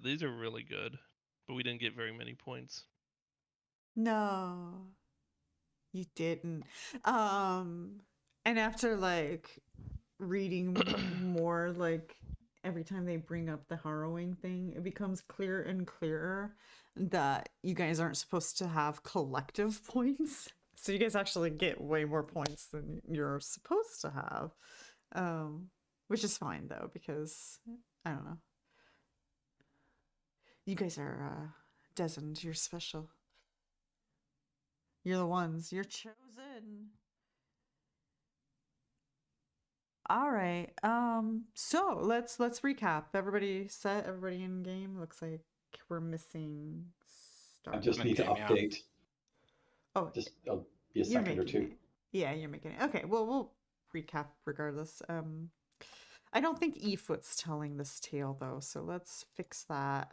These are really good, but we didn't get very many points. No, you didn't. And after like reading more, like every time they bring up the harrowing thing, it becomes clearer and clearer that you guys aren't supposed to have collective points. So you guys actually get way more points than you're supposed to have. Which is fine though, because I don't know. You guys are destined, you're special. You're the ones. You're chosen. All right. So let's recap. Everybody set? Everybody in game? Looks like we're missing I Starfox. just need to update. Oh, Just I'll be a you're second or making two. it. Yeah, you're making it. Okay, well we'll recap regardless. I don't think E-Foot's telling this tale though, so let's fix that.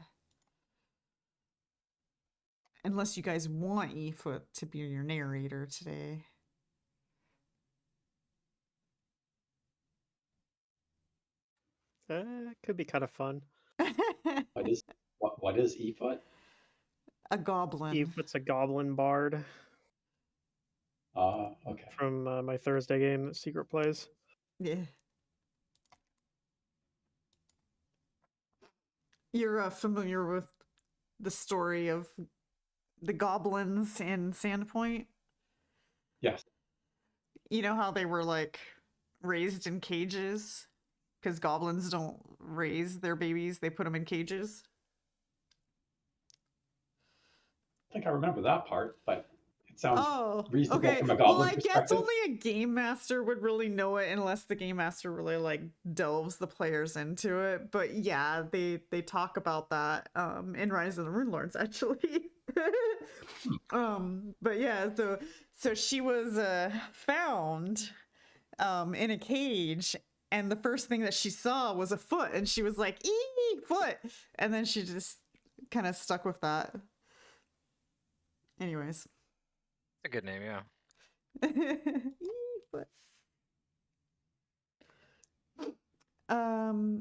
Unless you guys want E-Foot to be your narrator today. Could be kind of fun. What is E-Foot? A goblin. E-Foot's a goblin bard. Okay. From my Thursday game that Secret plays. Yeah. You're familiar with the story of the goblins in Sandpoint? Yes. You know how they were like raised in cages? Because goblins don't raise their babies, they put them in cages. I think I remember that part, but it sounds reasonable okay. from a goblin Well, I guess perspective. only a game master would really know it unless the game master really like delves the players into it. But yeah, they talk about that in Rise of the Rune Lords actually. But yeah, so she was found in a cage, and the first thing that she saw was a foot, and she was like, "Ee, foot!" And then she just kind of stuck with that. Anyways. It's a good name, yeah. Foot.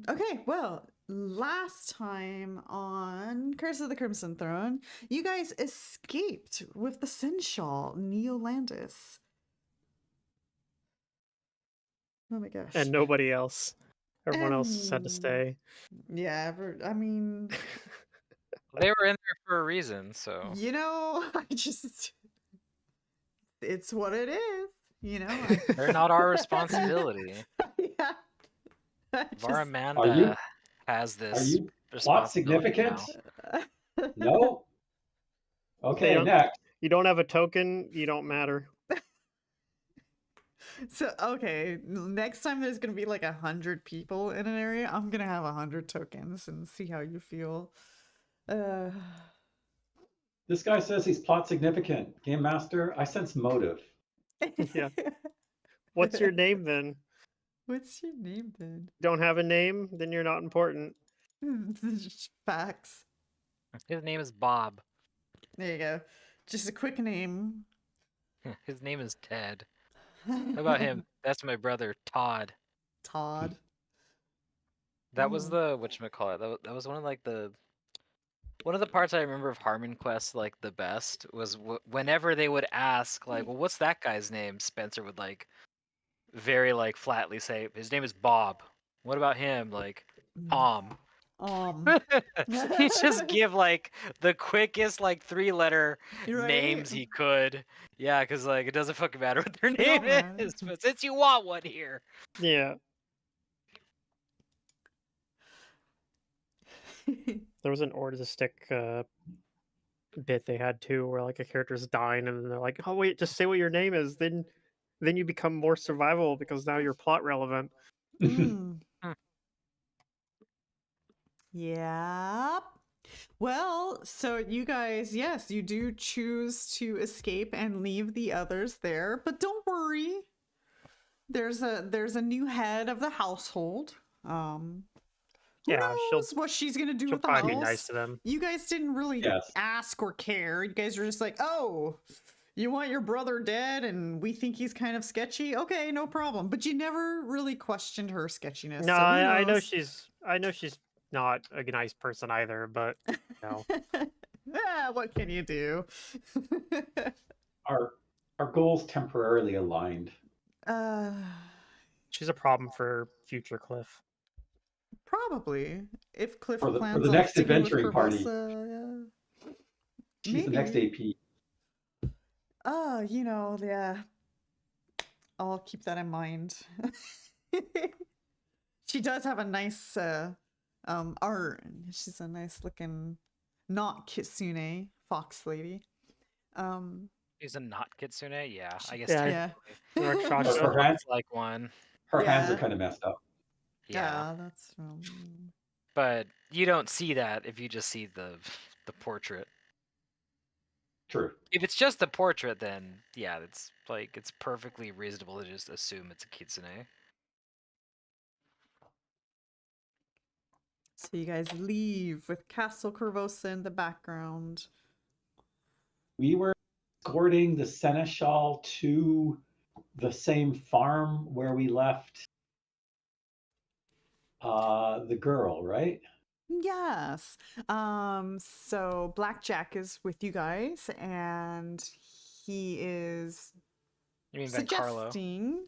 Okay, well, last time on Curse of the Crimson Throne, you guys escaped with the Seneschal, Neolandis. Oh my gosh. And nobody else. Everyone else had to stay. Yeah, I mean... They were in there for a reason, so... You know, it's what it is, you know? They're not our responsibility. Yeah. Varamanda has this Are you plot responsibility significant? now. No? Okay, next. You don't have a token, you don't matter. So, okay, next time there's going to be like 100 people in an area, I'm going to have 100 tokens and see how you feel. This guy says he's plot significant. Game master, I sense motive. Yeah. What's your name then? What's your name then? Don't have a name? Then you're not important. Facts. His name is Bob. There you go. Just a quick name. His name is Ted. How about him? That's my brother, Todd. Todd. That was the whatchamacallit. That was one of like one of the parts I remember of Harmon Quest like the best was whenever they would ask like, well, what's that guy's name? Spencer would like very like flatly say his name is Bob. What about him? Like Tom. He just give like the quickest like 3-letter names he could. Yeah, because like it doesn't fucking matter what their name is, but since you want one here. Yeah. There was an Ordistic bit they had too, where like a character's dying and they're like, "Oh wait, just say what your name is." Then you become more survivable because now you're plot relevant. Yeah. Well, so you guys, yes, you do choose to escape and leave the others there, but don't worry. There's a new head of the household. Who knows what she's gonna do with the house? Be nice to them. You guys didn't really ask or care. You guys were just like, "Oh, you want your brother dead, and we think he's kind of sketchy. Okay, no problem." But you never really questioned her sketchiness. No, so I know she's not a nice person either, but what can you do? Our goals temporarily aligned. She's a problem for future Cliff. Probably. If Cliff For the plans on next sticking with adventuring party. Korvosa, She's the next AP. Yeah. I'll keep that in mind. She does have a nice art. She's a nice looking, not kitsune fox lady. She's a not kitsune? Yeah, I guess Yeah. Her hands like one. Her hands are kind of messed up. Yeah, that's. But you don't see that if you just see the portrait. True. If it's just the portrait, then yeah, it's perfectly reasonable to just assume it's a kitsune. So you guys leave with Castle Korvosa in the background. We were escorting the seneschal to the same farm where we left the girl, right? Yes. So Blackjack is with you guys, and he is suggesting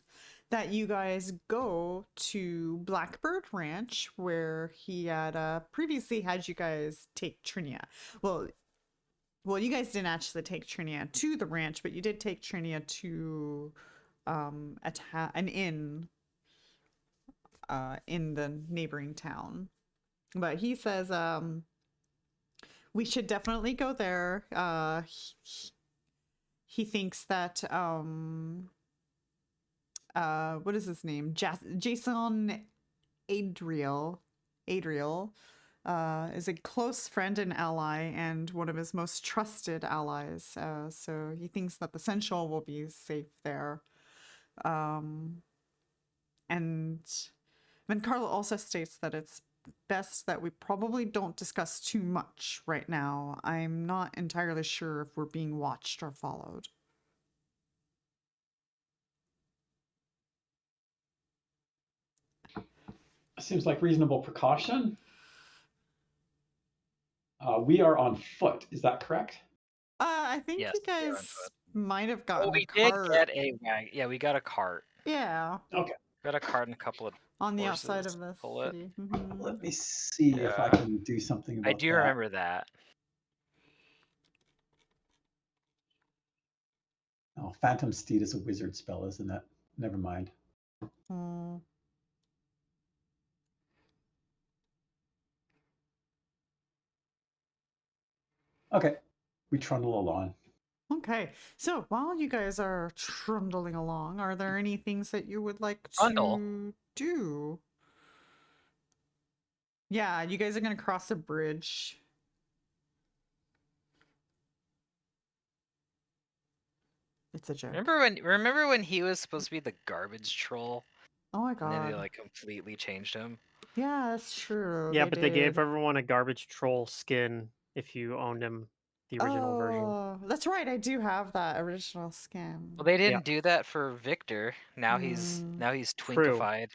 that you guys go to Blackbird Ranch, where he had previously had you guys take Trinia. Well, you guys didn't actually take Trinia to the ranch, but you did take Trinia to an inn in the neighboring town. But he says we should definitely go there. He thinks that what is his name? Jason Adriel is a close friend and ally, and one of his most trusted allies. So he thinks that the Sensual will be safe there. And then Carlo also states that it's best that we probably don't discuss too much right now. I'm not entirely sure if we're being watched or followed. Seems like reasonable precaution. We are on foot. Is that correct? I think you guys might have gotten we a cart. did get a wagon. Yeah, we got a cart. Yeah. Okay. Got a cart and a couple of on the horses outside of the city. Mm-hmm. Let me see if I can do something about I do remember that. Oh, Phantom Steed is a wizard spell, isn't it? Never mind. Okay, we trundle along. Okay, so while you guys are trundling along, are there any things that you would like to do? Yeah, you guys are gonna cross a bridge. It's a joke. Remember when he was supposed to be the garbage troll? Oh my god. And then they like completely changed him. Yeah, that's true. Yeah, but they gave everyone a garbage troll skin if you owned him, the original version. Oh, that's right. I do have that original skin. Well, they didn't do that for Victor. Now he's twinkified.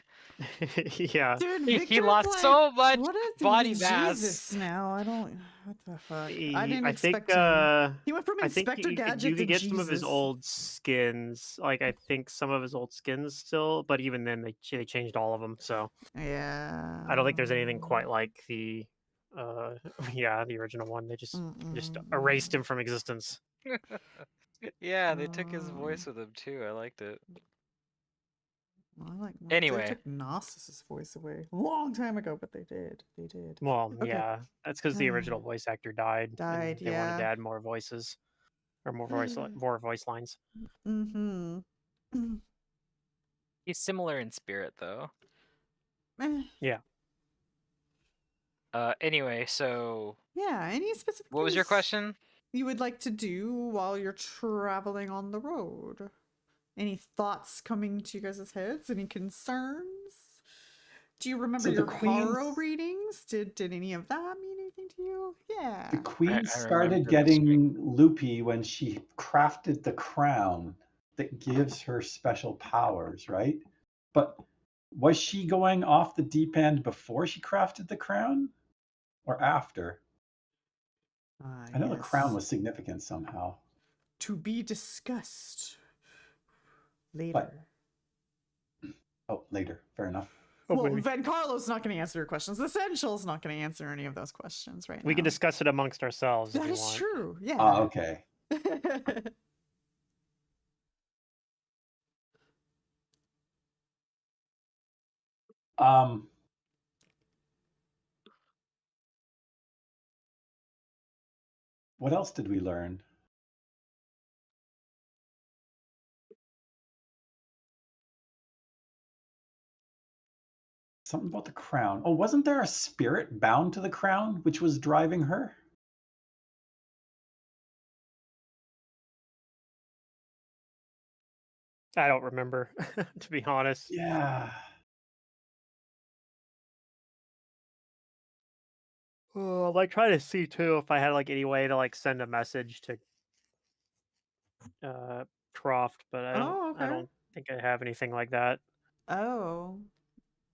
Yeah. Dude, he lost so much body mass. Jesus, now I don't. What the fuck? I didn't expect him. He went from Inspector Gadget to you could get Jesus. some of his old skins. Like I think some of his old skins still, but even then they changed all of them. So yeah, I don't think there's anything quite like the the original one. They just erased him from existence. Yeah, they took his voice with him too. I liked it. Well, anyway, they took Gnosis' voice away a long time ago, but they did. They did. Well, yeah, that's because the original voice actor died. And they wanted to add more voices or more voice lines. Mm-hmm. He's similar in spirit, though. Yeah. Anyway, so yeah, any specific? What was your question? You would like to do while you're traveling on the road? Any thoughts coming to you guys' heads? Any concerns? Do you remember your horror readings? Did any of that mean anything to you? Yeah. The queen started getting loopy when she crafted the crown that gives her special powers, right? But Was she going off the deep end before she crafted the crown, or after? I know the crown Yes. was significant somehow. To be discussed later. Oh, later. Fair enough. Oh, Well, we, Van Carlo's not going to answer your questions. Essential's not going to answer any of those questions right now. we can discuss it amongst ourselves if That you is want. true. Yeah. Okay. What else did we learn? Something about the crown. Oh, wasn't there a spirit bound to the crown which was driving her? I don't remember, to be honest. Yeah. Oh, I try to see too if I had like any way to like send a message to Croft, but I Oh, I okay. don't think I have anything like that. Oh.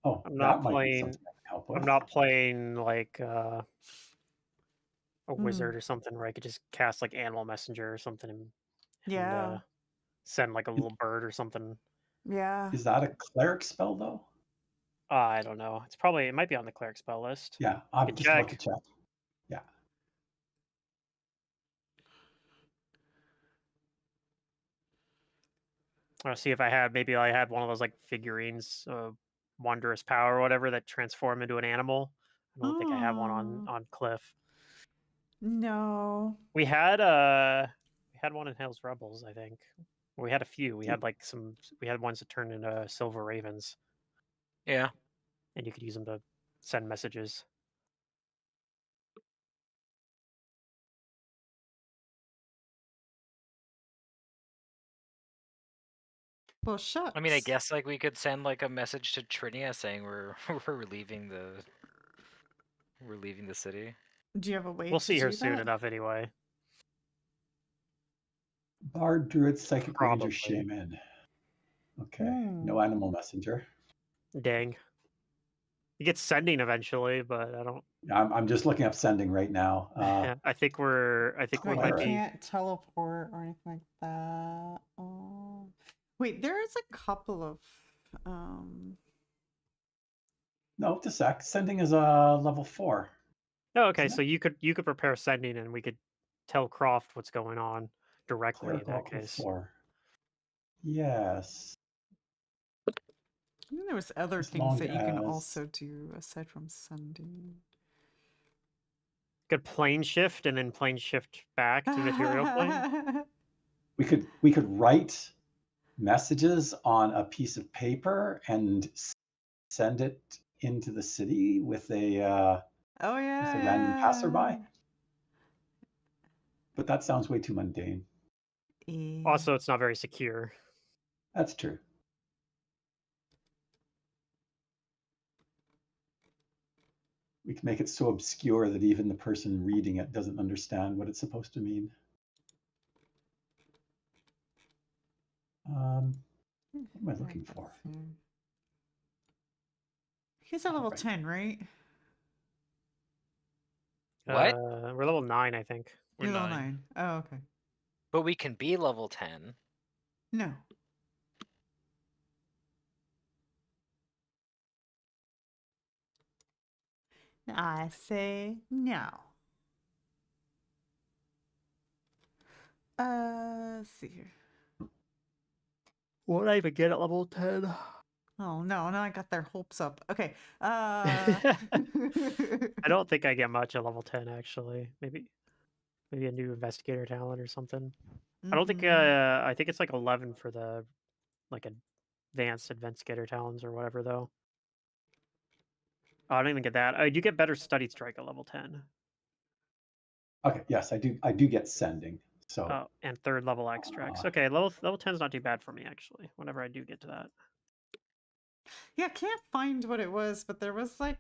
Oh, I'm that not might be playing. something I can help with. I'm not playing like a Hmm. wizard or something where I could just cast like Animal Messenger or something and Yeah. send like a little bird or something. Yeah. Is that a cleric spell though? I don't know. It might be on the cleric spell list. Yeah, I'm can just about to check. check. Yeah. I'll see if I had one of those like figurines, wondrous power or whatever that transform into an animal. I don't think I have one Oh. on Cliff. No. We had one in Hell's Rebels, I think. We had a few. We had ones that turned into silver ravens, Yeah. and you could use them to send messages. Well, shucks. I mean, I guess like we could send like a message to Trinia saying we're we're leaving the city. Do you have a way We'll to see her do soon that? enough anyway. Bard, druid, psychic, ranger, Probably. shaman. Okay. No Hmm. animal messenger. Dang. You get sending eventually, but I don't. I'm just looking up sending right now. Yeah, I think we Wait, might Alright. be. can't teleport or anything like that. Oh. Wait, there is a couple of No, just a sec. Sending is a level 4. Oh, okay. Isn't So you could prepare sending, and we could tell Croft what's going on directly Cleric in that level case. 4. Yes. I think there was other As things long that you can as- also do aside from sending. Could plane shift and then plane shift back to material plane. We could write messages on a piece of paper and send it into the city with a Oh yeah. with a random passerby. But that sounds way too mundane. Yeah. Also, it's not very secure. That's true. We can make it so obscure that even the person reading it doesn't understand what it's supposed to mean. What am I looking for? He's at level Alright. 10, right? What? We're level 9, I think. We're You're level 9. 9. Oh, okay. But we can be level 10. No. I say no. Let's see here. Won't I even get at level 10? Oh no, now I got their hopes up. Okay. I don't think I get much at level 10 actually. Maybe a new investigator talent or something. I don't think Mhm. I think it's like 11 for the like advanced investigator talents or whatever though. Oh, I don't even get that. I do get better studied strike at level 10. Okay, yes, I do get sending. So Oh, and third level extracts. Okay, level 10 is not too bad for me actually. Whenever I do get to that. Yeah, I can't find what it was, but there was like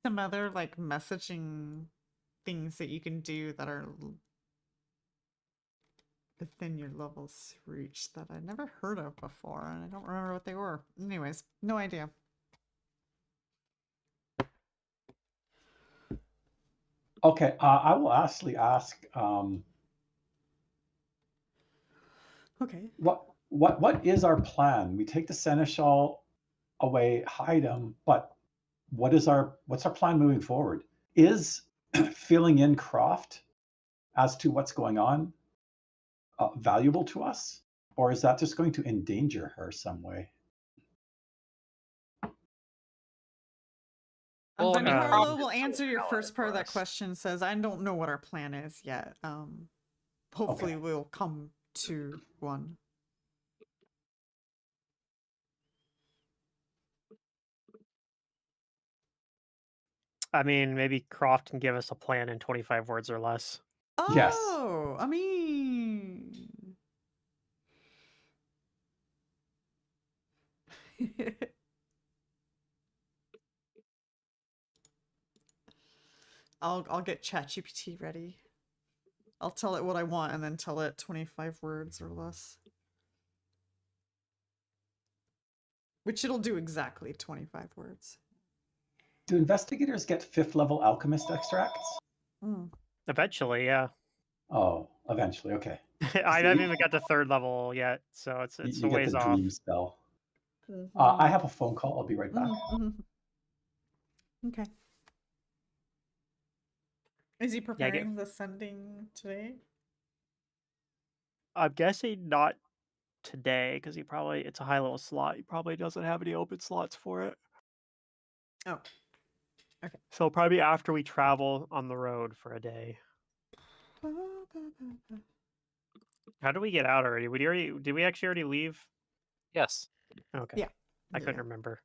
some other like messaging things that you can do that are within your level's reach that I never heard of before, and I don't remember what they were. Anyways, no idea. Okay, I will actually ask. Okay. What is our plan? We take the seneschal away, hide him, but what's our plan moving forward? Is filling in Croft as to what's going on valuable to us, or is that just going to endanger her some way? Well, I mean, Carlo Croft will is so answer your valid first part for of that us. question. Says, I don't know what our plan is yet. Hopefully Okay. we'll come to one. I mean, maybe Croft can give us a plan in 25 words or less. Yes. Oh, I mean. I'll get ChatGPT ready. I'll tell it what I want and then tell it 25 words or less. Which it'll do exactly 25 words. Do investigators get 5th level alchemist extracts? Mm. Eventually, yeah. Oh, eventually. Okay. I haven't even got to 3rd level yet, so it's You a get ways the off. dream spell. Mhm. I have a phone call. I'll be right back. Okay. Is he preparing the sending today? I'm guessing not today, because it's a high level slot. He probably doesn't have any open slots for it. Oh. Okay. So probably after we travel on the road for a day. How do we get out already? Did we actually already leave? Yes. Okay. Yeah. I couldn't remember.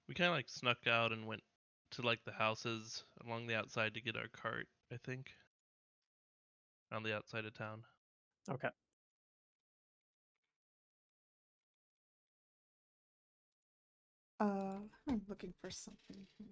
We kind of like snuck out and went to like the houses along the outside to get our cart, I think. On the outside of town. Okay. I'm looking for something here.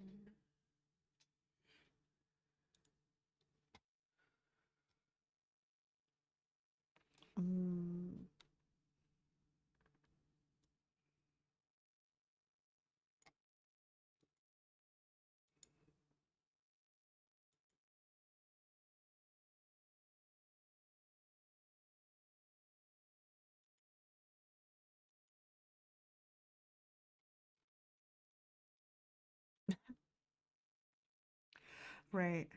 Right.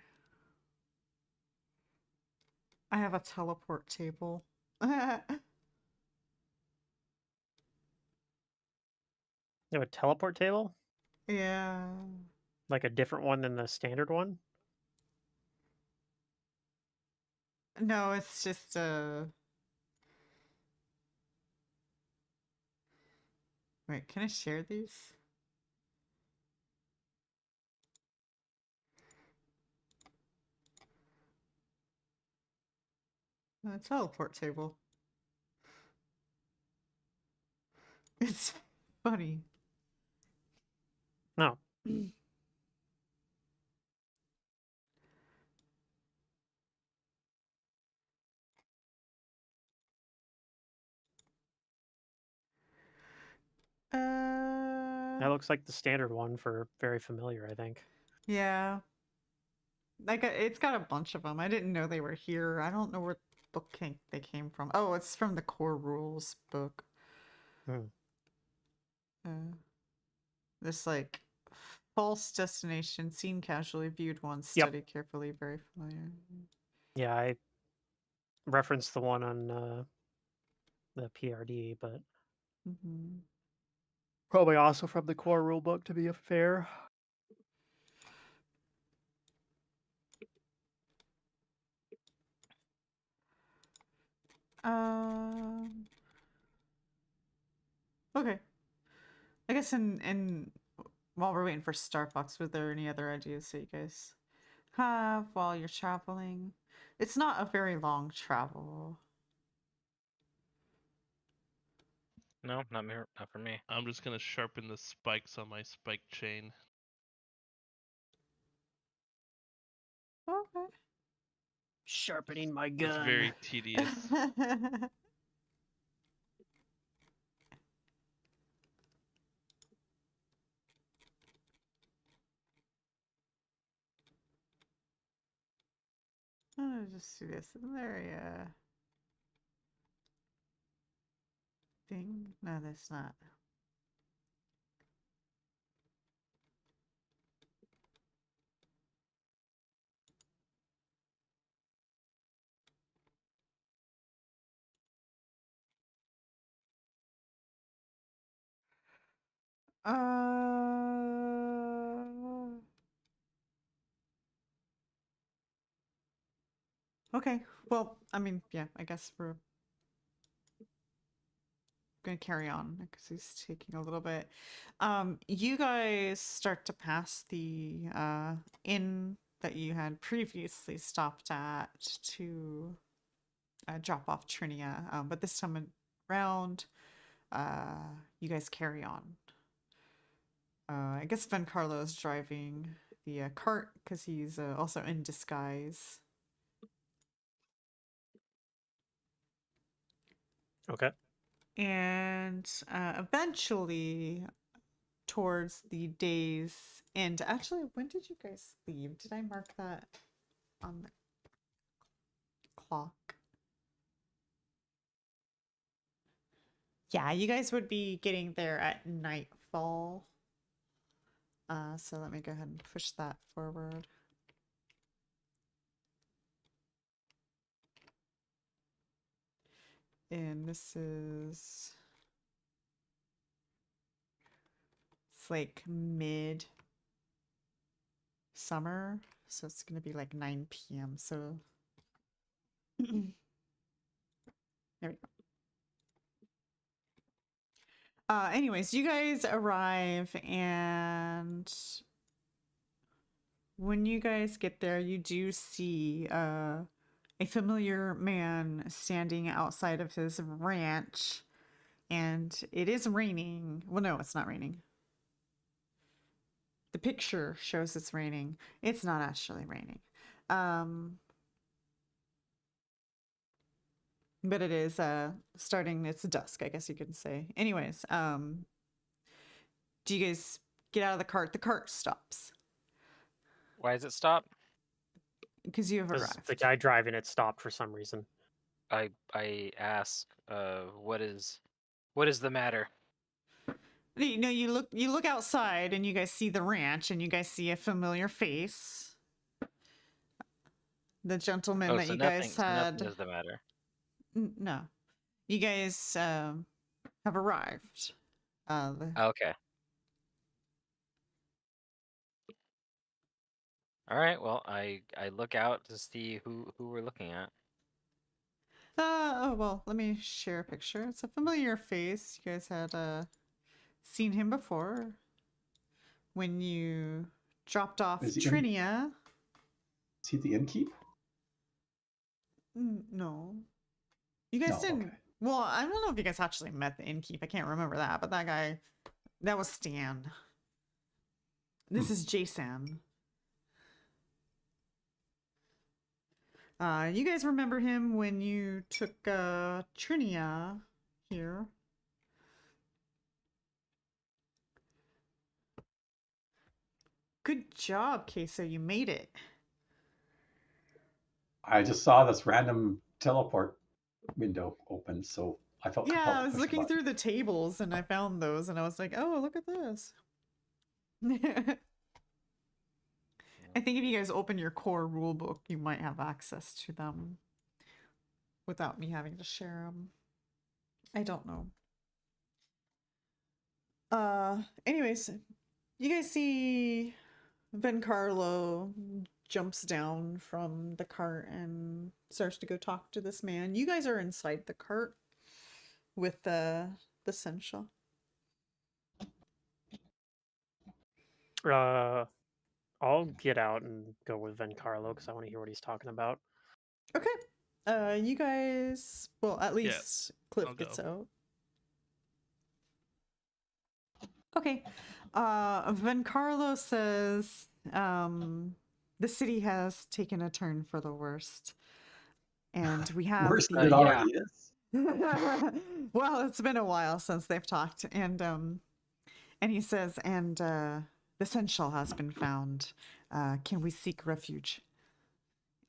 I have a teleport table. You have a teleport table? Yeah. Like a different one than the standard one? No, it's just Wait, can I share these? A teleport table. It's funny. No. That looks like the standard one for very familiar, I think. Yeah. Like it's got a bunch of them. I didn't know they were here. I don't know where book they came from. Oh, it's from the Core Rules book. This like false destination, seen casually, viewed once, Yep. studied carefully, very familiar. Yeah, I referenced the one on the PRD, but probably also from the core rulebook, to be fair. Okay. I guess in while we're waiting for Starfox, were there any other ideas that you guys have while you're traveling? It's not a very long travel. No, not me. Not for me. I'm just gonna sharpen the spikes on my spike chain. Okay. Sharpening my It's gun. very tedious. I'll just do this. Isn't there a thing? No, that's not. Okay. Well, I mean, yeah, I guess we're gonna carry on because he's taking a little bit. You guys start to pass the inn that you had previously stopped at to drop off Trinia, but this time around, you guys carry on. I guess Vencarlo is driving the cart because he's also in disguise. Okay. And eventually, towards the day's end, actually, when did you guys leave? Did I mark that on the clock? Yeah, you guys would be getting there at nightfall. So let me go ahead and push that forward. And this is... It's like mid summer, so it's gonna be like 9 p.m. So there we go. Anyways, you guys arrive, and when you guys get there, you do see a familiar man standing outside of his ranch, and it is raining. Well, no, it's not raining. The picture shows it's raining. It's not actually raining. But it is starting, it's dusk, I guess you could say. Anyways, do you guys get out of the cart? The cart stops Why does it stop? because you have Because arrived. the guy driving it stopped for some reason. I ask, what is the matter? You know, you look outside and you guys see the ranch and you guys see a familiar face. The gentleman Oh, that so you nothing, guys so had. nothing is the matter. No. You guys have arrived. Okay. All right. Well, I look out to see who we're looking at. Oh, well, let me share a picture. It's a familiar face. You guys had seen him before when you dropped off Is he Trinia. Is he the innkeep? No. You guys No, didn't. okay. Well, I don't know if you guys actually met the innkeep. I can't remember that, but that guy, that was Stan. This is Jason. You guys remember him when you took Trinia here. Good job, Kaeso. You made it. I just saw this random teleport window open, so I felt Yeah, compelled I to was push the looking button. through the tables and I found those and I was like, oh, look at this. I think if you guys open your core rulebook, you might have access to them without me having to share them. I don't know. Anyways, you guys see Vencarlo jumps down from the cart and starts to go talk to this man. You guys are inside the cart with the Sensual. I'll get out and go with Vencarlo because I want to hear what he's talking about. Okay. You guys, well, at Yeah, least Cliff I'll gets go. out. Okay. Vencarlo says the city has taken a turn for the worst. And we have Worse the than it yeah. already is. well, it's been a while since they've talked, and he says, and the Sensual has been found. Can we seek refuge?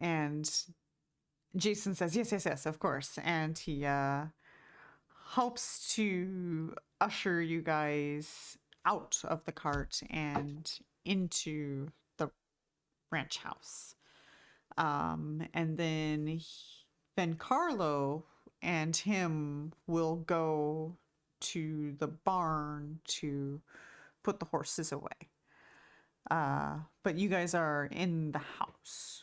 And Jason says, yes, of course. And he hopes to usher you guys out of the cart and into the ranch house. And then Carlo and him will go to the barn to put the horses away. But you guys are in the house.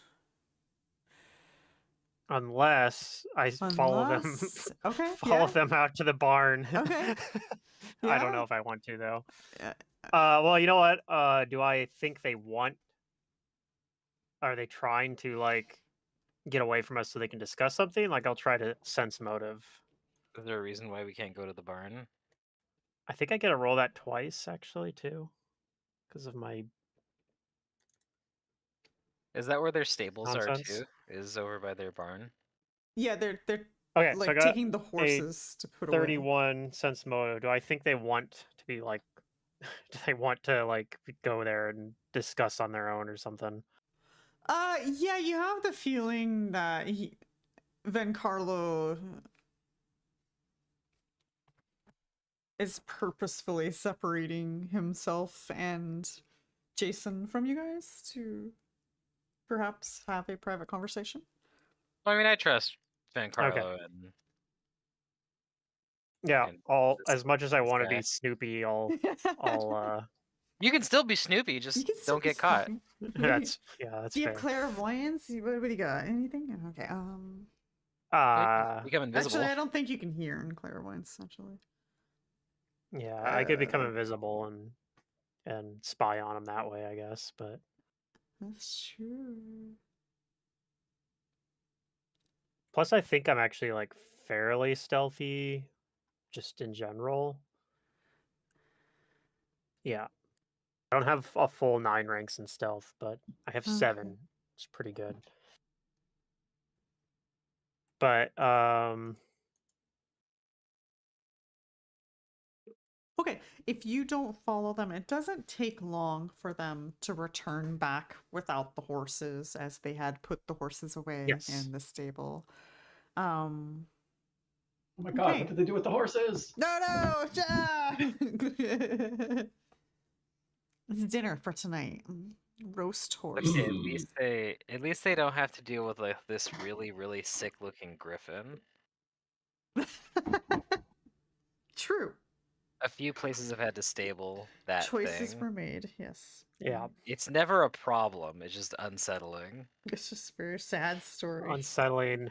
Unless I follow them, Unless- okay, follow yeah. them out to the barn. Okay. I don't Yeah. know if I want to though. Uh, Well, you know what? Do I think they want? Are they trying to like get away from us so they can discuss something? Like, I'll try to sense motive. Is there a reason why we can't go to the barn? I think I get to roll that twice actually too, because of my Is that where their stables are nonsense. too? Is over by their barn? yeah, they're Okay, so I like got taking the horses to put away. 31 sense motive. Do I think they want to be like? Do they want to like go there and discuss on their own or something? Yeah, you have the feeling that Vencarlo is purposefully separating himself and Jason from you guys to perhaps have a private conversation. Well, I mean, I trust Carlo and Yeah, and I'll this- as much as I this want to guy. be Snoopy, I'll You can still be Snoopy, You just can still don't be get caught. Snoopy. that's Do you fair. have clairvoyance? What do you got? Anything? Okay. Become invisible. Actually, I don't think you can hear in clairvoyance. Actually. Yeah, I could become invisible and spy on them that way, I guess. But That's true. plus, I think I'm actually like fairly stealthy, just in general. Yeah, I don't have a full 9 ranks in stealth, but I have 7. It's pretty good. But Okay, if you don't follow them, it doesn't take long for them to return back without the horses, as they had put the horses away Yes. in the stable. Oh my god, Okay. what did they do with the horses? No! Ah! It's dinner for tonight. Roast horse. Okay, at least they don't have to deal with like this really sick looking griffin. True. A few places have had to stable that Choices thing. were made, yes. yeah, It's never a problem. It's just unsettling. It's just a very sad story. unsettling,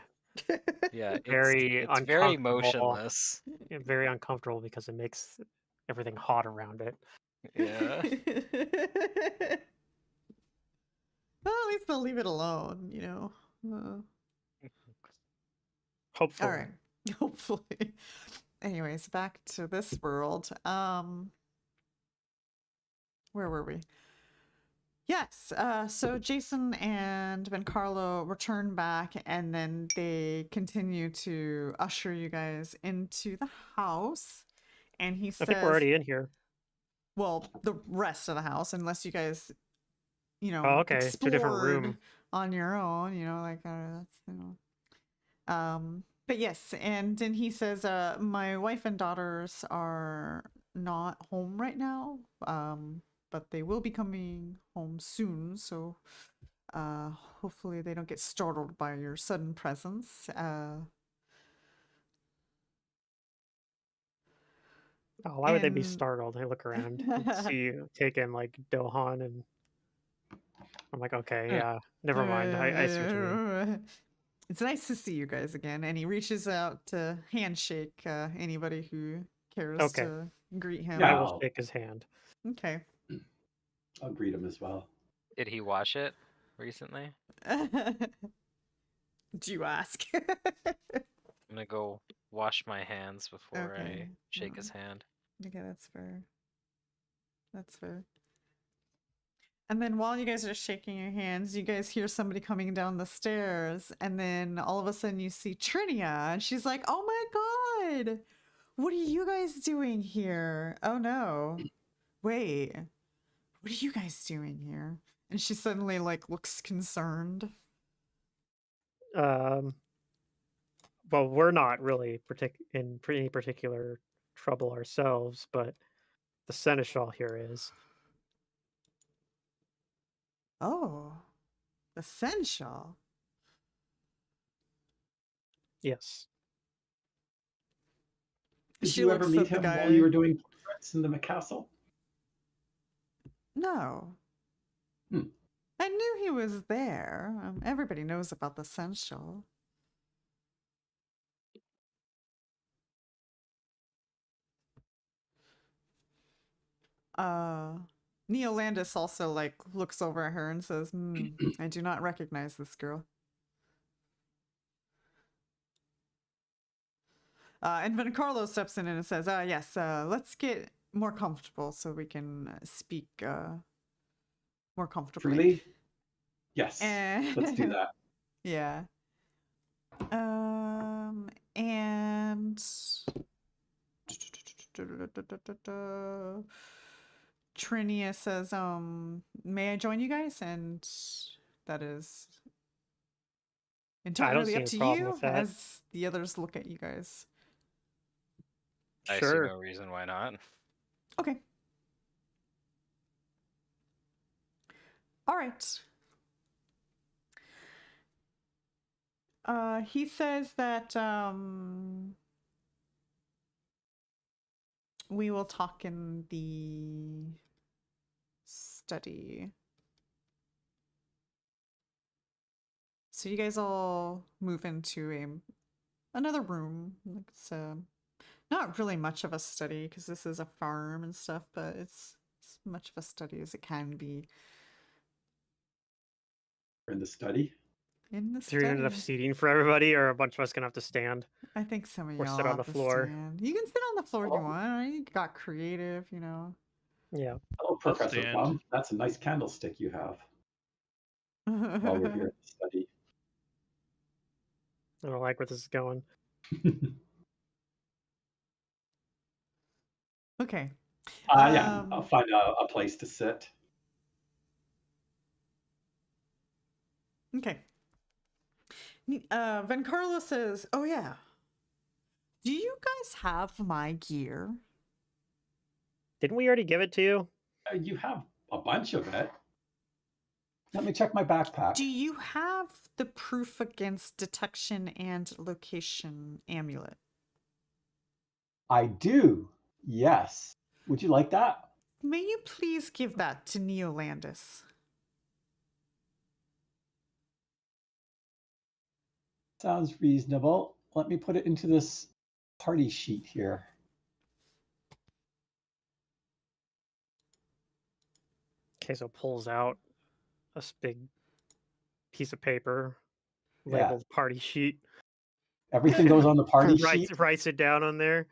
Yeah, very it's very uncomfortable. motionless. very uncomfortable because it makes everything hot around it. Yeah. Well, at least they'll leave it alone, you know. Hopefully. All right. Hopefully. Anyways, back to this world. Where were we? Yes. So Jason and Vencarlo return back, and then they continue to usher you guys into the house. And he I says, think we're already in here. well, the rest of the house, unless you guys, you know, Oh, okay. It's a different explored room. on your own, you know, like that's, you know. But yes, and then he says, my wife and daughters are not home right now, but they will be coming home soon, so hopefully they don't get startled by your sudden presence. Oh, why would they be and- startled? I look around and see you taking like Dohan, and I'm like, okay, yeah, never mind. I see what you mean. It's nice to see you guys again. And he reaches out to handshake anybody who cares Okay. to greet him. I Yeah. will shake his hand. Okay. I'll greet him as well. Did he wash it recently? Do you ask? I'm gonna go wash my hands before Okay. I shake his hand. Okay, that's fair. That's fair. And then while you guys are shaking your hands, you guys hear somebody coming down the stairs, and then all of a sudden you see Trinia, and she's like, "Oh my god! What are you guys doing here? Oh no. Wait. What are you guys doing here?" And she suddenly like looks concerned. Well, we're not really in any particular trouble ourselves, but the seneschal here is. Oh. The seneschal. Yes. Did She you ever looks meet at the him while guy. you were doing portraits in the castle? No. Hmm. I knew he was there. Everybody knows about the seneschal. Neolandis also like looks over at her and says, I do not recognize this girl. And Van Carlo steps in and says, yes, let's get more comfortable so we can speak more comfortably. Freely? Yes. And Let's do that. yeah. And Trinia says, may I join you guys? And that is entirely see up any to problem you with that. as the others look at you guys. I see Sure. no reason why not. Okay. All right. He says that we will talk in the study. So you guys all move into another room. Like it's not really much of a study because this is a farm and stuff, but it's as much of a study as it can be. We're in the study. In the Is there enough study. seating for everybody, or a bunch of us gonna have to stand? I think some of Or y'all sit on have the to floor. stand. You can sit on the floor if you Oh. want. Or you got creative, you know. Yeah. Hello, I'll Professor stand. Plum. That's a nice candlestick you have while we're here at the study. I don't like where this is going. Okay. Yeah, I'll find a place to sit. Okay. Van Carlo says, "Oh yeah. Do you guys have my gear?" Didn't we already give it to you? You have a bunch of it. Let me check my backpack. Do you have the proof against detection and location amulet? I do. Yes. Would you like that? May you please give that to Neolandis? Sounds reasonable. Let me put it into this party sheet here. Kaeso pulls out a big piece of paper Yeah. labeled party sheet. Everything goes on the party sheet. Writes it down on there.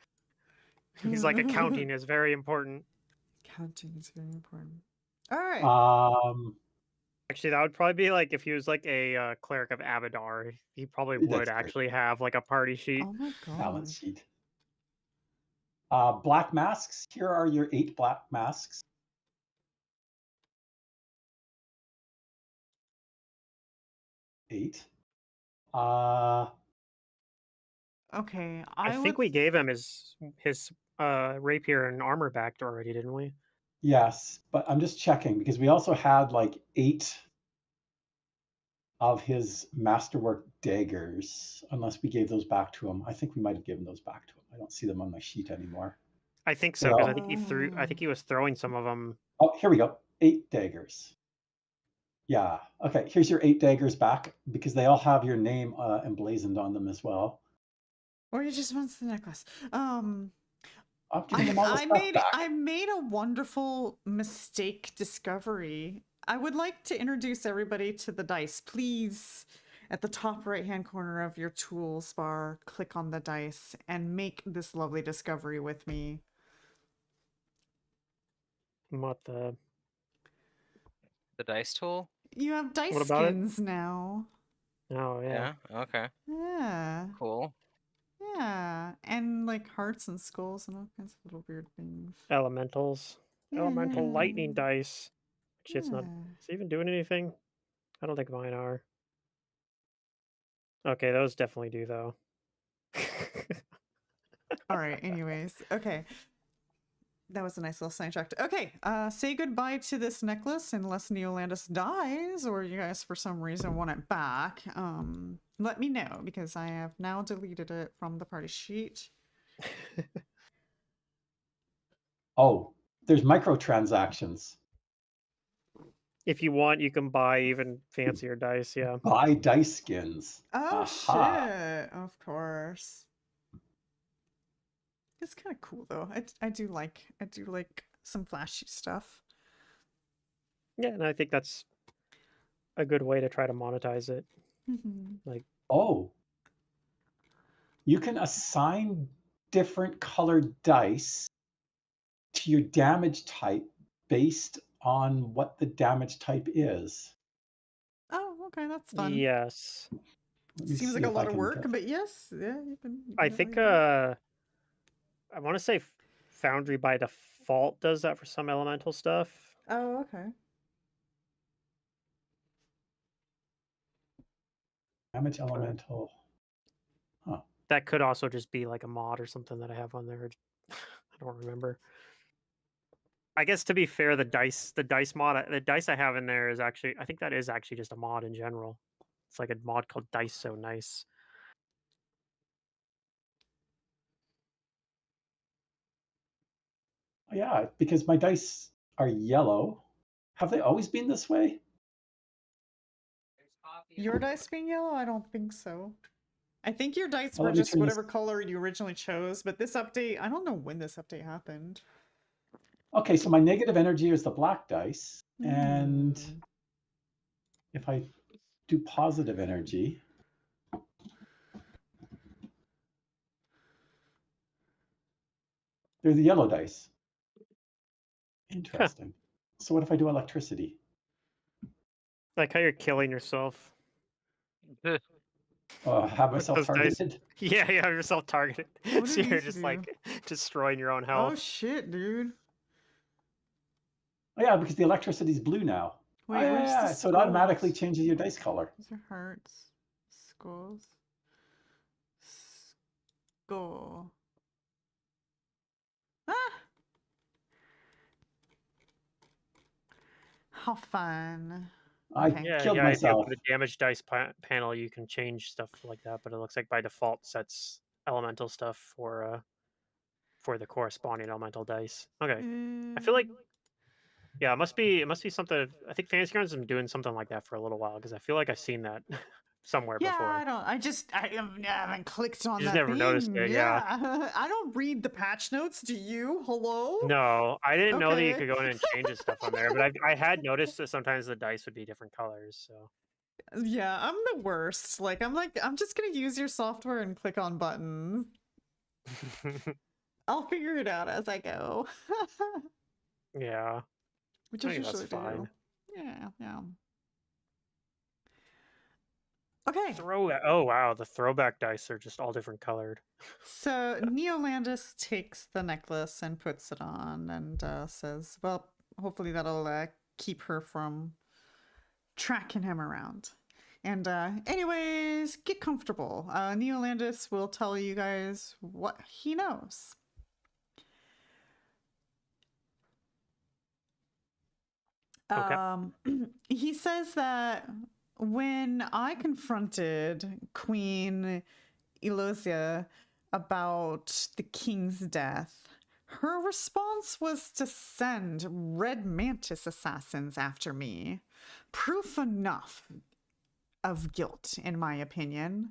He's like, accounting is very important. Counting is very important. All right. Actually, that would probably be like if he was like a cleric of Abadar. He probably That's would true. actually have like a party sheet. Oh my god. Balance sheet. Black masks. Here are your 8 black masks. Eight. Okay. I think we gave him his rapier and armor back already, didn't we? Yes, but I'm just checking because we also had like 8 of his masterwork daggers, unless we gave those back to him. I think we might have given those back to him. I don't see them on my sheet anymore. I think so, because Yeah. I think he threw. I think he was throwing some of them. Oh, here we go. 8 daggers. Yeah. Okay. Here's your 8 daggers back because they all have your name emblazoned on them as well. Or he just wants the necklace. I'll give them all the stuff back. I made a wonderful mistake discovery. I would like to introduce everybody to the dice. Please, at the top right-hand corner of your tools bar, click on the dice and make this lovely discovery with me. What the? The dice tool? You have dice What about it? skins now. Oh yeah. Yeah. Okay. Yeah. Cool. Yeah. And like hearts and skulls and all kinds of little weird things. Elementals. Yeah, Elemental lightning yeah. dice. Which it's not. Yeah. Is it even doing anything? I don't think mine are. Okay, those definitely do though. All right. Anyways, okay. That was a nice little sidetrack. Okay, say goodbye to this necklace unless Neolandis dies or you guys for some reason want it back. Let me know because I have now deleted it from the party sheet. Oh, there's microtransactions. If you want, you can buy even fancier dice. Yeah. Buy dice skins. Oh Aha. shit! Of course. It's kind of cool though. I do like some flashy stuff. Yeah, and I think that's a good way to try to monetize it. Mhm. Like, Oh. You can assign different colored dice to your damage type based on what the damage type is. Oh, okay, that's fun. yes. Let me Seems see like a if I lot of can work, get- but yes, yeah, you can I definitely think do it. I want to say Foundry by default does that for some elemental stuff. Oh, okay. damage elemental. Huh. That could also just be like a mod or something that I have on there. I don't remember. I guess to be fair, the dice mod, the dice I have in there is actually, I think that is actually just a mod in general. It's like a mod called Dice So Nice. Yeah, because my dice are yellow. Have they always been this way? Your dice being yellow? I don't think so. I think your dice Well, were let me just turn this- whatever color you originally chose, but this update, I don't know when this update happened. Okay, so my negative energy is the black dice. And Hmm. if I do positive energy, they're the yellow dice. Interesting. So what if I do electricity? Like how you're killing yourself. Have With myself those dice. targeted? Yeah, you have yourself targeted. What So did you're these just do? like destroying your own Oh health. shit, dude. Oh yeah, because the electricity is blue now. Wait, oh, where's the yeah. So it automatically skulls? changes your dice color. These are hearts. Skulls. Skull. Ah! How fun. I Okay. Yeah, killed yeah. If you myself. open the damage dice panel, you can change stuff like that. But it looks like by default sets elemental stuff for the corresponding elemental dice. Okay, I feel like yeah, it must be something. I think Fantasy Grounds has been doing something like that for a little while because I feel like I've seen that somewhere Yeah, before. I haven't clicked on You just that never noticed thing. it, yeah. I don't read the patch notes. Do you? Hello? No, I didn't know that you Okay. could go in and change this stuff on there, but I had noticed that sometimes the dice would be different colors. So Yeah, I'm the worst. I'm just gonna use your software and click on buttons. I'll figure it out as I go. yeah, Which I I think that's usually do. fine. Yeah, yeah. Okay. Oh wow, the throwback dice are just all different colored. So Neolandis takes the necklace and puts it on and says, well, hopefully that'll keep her from tracking him around. And anyways, get comfortable. Neolandis will tell you guys what he knows. Okay. He says that when I confronted Queen Elosia about the king's death, her response was to send red mantis assassins after me. Proof enough of guilt, in my opinion.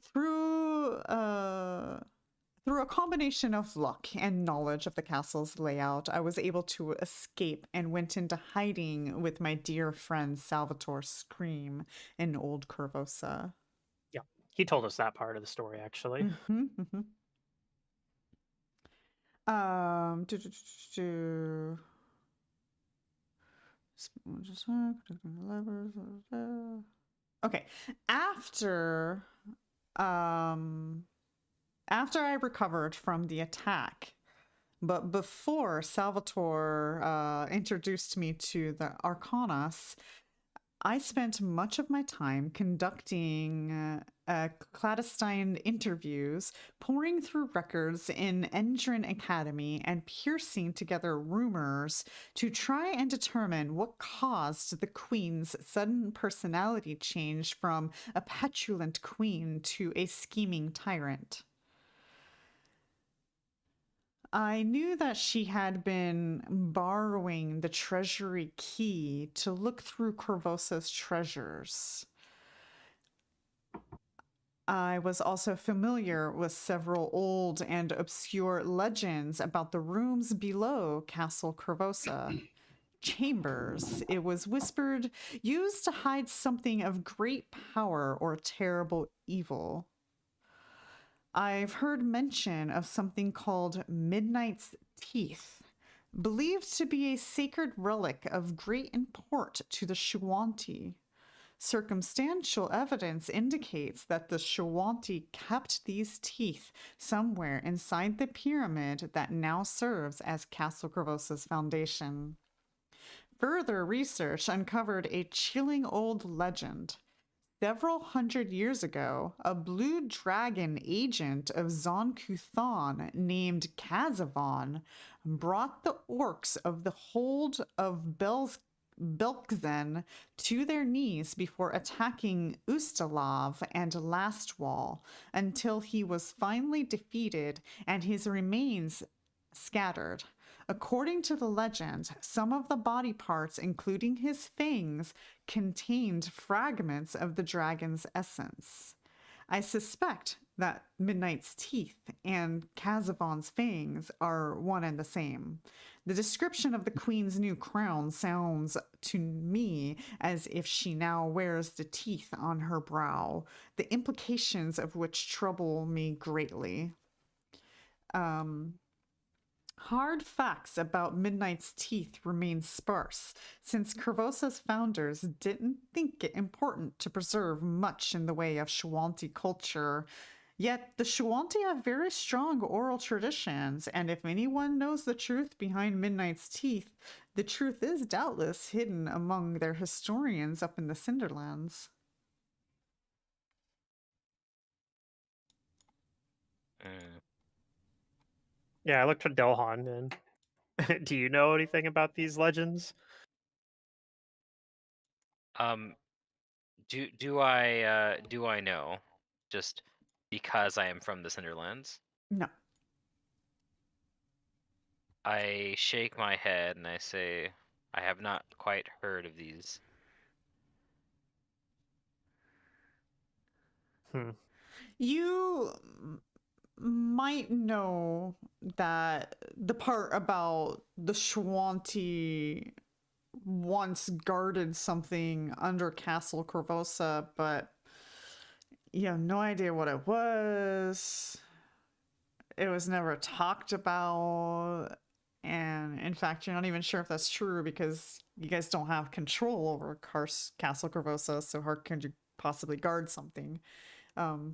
Through a combination of luck and knowledge of the castle's layout, I was able to escape and went into hiding with my dear friend Salvatore Scream in Old Korvosa. Yeah, he told us that part of the story actually. Mm-hmm, mm-hmm. Okay. After I recovered from the attack, but before Salvatore introduced me to the Arcanas, I spent much of my time conducting clandestine interviews, pouring through records in Endrin Academy, and piecing together rumors to try and determine what caused the Queen's sudden personality change from a petulant queen to a scheming tyrant. I knew that she had been borrowing the treasury key to look through Korvosa's treasures. I was also familiar with several old and obscure legends about the rooms below Castle Korvosa. Chambers, it was whispered, used to hide something of great power or terrible evil. I've heard mention of something called Midnight's Teeth, believed to be a sacred relic of great import to the Shuanti. Circumstantial evidence indicates that the Shuanti kept these teeth somewhere inside the pyramid that now serves as Castle Korvosa's foundation. Further research uncovered a chilling old legend. Several hundred years ago, a blue dragon agent of Zon-Kuthon named Kazavon brought the orcs of the hold of Belkzen to their knees before attacking Ustalav and Lastwall until he was finally defeated and his remains scattered. According to the legend, some of the body parts, including his fangs, contained fragments of the dragon's essence. I suspect that Midnight's teeth and Kazavon's fangs are one and the same. The description of the queen's new crown sounds to me as if she now wears the teeth on her brow, the implications of which trouble me greatly. Hard facts about Midnight's teeth remain sparse, since Korvosa's founders didn't think it important to preserve much in the way of Shuanti culture. Yet the Shuanti have very strong oral traditions, and if anyone knows the truth behind Midnight's teeth, the truth is doubtless hidden among their historians up in the Cinderlands. Yeah, I looked to Dohan, and do you know anything about these legends? Do I know? Just because I am from the Cinderlands? No. I shake my head and I say, I have not quite heard of these. You might know that the part about the Shuanti once guarded something under Castle Korvosa, but you have no idea what it was. It was never talked about. And in fact, you're not even sure if that's true because you guys don't have control over Castle Korvosa, so how could you possibly guard something?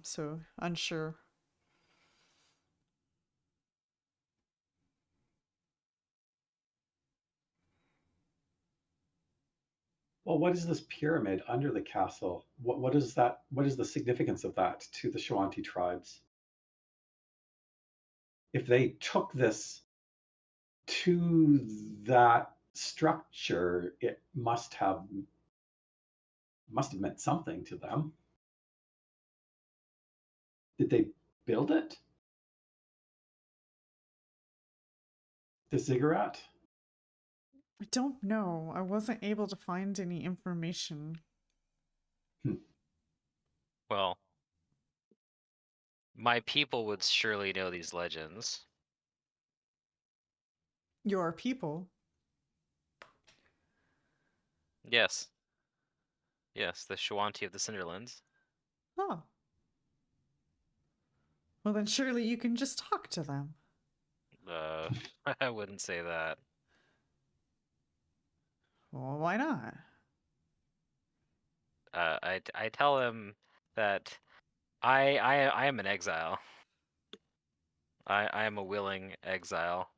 So unsure. Well, what is this pyramid under the castle? What is that? What is the significance of that to the Shuanti tribes? If they took this to that structure, it must have meant something to them. Did they build it? The ziggurat? I don't know. I wasn't able to find any information. Well, my people would surely know these legends. Your people? Yes. Yes, the Shuanti of the Cinderlands. Oh. Well, then surely you can just talk to them. I wouldn't say that. Well, why not? I tell him that I am an exile. I am a willing exile.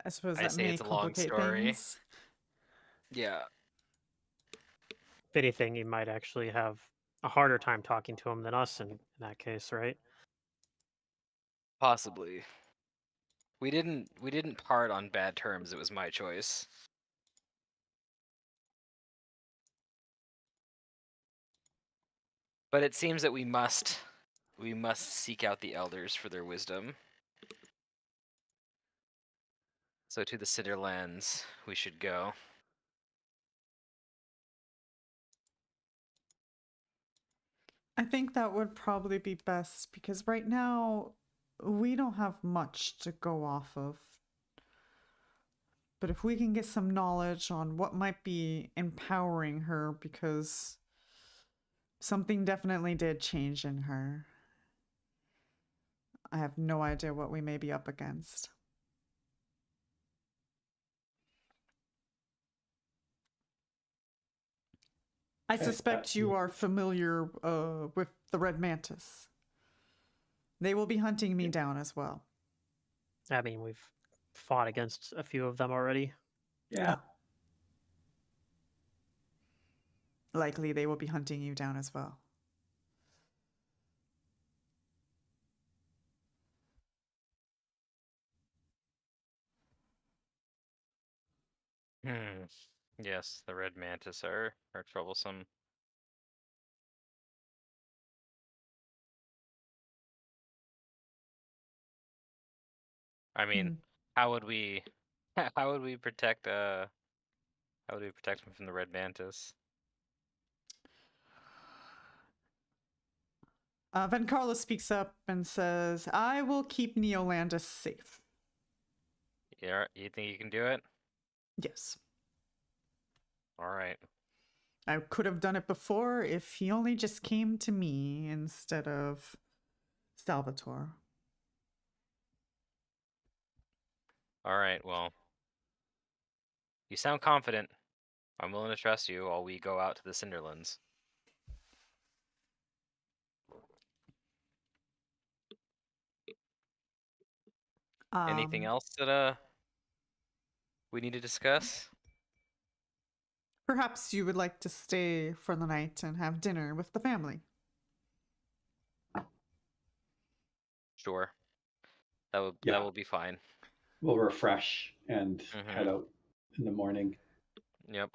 I suppose I that say may it's a long complicate story. things. Yeah. If anything, you might actually have a harder time talking to him than us in that case, right? Possibly. We didn't part on bad terms. It was my choice. But it seems that we must seek out the elders for their wisdom. So to the Cinderlands we should go. I think that would probably be best because right now we don't have much to go off of. But if we can get some knowledge on what might be empowering her, because something definitely did change in her, I have no idea what we may be up against. I Okay, suspect you are familiar with the Red Mantis. They will be hunting me down as well. I mean, we've fought against a few of them already. Yeah. Likely they will be hunting you down as well. Yes, the red mantis are troublesome. I mean, how would we protect him from the red mantis? Van Carlos speaks up and says, I will keep Neolandus safe. Yeah, you think you can do it? Yes. All right. I could have done it before if he only just came to me instead of Salvatore. All right, well, you sound confident. I'm willing to trust you while we go out to the Cinderlands. Anything else that we need to discuss? Perhaps you would like to stay for the night and have dinner with the family. Sure. That will be fine. We'll refresh and head out in the morning. Yep.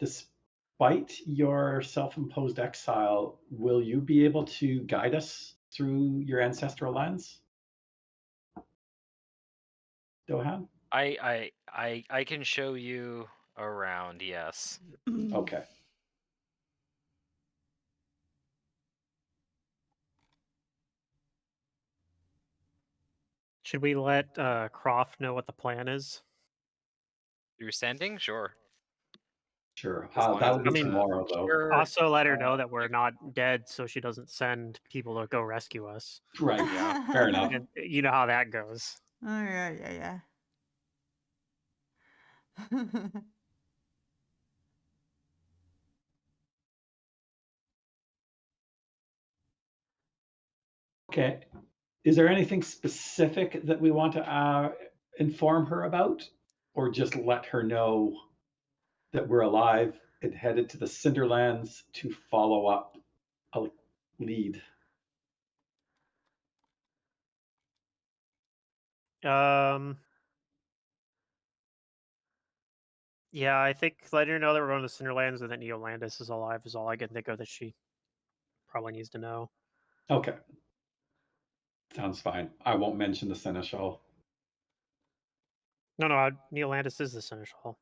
Despite your self-imposed exile, will you be able to guide us through your ancestral lands, Dohan? I can show you around, yes. Okay. Should we let Croft know what the plan is? Through sending? Sure. Sure. As long That as would be it's, tomorrow, though. pure- Also, let her know that we're not dead, so she doesn't send people to go rescue us. Right. Yeah. Fair enough. And you know how that goes. Oh, yeah. Okay. Is there anything specific that we want to inform her about, or just let her know that we're alive and headed to the Cinderlands to follow up a lead? Yeah, I think letting her know that we're going to Cinderlands and that Neolandis is alive is all I can think of that she probably needs to know. Okay. Sounds fine. I won't mention the Seneschal. No, Neolandis is the Seneschal.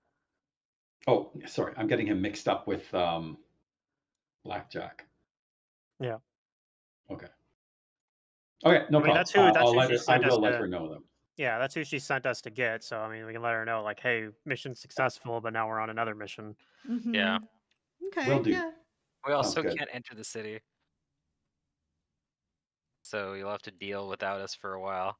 Oh, sorry. I'm getting him mixed up with Blackjack. Yeah. Okay. Okay, no I mean, problem. that's who she I sent us will let to. her know, though. Yeah, that's who she sent us to get. So I mean, we can let her know, like, hey, mission successful, but now we're on another mission. Yeah. Okay. Will do. Yeah. We also good. can't enter the city. so you'll have to deal without us for a while.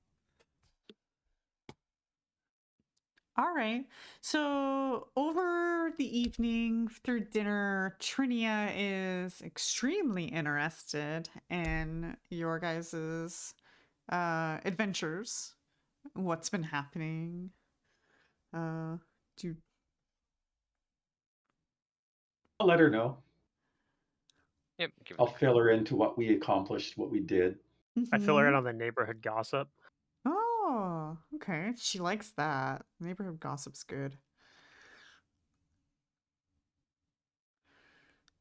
All right. So over the evening through dinner, Trinia is extremely interested in your guys's adventures. What's been happening? Do I'll let her know. Yep. Give it I'll a fill her into what we accomplished, what we did. I fill her in Mhm. on the neighborhood gossip. Oh, okay. She likes that. Neighborhood gossip's good.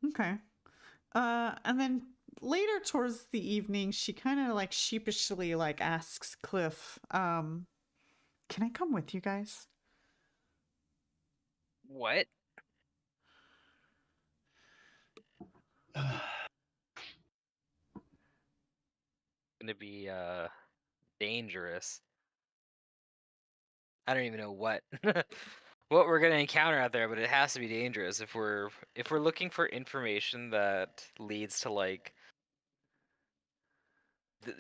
Okay. And then later towards the evening, she kind of like sheepishly like asks Cliff, can I come with you guys? What? Gonna be dangerous. I don't even know what what we're gonna encounter out there, but it has to be dangerous if we're looking for information that leads to like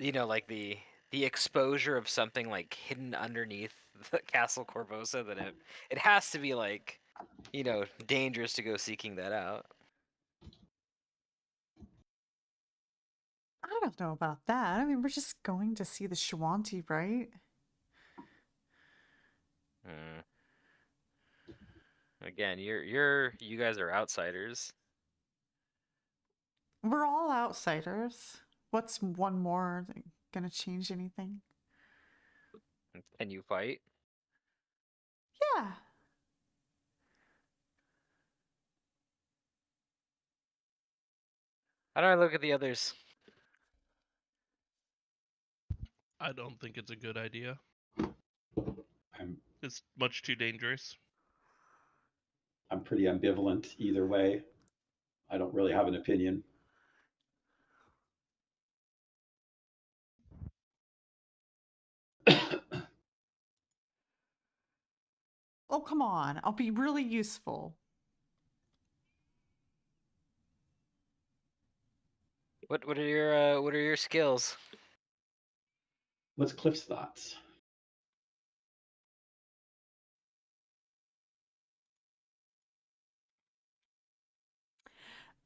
like the exposure of something like hidden underneath the Castle Korvosa, then it has to be like dangerous to go seeking that out. I don't know about that. I mean, we're just going to see the Shawanti, right? Hmm. Again, you guys are outsiders. We're all outsiders. What's one more gonna change anything? Can you fight? Yeah. How do I look at the others? I don't think it's a good idea. I'm It's much too dangerous. I'm pretty ambivalent either way. I don't really have an opinion. Oh, come on. I'll be really useful. What are your skills? What's Cliff's thoughts?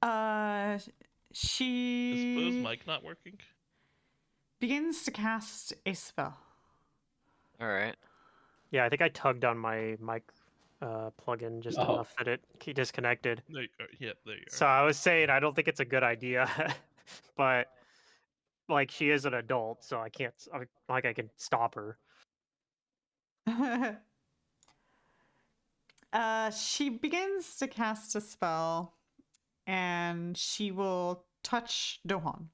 Uh, Is Flo's she mic not working? begins to cast a spell. All right. Yeah, I think I tugged on my mic plug-in just Oh. enough that it disconnected. There you are. Yep, there you are. So I was saying I don't think it's a good idea, but like she is an adult, so I can't like I can stop her. She begins to cast a spell, and she will touch Dohan.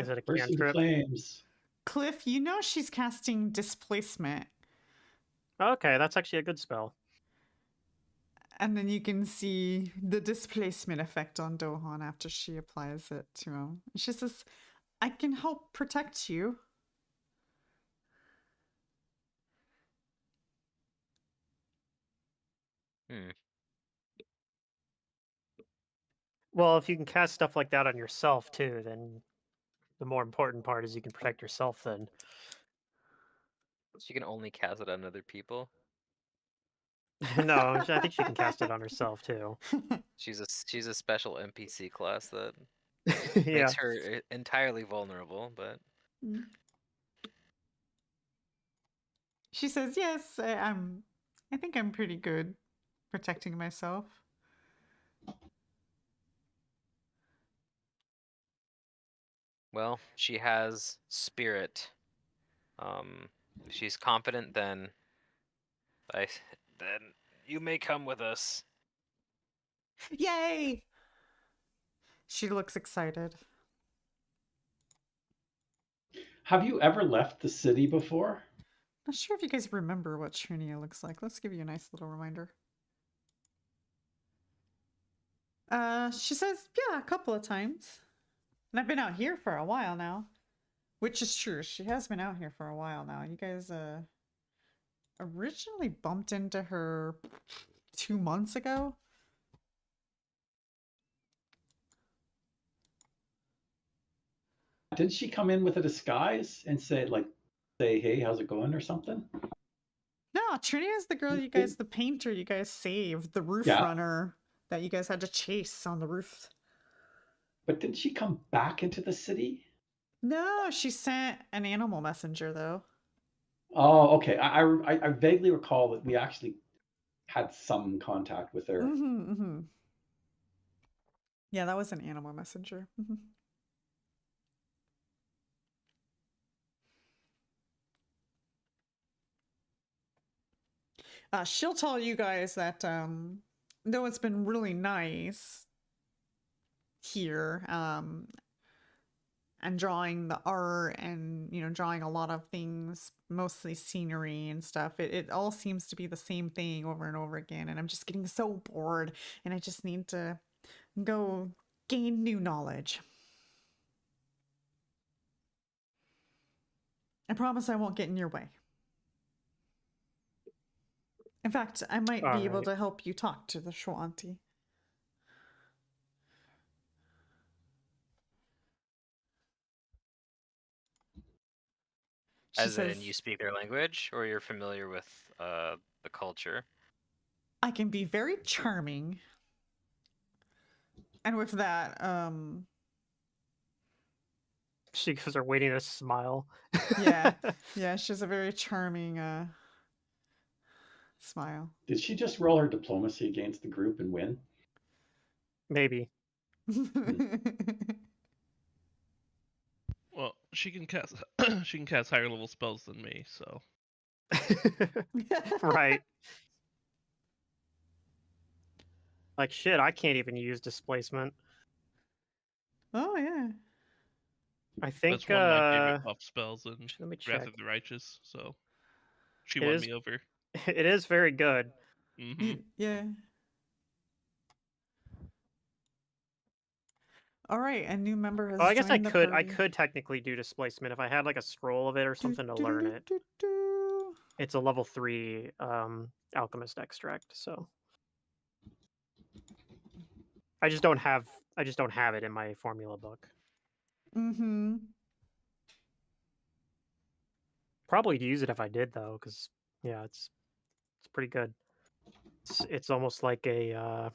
Is it a Burst into cantrip? flames. Cliff, you know she's casting displacement, Okay, that's actually a good spell. and then you can see the displacement effect on Dohan after she applies it to him. She says, I can help protect you. Hmm. Well, if you can cast stuff like that on yourself too, then the more important part is you can protect yourself then. So you can only cast it on other people. No, I think she can cast it on herself too. She's a special NPC class that Yeah. makes her entirely vulnerable, but She says, yes, I think I'm pretty good protecting myself. well, she has spirit. If she's confident, then then you may come with us. Yay! She looks excited. Have you ever left the city before? Not sure if you guys remember what Trinia looks like. Let's give you a nice little reminder. She says, yeah, a couple of times. And I've been out here for a while now. Which is true. She has been out here for a while now. You guys originally bumped into her 2 months ago. Didn't she come in with a disguise and say, hey, how's it going or something? No, Trinity is the girl you guys, the painter you guys saved, the roof Yeah. runner that you guys had to chase on the roof. But didn't she come back into the city? No, she sent an animal messenger though. Oh, okay. I vaguely recall that we actually had some contact with her. Mm-hmm, mm-hmm. Yeah, that was an animal messenger. Mm-hmm. She'll tell you guys that though it's been really nice here, and drawing the art and drawing a lot of things, mostly scenery and stuff, it all seems to be the same thing over and over again, and I'm just getting so bored and I just need to go gain new knowledge. I promise I won't get in your way. In fact, I might be able to help you talk to the Shwanti. As in, you speak their language, or you're familiar with the culture? I can be very charming. And with that, She gives her waiting to smile. yeah, she has a very charming smile. Did she just roll her diplomacy against the group and win? Maybe. Well, she can cast higher level spells than me, so. Right. Like shit, I can't even use displacement. Oh yeah. I think that's one of my favorite buff spells in let me check. Wrath of the Righteous, so she won me over. It is very good. Mm-hmm. Yeah. All right, a new member has Well, I guess I joined the could party. I could technically do displacement if I had like a scroll of it or something to learn it. It's a level 3 alchemist extract, so I just don't have it in my formula book. Mm-hmm. Probably use it if I did though, because yeah, it's pretty good. It's almost like a I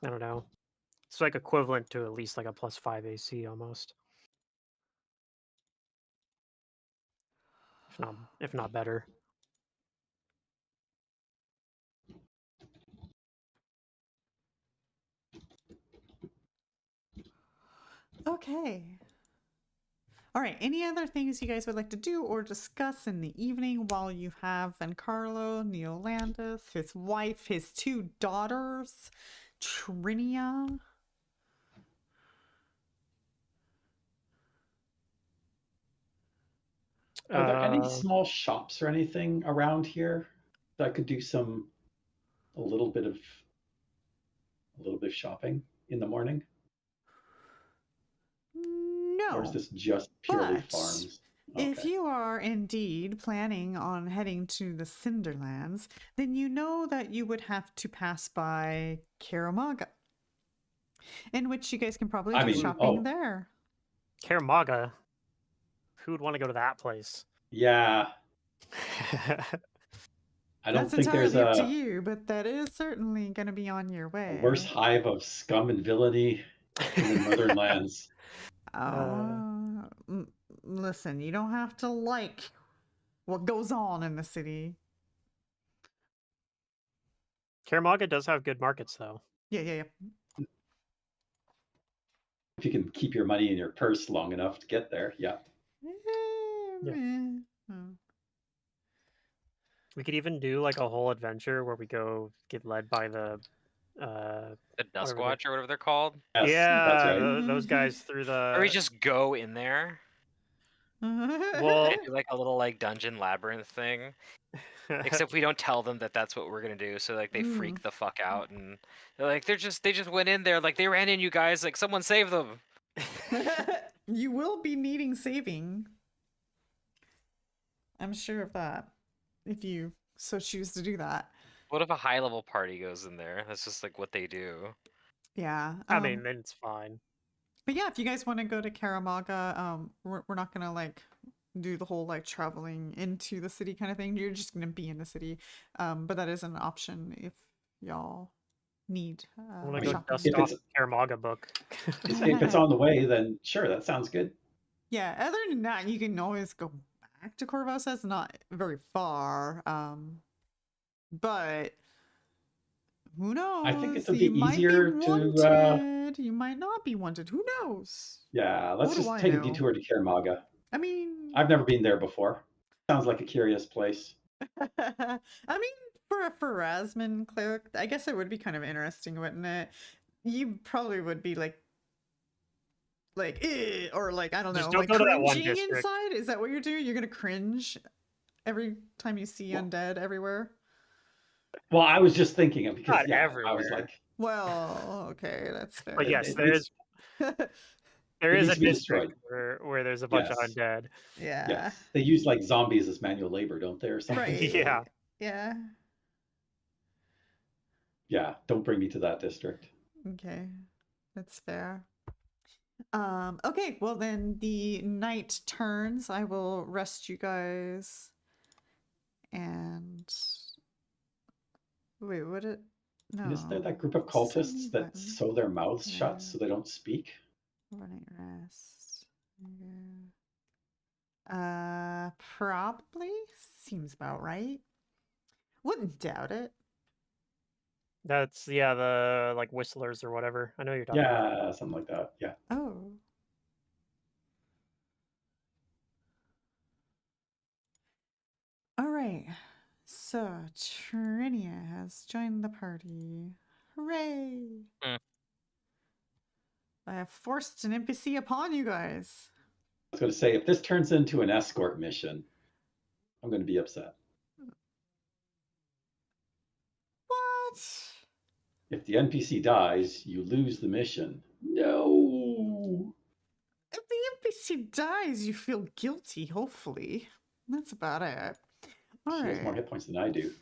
don't know. It's like equivalent to at least like a +5 AC almost. If not better. Okay. All right, any other things you guys would like to do or discuss in the evening while you have Vencarlo, Neolandis, his wife, his 2 daughters, Trinia? Are there any small shops or anything around here that I could do a little bit of shopping in the morning? No. Or is this just purely farms? Okay. If you are indeed planning on heading to the Cinderlands, then you know that you would have to pass by Karamaga, in which you guys can probably do shopping there. Karamaga? Who would want to go to that place? Yeah. I don't think there's up to you, but that is certainly going to be on your way. A worse hive of scum and villainy in the Northern Lands. Listen, you don't have to like what goes on in the city. Karamaga does have good markets, though. Yeah. If you can keep your money in your purse long enough to get there, yeah. We could even do like a whole adventure where we go get led by the Duskwatch or whatever they're called. Yes, yeah, that's right. Those guys through the. Or we just go in there. Well, do like a little like dungeon labyrinth thing. Except we don't tell them that that's what we're gonna do, so like they freak the fuck out and they're like they just went in there, like they ran in, you guys, like someone save them. You will be needing saving. I'm sure of that, if you so choose to do that. What if a high level party goes in there? That's just like what they do. Yeah. I mean, then it's fine. But yeah, if you guys want to go to Karamaga, we're not gonna like do the whole like traveling into the city kind of thing. You're just gonna be in the city. But that is an option if y'all need I want to I go mean, dust if off it's the Karamaga book. if it's on the way, then sure, that sounds good. Yeah, other than that, you can always go back to Korvosa. It's not very far. But who knows? I think it'll You be might be easier to wanted. You might not be wanted. Who knows? let's What do just I take a know? detour to Karamaga. I mean, I've never been there before. Sounds like a curious place. I mean, for a Pharasman cleric, I guess it would be kind of interesting, wouldn't it? You probably would be like, or like I don't Just know, don't like go to that one cringing district. inside. Is that what you're doing? You're gonna cringe every time you see undead everywhere. Well, I was just thinking it because Not I was everywhere. like, Well, okay, that's fair. But yes, it there needs, is there it is needs a to be district destroyed. where there's a bunch of Yes, undead. Yeah. yes. They use like zombies as manual labor, don't they, or something? Right. Yeah. Yeah. Yeah. Don't bring me to that district. Okay. That's fair. Okay, well then the night turns. I will rest you guys. And wait, what it no. And isn't there that group of This is a cultists new that button. sew their mouths shut Okay. so they don't speak? Overnight rest. Probably seems about right. Wouldn't doubt it. That's the like whistlers or whatever. I know you're talking about. Yeah, something like that. Yeah. Oh. All right. So Trinia has joined the party. Hooray! Mm. I have forced an NPC upon you guys. I was going to say, if this turns into an escort mission, I'm going to be upset. What? If the NPC dies, you lose the mission. No. If the NPC dies, you feel guilty, hopefully. That's about it. All She has more right. hit points than I do.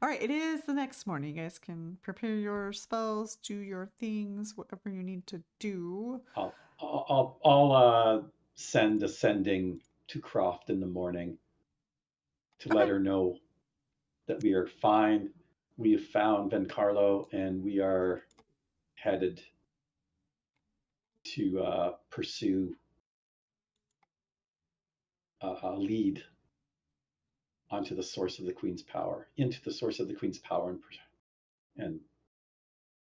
All right, it is the next morning. You guys can prepare your spells, do your things, whatever you need to do. I'll send a sending to Croft in the morning to let her know that we are fine. We have found Ben Carlo and we are headed to pursue a lead onto the source of the Queen's power, into the source of the Queen's power and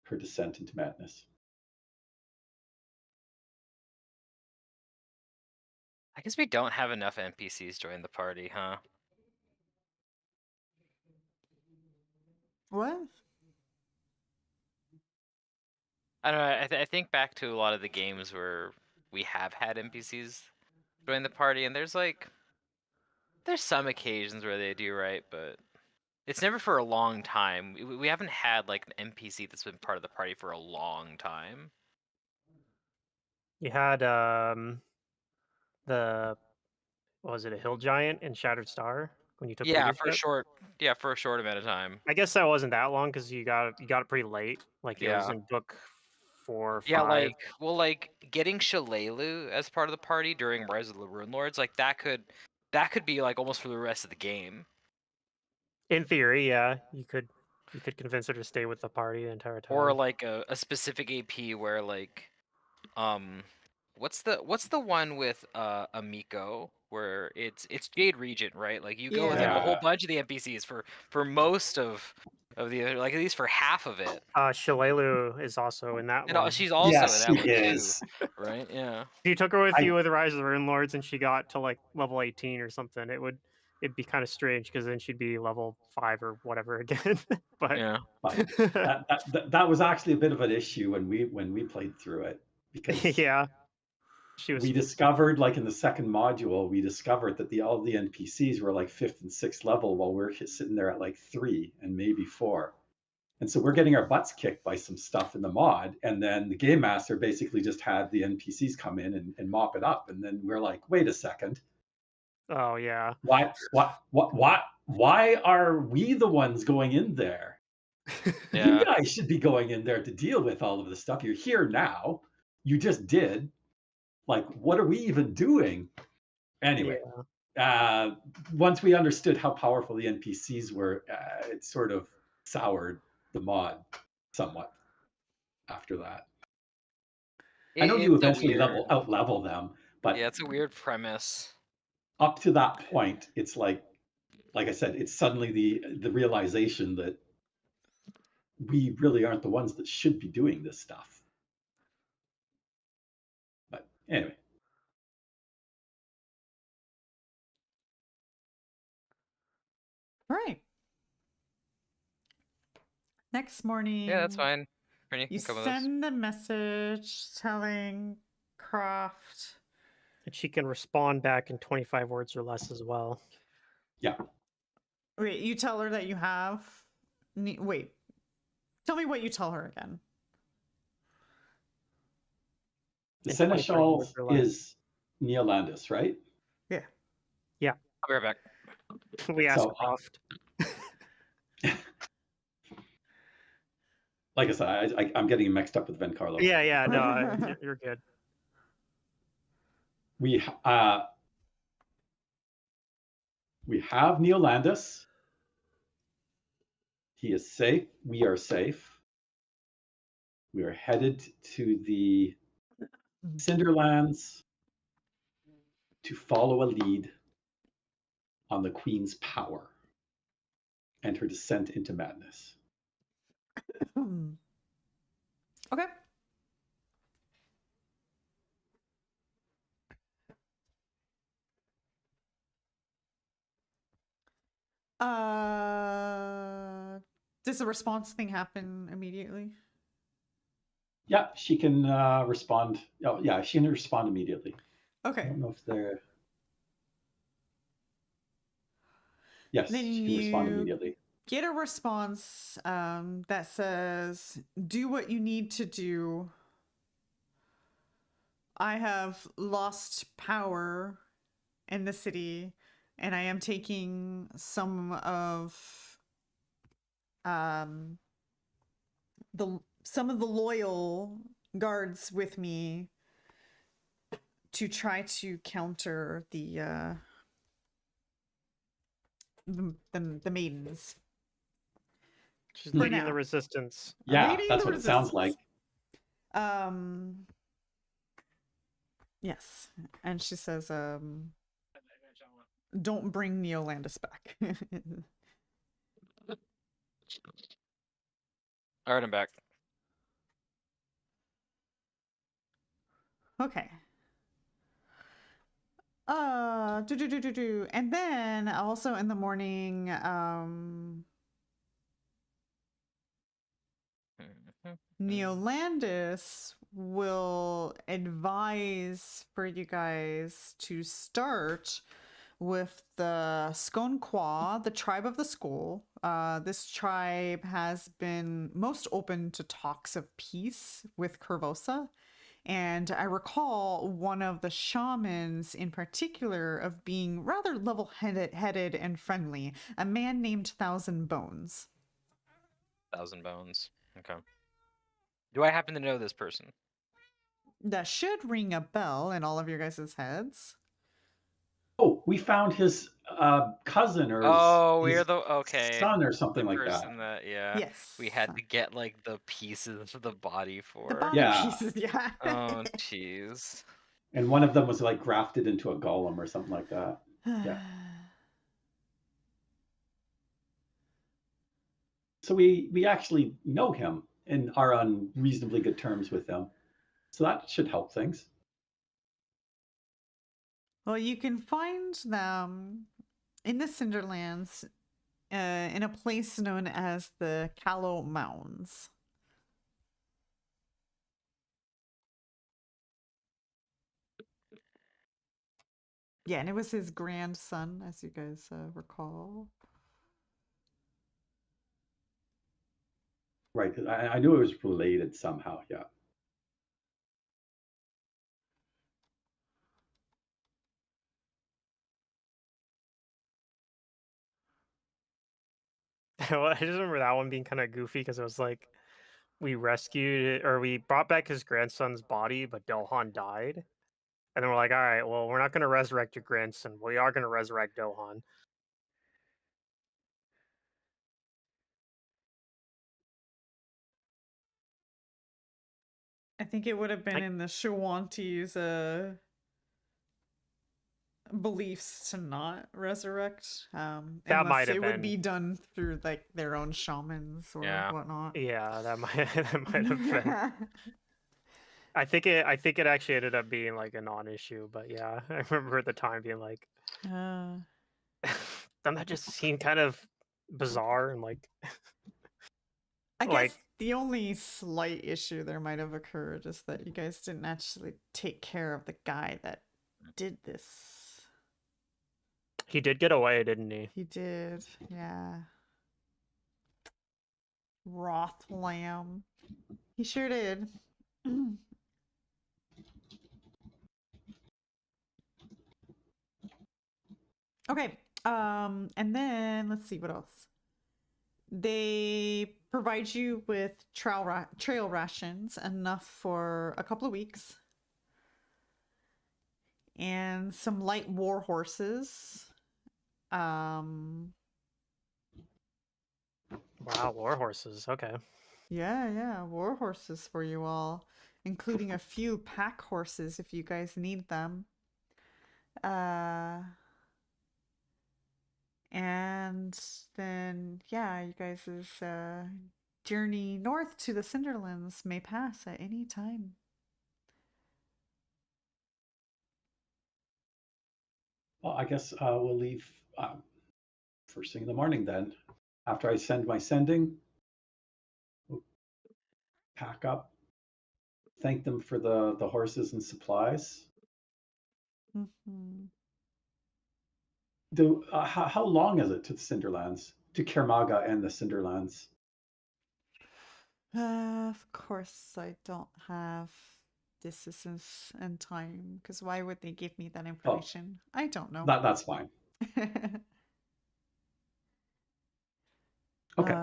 her descent into madness. I guess we don't have enough NPCs join the party, huh? What? I don't know. I think back to a lot of the games where we have had NPCs join the party, and there's some occasions where they do, right? But it's never for a long time. We haven't had like an NPC that's been part of the party for a long time. You had the what was it, a hill giant in Shattered Star when you took Yeah, leadership? for a short amount of time. I guess that wasn't that long because you got it pretty late. Like it was Yeah. in book 4 or 5. Yeah, like getting Xale as part of the party during Rise of the Rune Lords, like that could be like almost for the rest of the game. In theory, yeah, you could convince her to stay with the party the entire time. Or like a specific AP where like what's the one with Amico where it's Jade Regent, right? Like you go with like a whole Yeah. bunch of the NPCs for most of the other, like at least for half of it. Shalelu is also in that And one. she's also Yes, in that she one is. too, right? Yeah. If you took her with I- you with Rise of the Rune Lords and she got to like level 18 or something, it'd be kind of strange because then she'd be level 5 or whatever again. But Yeah. But that was actually a bit of an issue when we played through it because yeah, she was. we discovered, like in the second module, we discovered that all the NPCs were like 5th and 6th level while we're sitting there at like 3 and maybe 4. And so we're getting our butts kicked by some stuff in the mod. And then the game master basically just had the NPCs come in and mop it up. And then we're like, wait a second. Oh yeah. Why are we the ones going in there? Yeah. You guys should be going in there to deal with all of this stuff. You're here now. You just did. Like, what are we even doing? Anyway, once we understood how powerful the NPCs were, it sort of soured the mod somewhat after that. I know you It's a eventually weird. out level them, but Yeah, it's a weird premise. up to that point, it's like I said, it's suddenly the realization that we really aren't the ones that should be doing this stuff. But anyway. Right. Next morning. Yeah, that's fine. Brittany You can come with us. send a message telling Croft. And she can respond back in 25 words or less as well. Yeah. Wait, you tell her that you have. Wait. Tell me what you tell her again. The In 25 Seneschal words or less. is Neolandis, right? Yeah. I'll be right back. We asked So, Croft. like I said, I'm getting mixed up with Vencarlo. Yeah, no, you're good. We have Neolandis. He is safe. We are safe. We are headed to the Cinderlands to follow a lead on the Queen's power and her descent into madness. Okay. Does the response thing happen immediately? Yeah, she can respond. Oh, yeah, she can respond immediately. I Okay. don't know if they're. Yes, Then she can respond you immediately. get a response that says, "Do what you need to do. I have lost power in the city, and I am taking some of the loyal guards with me to try to counter the maidens." She's For leading now. the resistance. Yeah, Leading that's the what it sounds like. Yes. And she says, don't bring Neolandis back. All right, I'm back. Okay. And then also in the morning, Neolandis will advise for you guys to start with the Skonqua, the tribe of the skull. This tribe has been most open to talks of peace with Korvosa. And I recall one of the shamans in particular of being rather level-headed and friendly, a man named Thousand Bones. 1,000 Bones. Okay. Do I happen to know this person? That should ring a bell in all of your guys' heads. Oh, we found his cousin or we're his the son or something the like that. person that Yes. we had to get like the pieces of the body for. The body Yeah. pieces, yeah. Oh, jeez. And one of them was like grafted into a golem or something like that. Yeah. So we actually know him and are on reasonably good terms with him. So that should help things. Well, you can find them in the Cinderlands in a place known as the Callow Mounds. Yeah, and it was his grandson, as you guys recall. Right. I knew it was related somehow. Yeah. I just remember that one being kind of goofy because it was like we rescued it, or we brought back his grandson's body, but Dohan died. And then we're like, all right, well, we're not going to resurrect your grandson. We are going to resurrect Dohan. I think it would have been in the Shawanti's beliefs to not resurrect. That Unless might have it would been. be done through like their own shamans or whatnot. Yeah, that might have been. I think it actually ended up being like a non-issue, but yeah, I remember at the time being like, doesn't that just seem kind of bizarre and like. I guess the only slight issue there might have occurred is that you guys didn't actually take care of the guy that did this. He did get away, didn't he? He did, yeah. Roth lamb. He sure did. Okay, and then let's see what else. They provide you with trail rations, enough for a couple of weeks, and some light war horses. Wow, war horses. Okay. Yeah, war horses for you all, including a few pack horses if you guys need them. And then, yeah, you guys' journey north to the Cinderlands may pass at any time. Well, I guess we'll leave first thing in the morning then. After I send my sending, we'll pack up, thank them for the horses and supplies. Mm-hmm. How long is it to the Cinderlands, to Kermaga and the Cinderlands? Of course, I don't have distance and time, because why would they give me that information? I don't know. That's fine. Okay.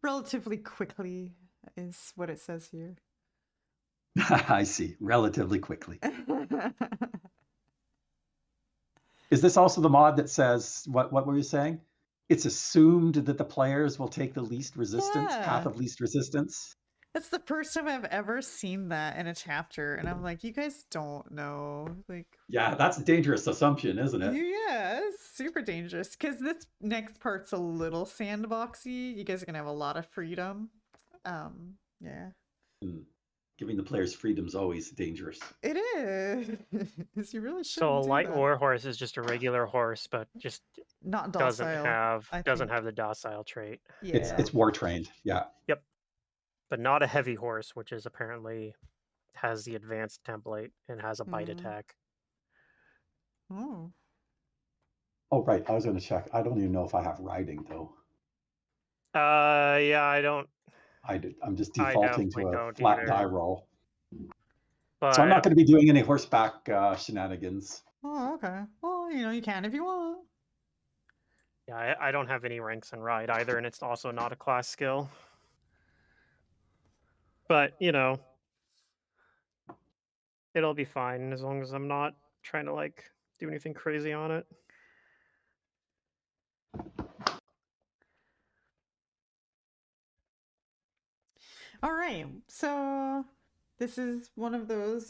Relatively quickly is what it says here. I see. Relatively quickly. Is this also the mod that says, what were you saying? It's assumed that the players will take the least resistance, path of least resistance? That's the first time I've ever seen that in a chapter, and I'm like, you guys don't know. Like, yeah, that's a dangerous assumption, isn't it? Yeah, it's super dangerous, because this next part's a little sandboxy. You guys are gonna have a lot of freedom. Yeah. Giving the players freedom is always dangerous. It is. You really should. So a light war horse is just a regular horse, but just not docile. doesn't have the docile trait. Yeah. It's war trained. Yeah. Yep. But not a heavy horse, which is apparently has the advanced template and has a bite attack. Oh. Oh, right. I was going to check. I don't even know if I have riding though. Yeah, I don't. I'm just defaulting to a flat die roll. But so I'm not going to be doing any horseback shenanigans. Oh, okay. Well, you can if you want. Yeah, I don't have any ranks in ride either, and it's also not a class skill. But, it'll be fine as long as I'm not trying to, do anything crazy on it. All right, so this is one of those,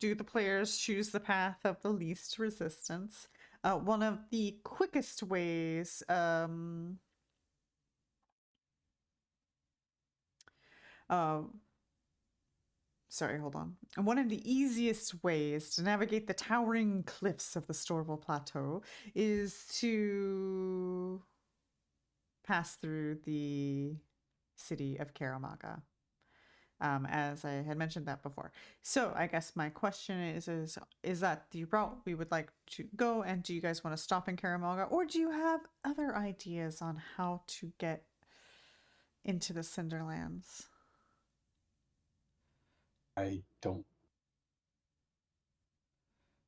do the players choose the path of the least resistance? One of the quickest ways, sorry, hold on. One of the easiest ways to navigate the towering cliffs of the Storval Plateau is to pass through the city of Keramaga. As I had mentioned that before. So I guess my question is that the route we would like to go, and do you guys want to stop in Keramaga, or do you have other ideas on how to get into the Cinderlands? I don't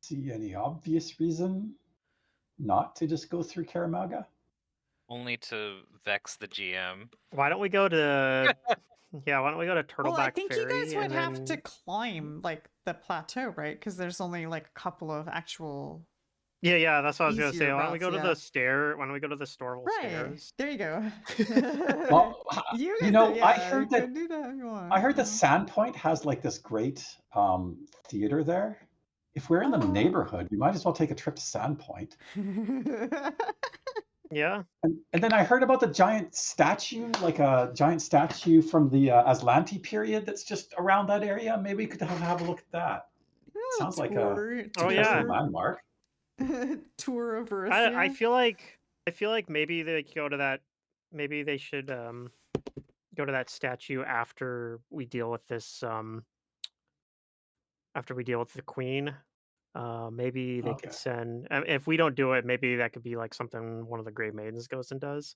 see any obvious reason not to just go through Keramaga. Only to vex the GM. Why don't we go to yeah? Why don't we go to Turtleback Well, I think you Ferry guys would and have to then climb like the plateau, right? Because there's only like a couple of actual. yeah, that's what I was gonna say. easier Why don't we routes, go to yeah. the stair? Why don't we go to the Storval Right. stairs? There you go. Well, you you guys know, do, I yeah, heard you that could do that if you want. I heard that Sandpoint has like this great theater there. If we're in the Oh. neighborhood, we might as well take a trip to Sandpoint. Yeah. And then I heard about the giant statue, like a giant statue from the Aslanti period that's just around that area. Maybe we could have a look at that. Sounds like a Oh, interesting yeah. landmark. Tour of Earth. I feel like maybe they could go to that. Maybe they should go to that statue after we deal with this. After we deal with the queen. Maybe they could Okay. send. If we don't do it, maybe that could be like something one of the Grey Maidens goes and does.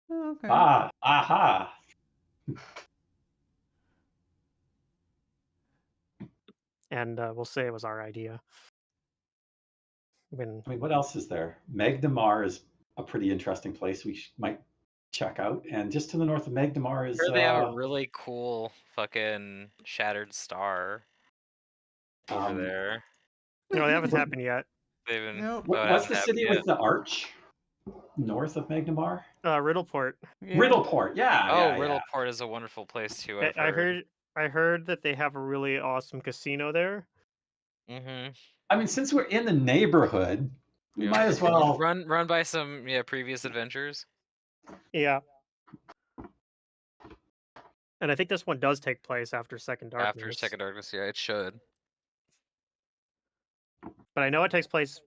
Oh, okay. Ah, aha. And we'll say it was our idea. When I mean, what else is there? Magdamar is a pretty interesting place we might check out. And just to the north of Magdamar is Sure, they have a really cool fucking shattered star over there. no, they haven't happened yet. They even Nope. oh, it what's hasn't the happened city yet. with the arch north of Magdamar? Riddleport. Yeah. Riddleport, yeah. Oh, yeah, Riddleport is a wonderful place too. I heard that they have a really awesome casino there. Mm-hmm. I mean, since we're in the neighborhood, we might as well run by some previous adventures. Yeah. And I think this one does take place after Second Darkness. After Second Darkness, yeah, it should. But I know it takes place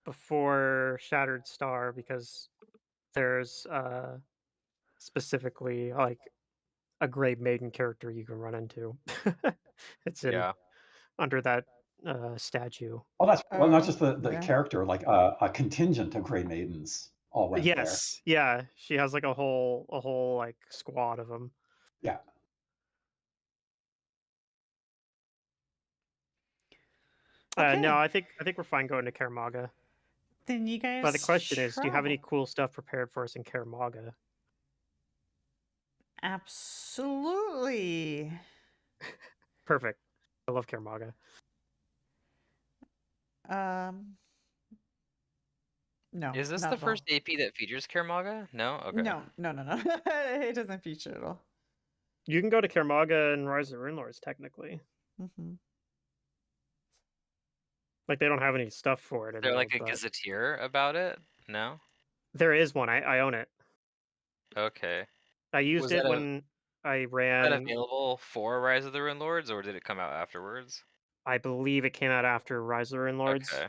before Shattered Star because there's specifically like a Grey Maiden character you can run into. It's in under that statue. Oh, that's well, not just the yeah. character, like a contingent of Grey Maidens all went there. Yes, yeah, she has like a whole like squad of them. Yeah. Okay. No, I think we're fine going to Karamaga. Then you guys. But the question is, do you have any cool stuff prepared for us in Karamaga? Absolutely. Perfect. I love Karamaga. No. Is this not the at all. first AP that features Karamaga? No? Okay. No. It doesn't feature at all. You can go to Karamaga and Rise of the Runelords, technically. Mm-hmm. Like, they don't have any stuff for it. Is there like a gazetteer about it? No? There is one. I own it. Okay. I used Was it that when I ran. Is that available for Rise of the Runelords, or did it come out afterwards? I believe it came out after Rise of the Runelords. Okay.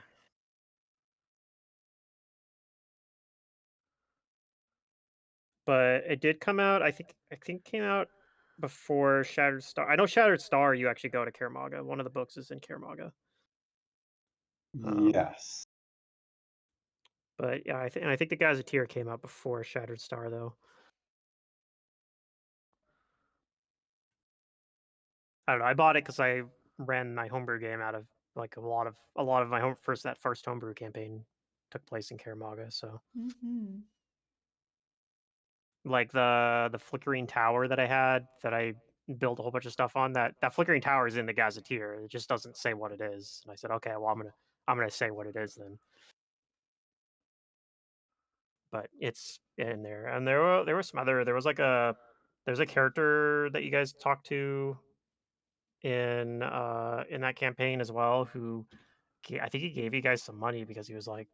But it did come out. I think it came out before Shattered Star. I know Shattered Star. You actually go to Karamaga. One of the books is in Karamaga. Yes. But yeah, I think the Gazetteer came out before Shattered Star, though. I don't know. I bought it because I ran my homebrew game out of like a lot of my first homebrew campaign took place in Karamaga. So Mm-hmm. like the flickering tower that I had that I built a whole bunch of stuff on, that flickering tower is in the Gazetteer. It just doesn't say what it is. And I said, okay, well I'm gonna say what it is then. But it's in there, and there were some other. There's a character that you guys talked to in that campaign as well, who I think he gave you guys some money because he was like,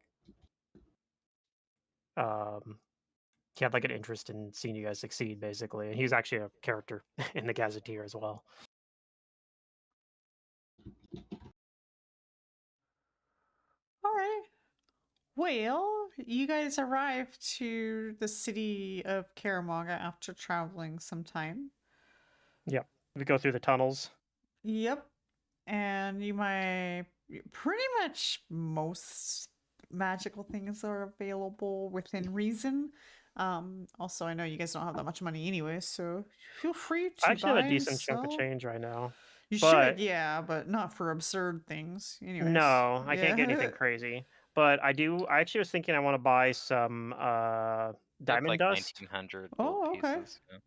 he had like an interest in seeing you guys succeed, basically, and he's actually a character in the Gazetteer as well. All right. Well, you guys arrived to the city of Karamaga after traveling some time. Yep, we go through the tunnels. Yep. And pretty much most magical things are available within reason. Also, I know you guys don't have that much money anyway, so feel free to I actually buy have a decent and chunk of sell. change right now. You but- should, yeah, but not for absurd things. Anyways, No, I can't get anything crazy. But I actually was thinking I want to buy some diamond like dust 1900 gold Oh, okay. pieces. Yeah.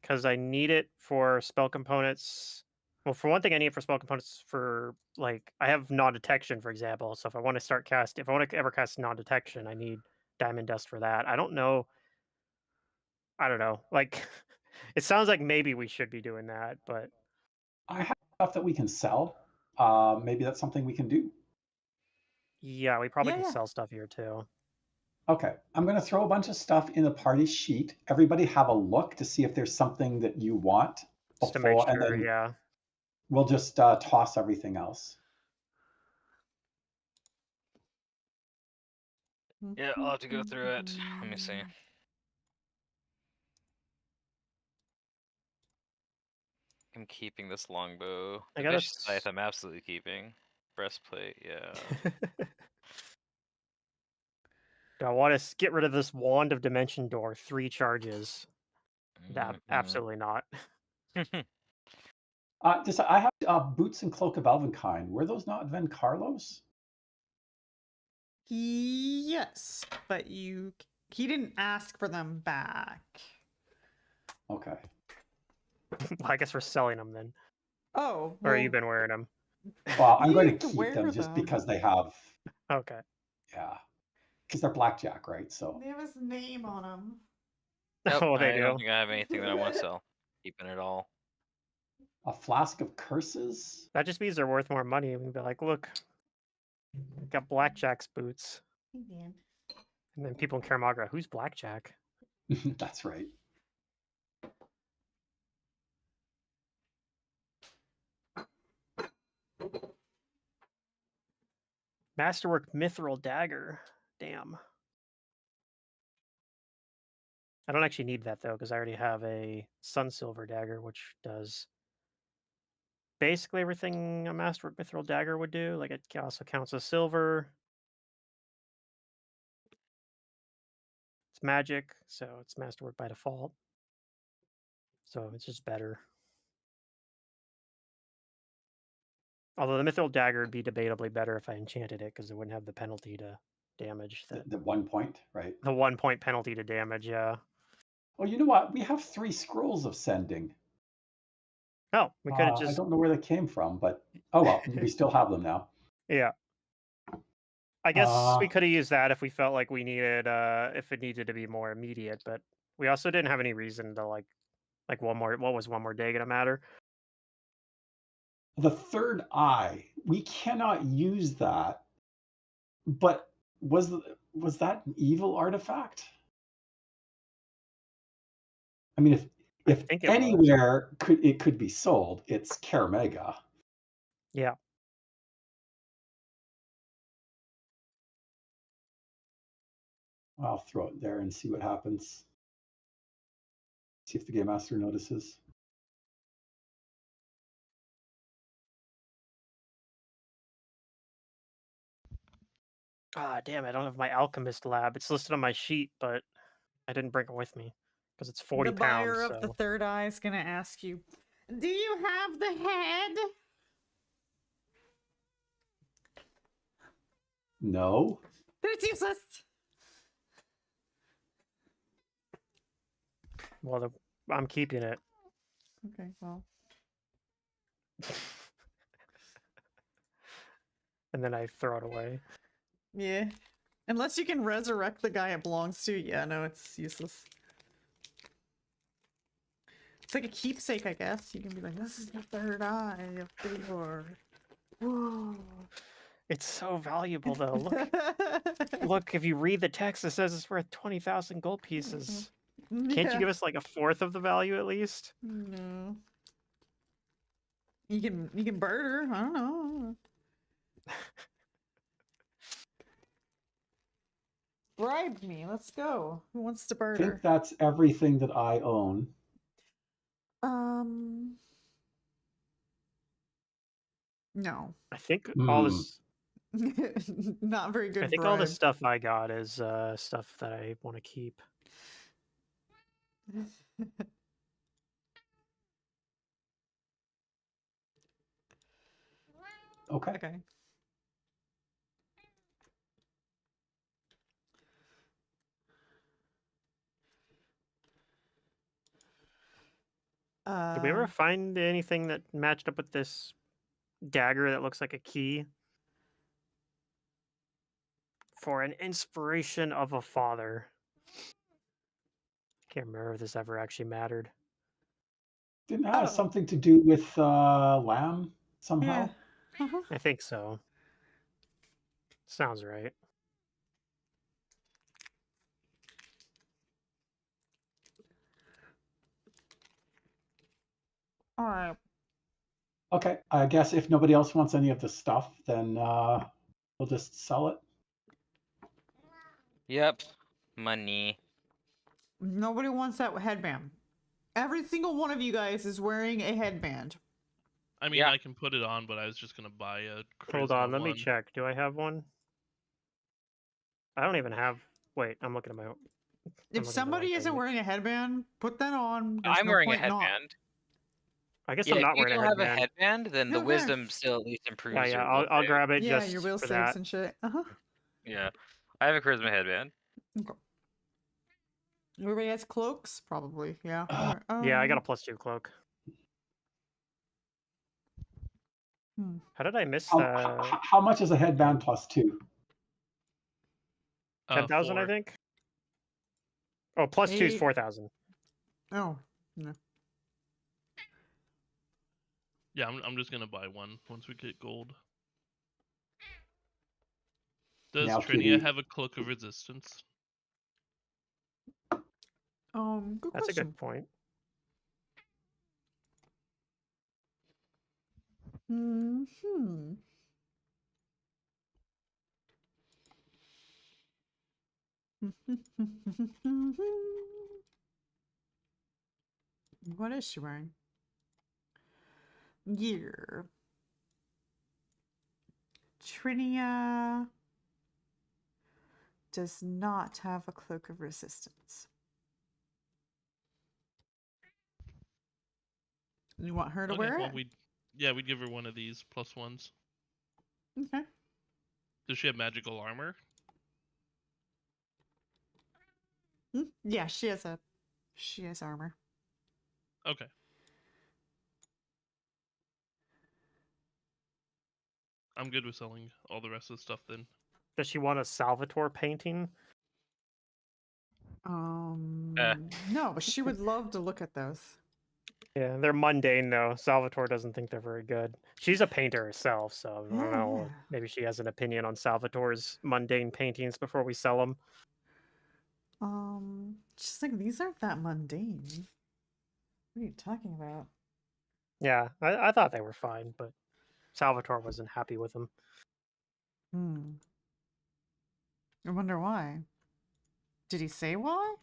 because I need it for spell components. Well, for one thing, I need it for spell components for like I have non-detection, for example. So if I want to if I want to ever cast non-detection, I need diamond dust for that. I don't know. I don't know. Like, it sounds like maybe we should be doing that, but I have stuff that we can sell. Maybe that's something we can do. yeah, we probably Yeah, can yeah. sell stuff here too. Okay, I'm going to throw a bunch of stuff in the party sheet. Everybody have a look to see if there's something that you want Just to make before, and sure, then yeah. we'll just toss everything else. Yeah, I'll have to go through it. Let me see. I'm keeping this longbow. I The got a vicious scythe I'm absolutely keeping. Breastplate, yeah. Do I want to get rid of this wand of dimension door? 3 charges. Absolutely not. I have boots and cloak of Elvenkind. Were those not Ven Carlos? Yes, but he didn't ask for them back. Okay. Well, I guess we're selling them then. Oh, Or well, you've been wearing them. Well, I'm You going have to to keep wear them just them. because they have, Okay. yeah, because they're blackjack, right? So they have his name on them. Nope, Oh, they I don't do. think I have anything that I want to sell. Keeping it all. a flask of curses. That just means they're worth more money. And we'd be like, look, got Blackjack's boots. Hey, Dan. And then people in Karamagra, who's Blackjack? That's right. Masterwork Mithril Dagger. Damn. I don't actually need that though, because I already have a Sun Silver Dagger, which does basically everything a Masterwork Mithril Dagger would do. Like it also counts as silver. It's magic, so it's Masterwork by default. So it's just better. Although the Mithril Dagger would be debatably better if I enchanted it, because it wouldn't have the penalty to damage. The 1 point, right? The 1 point penalty to damage, yeah. Oh, you know what? We have 3 scrolls of sending. Oh, we could have I just don't know where they came from, but oh well, we still have them now. yeah. I guess we could have used that if we felt like we needed if it needed to be more immediate, but we also didn't have any reason to like one more what was one more day gonna matter? The third eye, we cannot use that. But was that an evil artifact? I mean, if think it was. anywhere it could be sold, it's Karamega. Yeah. I'll throw it there and see what happens. See if the game master notices. Ah, damn, I don't have my alchemist lab. It's listed on my sheet, but I didn't bring it with me because it's 40 The pounds. buyer of the So. third eye is going to ask you, do you have the head? No. Then it's useless. Well, I'm keeping it. Okay, well. And then I throw it away. Yeah. Unless you can resurrect the guy it belongs to. Yeah, no, it's useless. It's like a keepsake, I guess. You can be like, this is the third eye of Theodore. Whoa. It's so valuable, though. Look, look. If you read the text, it says it's worth 20,000 gold pieces. Can't you give us like a fourth of the value at least? No. You can barter. I don't know. Bribe me. Let's go. Who wants to I barter? think that's everything that I own. No. I think all this. Not very good. I think all the stuff I got is stuff that I want to keep. Okay. Okay. Did we ever find anything that matched up with this dagger that looks like a key? For an inspiration of a father. Can't remember if this ever actually mattered. Didn't it have something to do with lamb somehow? Yeah. Uh-huh. I think so. Sounds right. All right. Okay, I guess if nobody else wants any of the stuff, then we'll just sell it. Yep. Money. Nobody wants that headband. Every single one of you guys is wearing a headband. I mean, Yeah. I can put it on, but I was just gonna buy a Hold charisma on, let me one. check. Do I have one? I don't even have. Wait, I'm looking at my. I'm looking If at the somebody right isn't thing. wearing a headband, put that on. There's I'm no wearing a point not. headband. I guess Yeah, I'm if not you wearing a don't have a headband. headband, then the Okay. wisdom still at least improves Yeah, your I'll will save. grab it Yeah, just your will for saves that. and shit. Uh-huh. Yeah. I have a charisma headband. Okay. Everybody has cloaks? Probably, yeah. Uh, Alright, Yeah, I got a +2 cloak. How did I miss that? How much is a headband +2? 10,000, I 4. think. Oh, +2 is 8. 4,000. Oh, no. Yeah, I'm just gonna buy one once we get gold. Does Now, Trinia Kitty. have a cloak of resistance? Good That's a question. good point. Mm-hmm. What is she wearing? Gear. Trinia does not have a cloak of resistance. You want her to Okay, wear well it? we'd give her one of these +1s. Okay. Does she have magical armor? Yeah, she has armor. Okay. I'm good with selling all the rest of the stuff then. Does she want a Salvatore painting? No, but she would love to look at those. Yeah, they're mundane though. Salvatore doesn't think they're very good. She's a painter herself, so I don't know. Yeah. Maybe she has an opinion on Salvatore's mundane paintings before we sell them. She's like, these aren't that mundane. What are you talking about? Yeah, I thought they were fine, but Salvatore wasn't happy with them. I wonder why. Did he say why?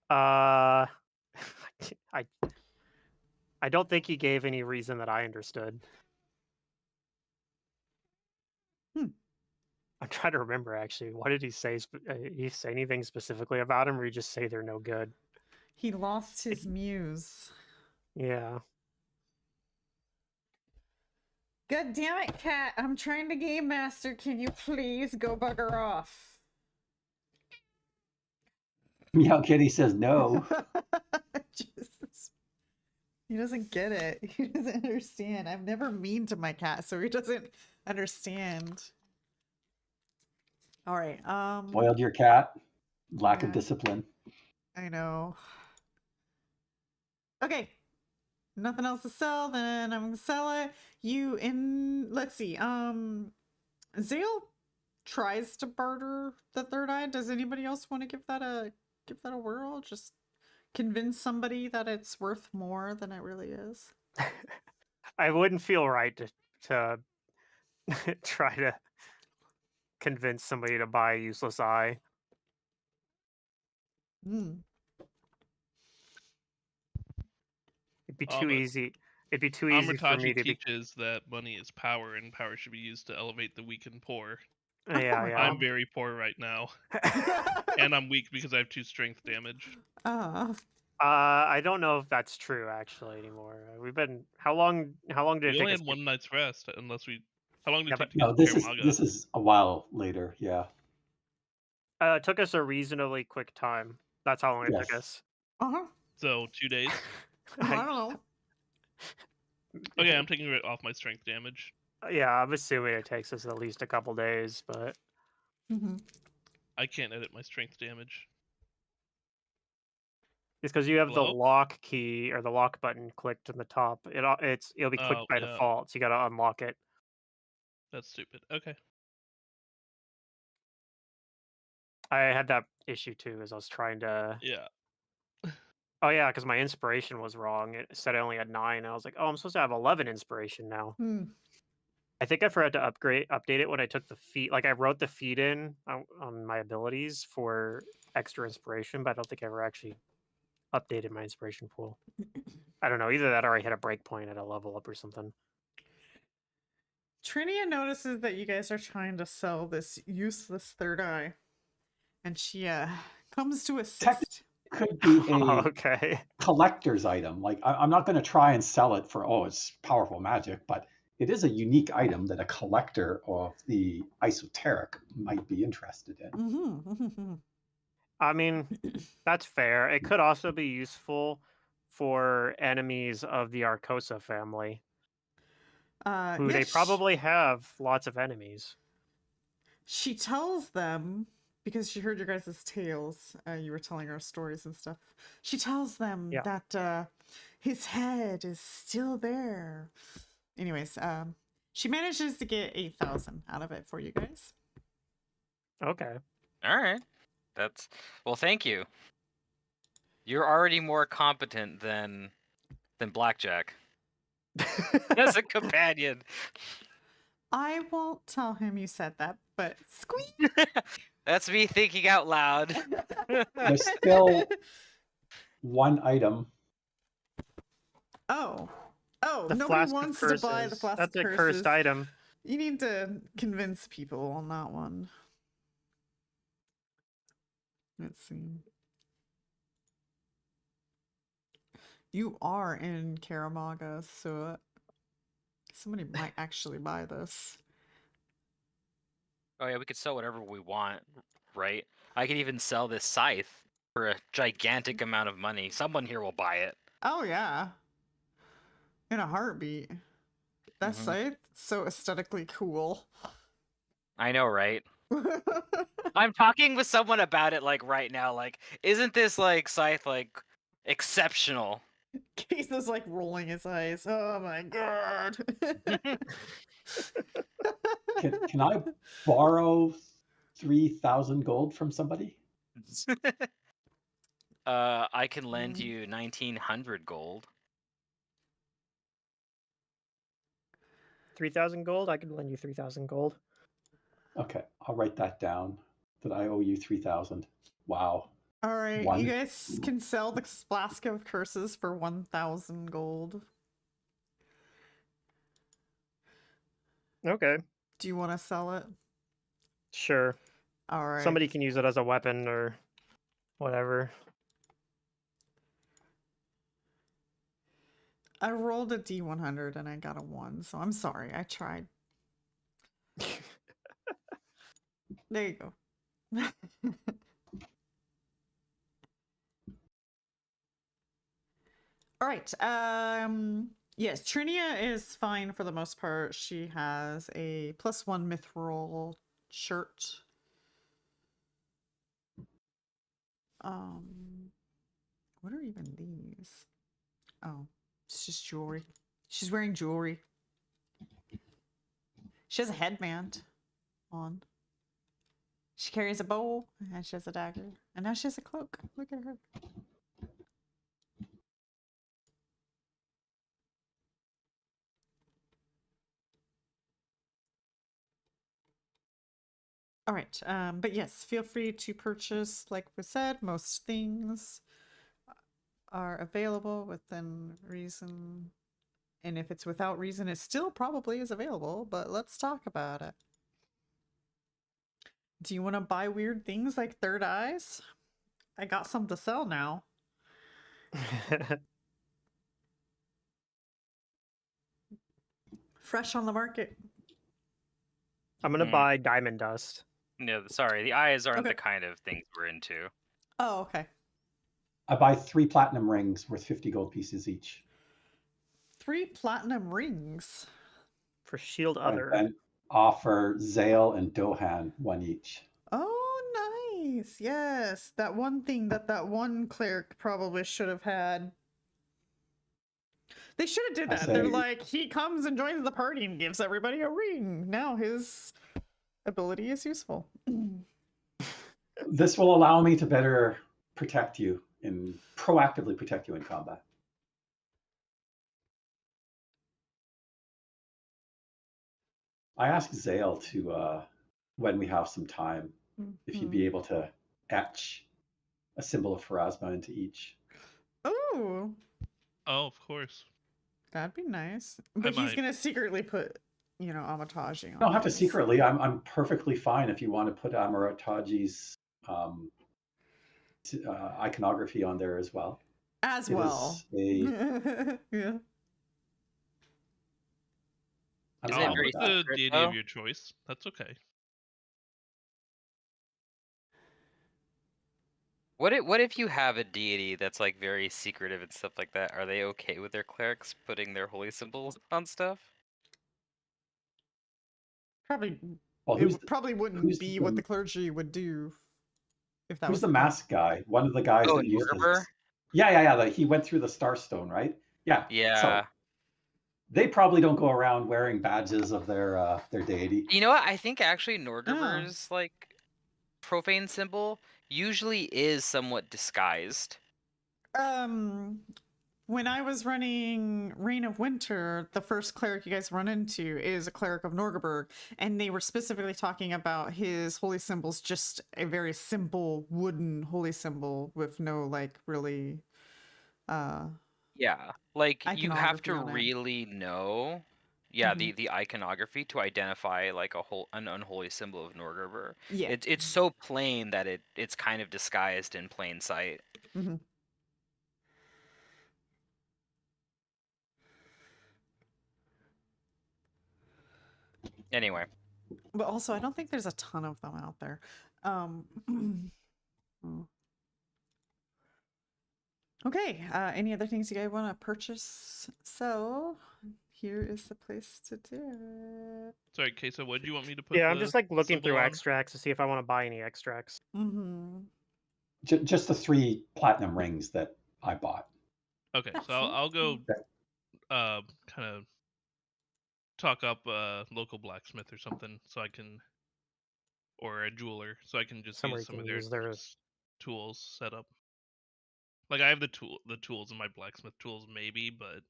I don't think he gave any reason that I understood. I'm trying to remember actually. What did he say? He say anything specifically about him, or he just say they're no good? He lost his muse. Yeah. God damn it, cat! I'm trying to game master. Can you please go bugger off? Meow Kitty says no. Jesus. He doesn't get it. He doesn't understand. I'm never mean to my cat, so he doesn't understand. All right. Spoiled your cat. Lack of Yeah. discipline. I know. Okay. Nothing else to sell, then I'm gonna sell it. Let's see. Xale tries to barter the third eye. Does anybody else want to give that a whirl? Just convince somebody that it's worth more than it really is. I wouldn't feel right to try to convince somebody to buy a useless eye. It'd be too easy. It'd be too easy for me to be. teaches that money is power, and power should be used to elevate the weak and poor. Yeah. I'm very poor right now, and I'm weak because I have 2 strength damage. I don't know if that's true actually anymore. We've been how long did We it take only us? had 1 night's rest, unless we. How long did Yeah, it take to No, get this to is Karamaga? this is a while later. Yeah. It took us a reasonably quick time. That's how long it took Yes. us. So 2 days. I don't know. Okay, I'm taking it off my strength damage. Yeah, I'm assuming it takes us at least a couple days, but Mm-hmm. I can't edit my strength damage. it's because you have the Hello? lock key or the lock button clicked in the top. It'll be clicked Oh, by yeah. default, so you gotta unlock it. That's stupid. Okay. I had that issue too, as I was trying to. Yeah. Oh yeah, because my inspiration was wrong. It said I only had 9. And I was like, oh, I'm supposed to have 11 inspiration now. Hmm. I think I forgot to update it when I took the feat. Like I wrote the feat in on my abilities for extra inspiration, but I don't think I ever actually updated my inspiration pool. I don't know. Either that or I hit a breakpoint at a level up or something. Trinia notices that you guys are trying to sell this useless third eye, and she comes to assist. Could be a Okay. collector's item. Like I'm not going to try and sell it for it's powerful magic, but it is a unique item that a collector of the esoteric might be interested in. Mm-hmm. I mean, that's fair. It could also be useful for enemies of the Arcosa family, who they probably have lots of enemies. She tells them, because she heard your guys' tales, you were telling her stories and stuff. She tells them that his head is still there. Anyways, she manages to get 8,000 out of it for you guys. Okay. All right. Well, thank you. You're already more competent than Blackjack as a companion. I won't tell him you said that, but squeak. That's me thinking out loud. There's still one item. Oh, The nobody Flask of wants to buy the Curses. Flask That's of a Curses. cursed item. You need to convince people on that one. Let's see. You are in Karamaga, so somebody might actually buy this. Oh yeah, we could sell whatever we want, right? I could even sell this scythe for a gigantic amount of money. Someone here will buy it. Oh yeah, in a heartbeat. That Mhm. scythe, so aesthetically cool. I know, right? I'm talking with someone about it like right now. Like, isn't this like scythe like exceptional? Kaeso's like rolling his eyes. Oh my god. Can I borrow 3,000 gold from somebody? I can lend you 1,900 gold. 3,000 gold? I could lend you 3,000 gold. Okay, I'll write that down. That I owe you 3,000. Wow. All right, One. you guys can sell the Flask of Curses for 1,000 gold. Okay. Do you want to sell it? Sure. All right. Somebody can use it as a weapon or whatever. I rolled a D100 and I got a 1, so I'm sorry. I tried. There you go. All right. Yes, Trinia is fine for the most part. She has a +1 mithril shirt. What are even these? Oh, it's just jewelry. She's wearing jewelry. She has a headband on. She carries a bow, and she has a dagger. And now she has a cloak. Look at her. All right, but yes, feel free to purchase. Like we said, most things are available within reason. And if it's without reason, it still probably is available, but let's talk about it. Do you want to buy weird things like third eyes? I got some to sell now. Fresh on the market. I'm gonna buy diamond dust. No, sorry, the eyes aren't Okay. the kind of things we're into. Oh, okay. I buy 3 platinum rings worth 50 gold pieces each. 3 platinum rings. For shield And other. then offer Xale and Dohan 1 each. Oh, nice. Yes, that one thing that one cleric probably should have had. They should have did I that. say- They're like, he comes and joins the party and gives everybody a ring. Now his ability is useful. This will allow me to better protect you and proactively protect you in combat. I asked Xale to, when we have some time, if you'd be able to etch a symbol of Pharasma into each. Oh, Oh, of course. that'd be nice. But he's might. gonna secretly put, Amataji on. You don't have to his. secretly. I'm perfectly fine if you want to put Amarataji's iconography on there as well. As It well. is Yeah. I'm Is fine it I'll very with put that. the secret, deity though? of your choice. That's okay. What if you have a deity that's like very secretive and stuff like that? Are they okay with their clerics putting their holy symbols on stuff? Probably, Well, probably wouldn't who's be the- what the clergy would do if that who's was the case. mask guy? One of the guys Oh, that used Norgaber? his. Yeah. He went through the Starstone, right? Yeah. Yeah. So they probably don't go around wearing badges of their deity. You know what? I think actually Norgaber's like profane symbol usually is somewhat disguised. When I was running Reign of Winter, the first cleric you guys run into is a cleric of Norgaberg, and they were specifically talking about his holy symbols, just a very simple wooden holy symbol with no really Yeah, like you have iconography to on it. really know, yeah, Mhm. the iconography to identify like an unholy symbol of Norgaber. Yeah. It's so plain that it's kind of disguised in plain sight. Mhm. Anyway, But also, I don't think there's a ton of them out there. Okay, any other things you guys want to purchase? So, here is the place to do it. Sorry, Kaeso, what do you want me to put? Yeah, I'm just like looking symbol through on? extracts to see if I want to buy any extracts. Mm-hmm. Just the 3 platinum rings that I bought. Okay, That's so I'll go Okay. kind of talk up a local blacksmith or something so I can, or a jeweler, so I can just Somewhere use you some of can their use their tools set up. Like I have the tools in my blacksmith tools maybe, but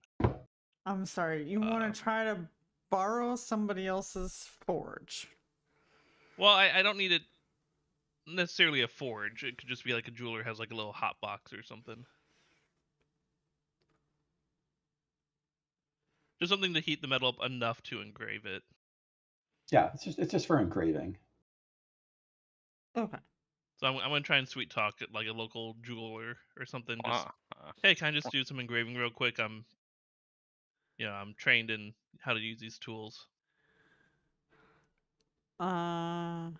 I'm sorry, you want to try to borrow somebody else's forge? well, I don't need it necessarily a forge. It could just be like a jeweler has like a little hot box or something. Just something to heat the metal up enough to engrave it. Yeah, it's just for engraving. Okay. So I'm gonna try and sweet talk at like a local jeweler or something. Just uh, hey, can I just do some engraving real quick? I'm trained in how to use these tools. Yeah,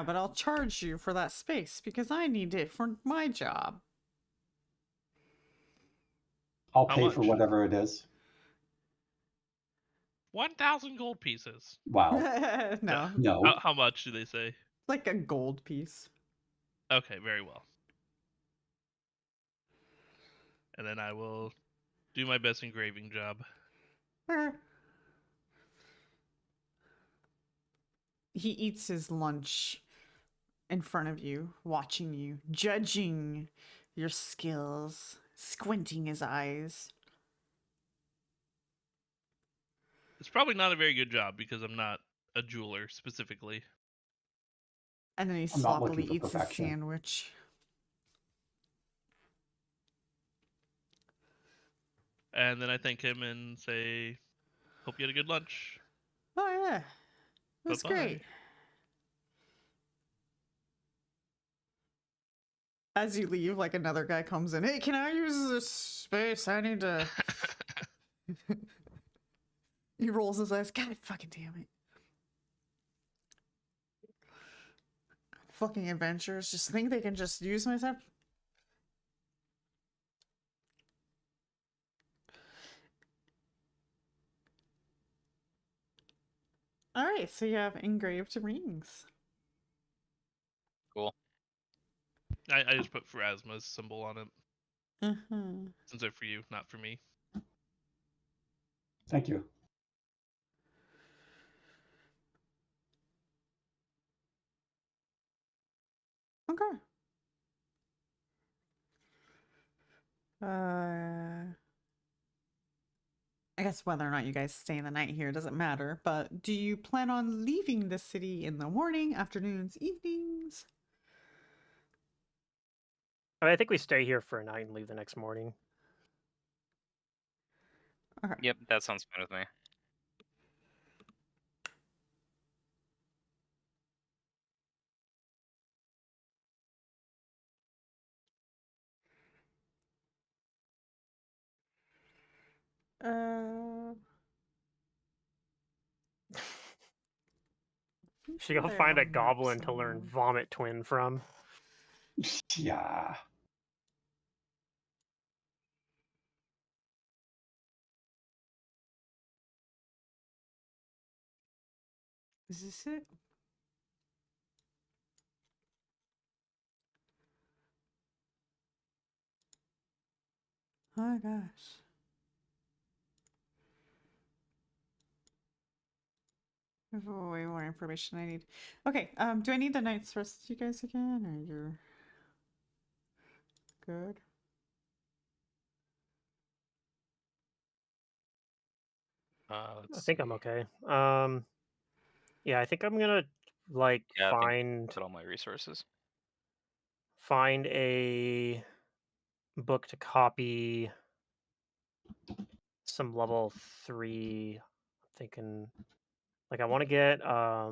but I'll charge you for that space because I need it for my job. I'll How pay for much? whatever it is. 1,000 gold pieces. Wow. No, No. How much do they say? like a gold piece. Okay, very well. And then I will do my best engraving job. He eats his lunch in front of you, watching you, judging your skills, squinting his eyes. It's probably not a very good job because I'm not a jeweler specifically. And then he I'm not sloppily looking for eats his perfection. sandwich. And then I thank him and say, hope you had a good lunch. Oh, yeah. It was Bye-bye. great. As you leave, like another guy comes in. Hey, can I use this space? I need to. He rolls his eyes. God fucking damn it. Fucking adventurers just think they can just use my stuff. All right, so you have engraved rings. Cool. I just put Pharasma's symbol on it Uh-huh. since they're for you, not for me. Thank you. Okay. I guess whether or not you guys stay the night here doesn't matter, but do you plan on leaving the city in the morning, afternoons, evenings? I think we stay here for a night and leave the next morning. Okay. Yep, that sounds fine with me. Should go There find are a goblin maps to learn around. Vomit Twin from. Yeah. Is this it? Oh my gosh. There's way more information I need. Okay, do I need the night's rest you guys again, or you're good? I Let's think I'm see. okay. Yeah, I think I'm gonna like Yeah, I think find put all my resources. a book to copy some level 3. I'm thinking like I want to get I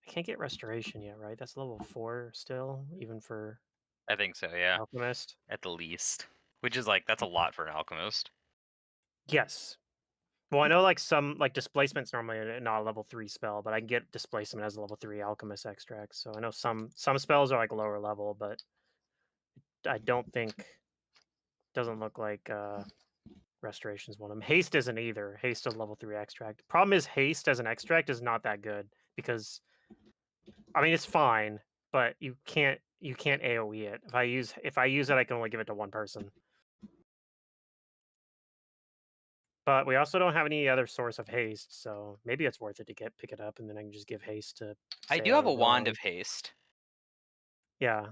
can't get restoration yet, right? That's level 4 still, even for I think so, yeah. alchemist. At the least. Which is like, that's a lot for an alchemist. Yes. Well, I know like some like displacement's normally not a level 3 spell, but I can get displacement as a level 3 alchemist extract. So I know some spells are like lower level, but I don't think doesn't look like restoration's one of them. Haste isn't either. Haste is level 3 extract. Problem is haste as an extract is not that good because I mean it's fine, but you can't AoE it. If I use it, I can only give it to one person. But we also don't have any other source of haste, so maybe it's worth it to pick it up, and then I can just give haste to. I do Xale have or a wand Dohan. of haste. Yeah,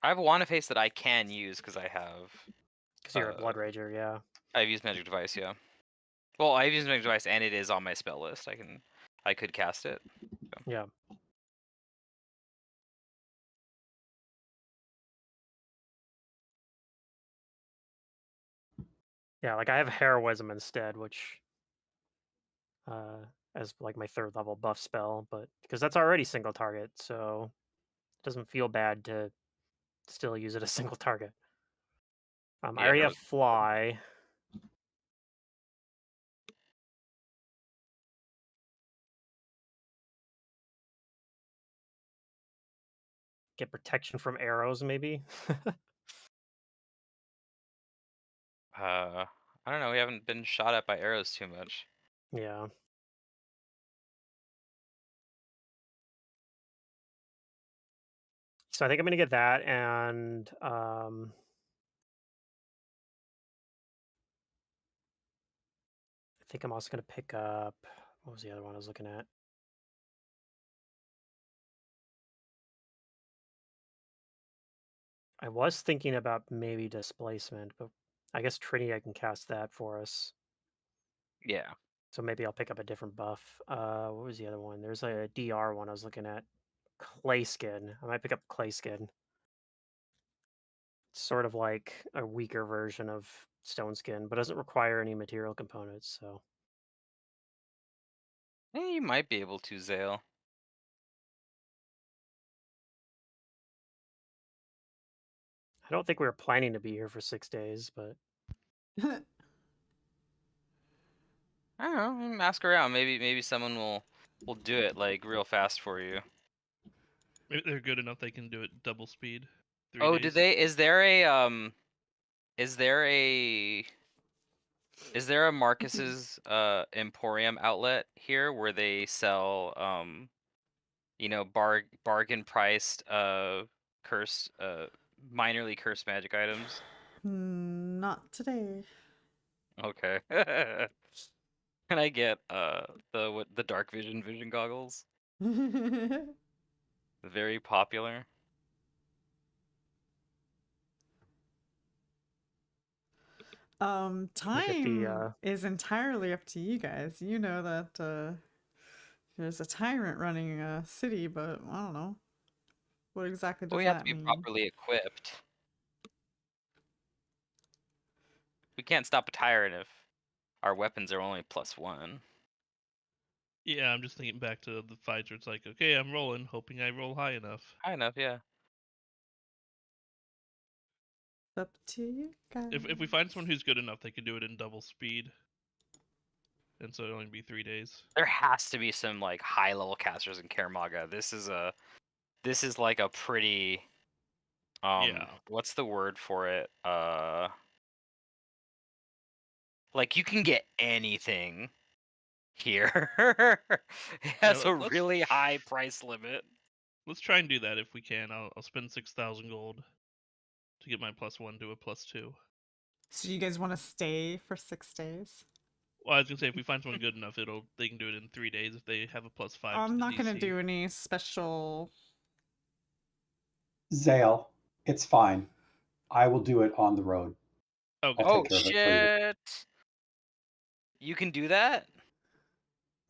I have a wand of haste that I can use because I have. because you're a blood rager. Yeah. I've used magic device, yeah. Well, I've used magic device and it is on my spell list. I could cast it. So. Yeah. Yeah, like I have heroism instead, which as like my 3rd level buff spell, but because that's already single target, so it doesn't feel bad to still use it as single target. I Yeah, already have fly. Get protection from arrows, maybe. I don't know. We haven't been shot at by arrows too much. Yeah. So I think I'm gonna get that, and I think I'm also gonna pick up. What was the other one I was looking at? I was thinking about maybe displacement, but I guess Trinity I can cast that for us. Yeah. So maybe I'll pick up a different buff. What was the other one? There's a DR one I was looking at. Clay Skin. I might pick up Clay Skin. It's sort of like a weaker version of Stone Skin, but doesn't require any material components. So You might be able to, Xale. I don't think we were planning to be here for 6 days, but I don't know. Ask around. Maybe someone will do it like real fast for you. Maybe they're good enough they can do it double speed. 3 Oh, days. did they? Is there a Is there a Marcus's Emporium outlet here where they sell bargain priced cursed minorly cursed magic items? Not today. Okay. Can I get the dark vision goggles? Very popular. Time is entirely up to you guys. You know that there's a tyrant running a city, but I don't know. What exactly does We have that to be mean? properly equipped. We can't stop a tyrant if our weapons are only +1. Yeah, I'm just thinking back to the fights where it's like, okay, I'm rolling, hoping I roll high enough. High enough, yeah. Up to you guys. If we find someone who's good enough, they could do it in double speed. And so it'll only be 3 days. There has to be some like high level casters in Karamaga. This is like a pretty Yeah. what's the word for it? Like you can get anything here. It has a let's- really high price limit. Let's try and do that if we can. I'll spend 6,000 gold to get my +1 to a +2. So you guys want to stay for 6 days? Well, I was gonna say if we find someone good enough, they can do it in 3 days if they have a +5. I'm not gonna do any special. Xale, it's fine. I will do it on the road. Okay. I'll Oh take care of it for you. shit! You can do that?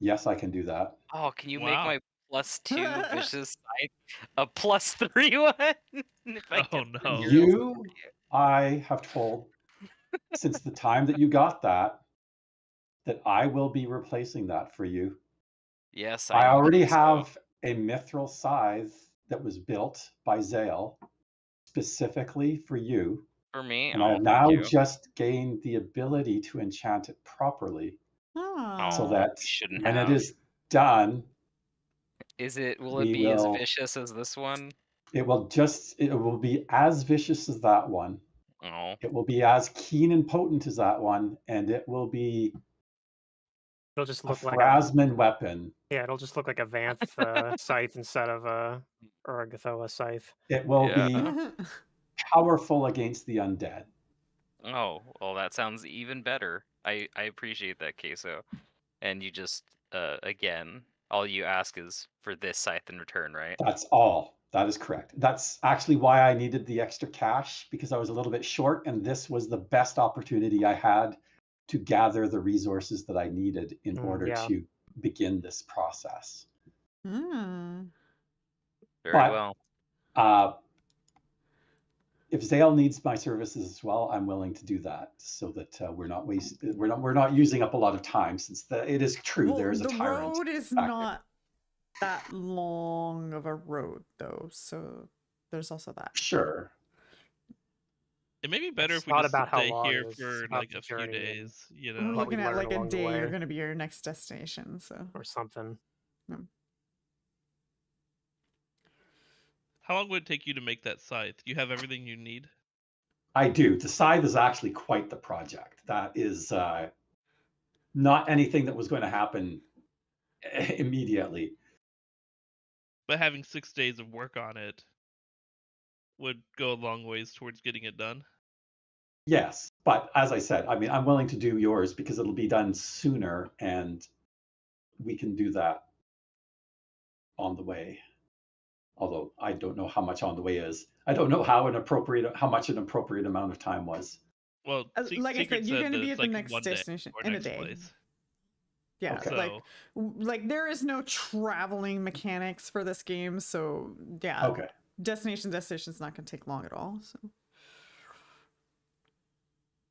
Yes, I can do that. Oh, can you Wow. make my +2 vicious scythe a +3 one? If I Oh, get no. You, I have told since the time that you got that I will be replacing that for you. Yes, I know, already so. have a mithril scythe that was built by Xale specifically for you. For me, And I have now just gained the ability to enchant it properly so that when it is done, will it be as vicious as this one? It will be as vicious as that one. Oh. It will be as keen and potent as that one, and it will be It'll just a look like Phrasman weapon. Yeah, it'll just look like a Vanth scythe instead of a Gathoa scythe. It will be powerful against the undead. Oh, well, that sounds even better. I appreciate that, Kaeso. And you just, again, all you ask is for this scythe in return, right? That's all. That is correct. That's actually why I needed the extra cash, because I was a little bit short, and this was the best opportunity I had to gather the resources that I needed in order to begin this process. Mm. Very well. If Xale needs my services as well, I'm willing to do that, so that we're not using up a lot of time, since it is true there is a tyrant. The road is not that long of a road, though, so there's also that. Sure. It may be better if we just stay here for like a few days. You know, we're looking at like a day. You're going to be your next destination, so or something. How long would it take you to make that scythe? Do you have everything you need? I do. The scythe is actually quite the project. That is not anything that was going to happen immediately. But having 6 days of work on it would go a long ways towards getting it done. Yes, but as I said, I mean, I'm willing to do yours because it'll be done sooner, and we can do that on the way. Although I don't know how much on the way is. I don't know how much an appropriate amount of time was. Well, like I said, you're going to be at the next destination in a day. Place. Yeah, okay. like there is no traveling mechanics for this game, so yeah. Okay. Destination's not going to take long at all. So.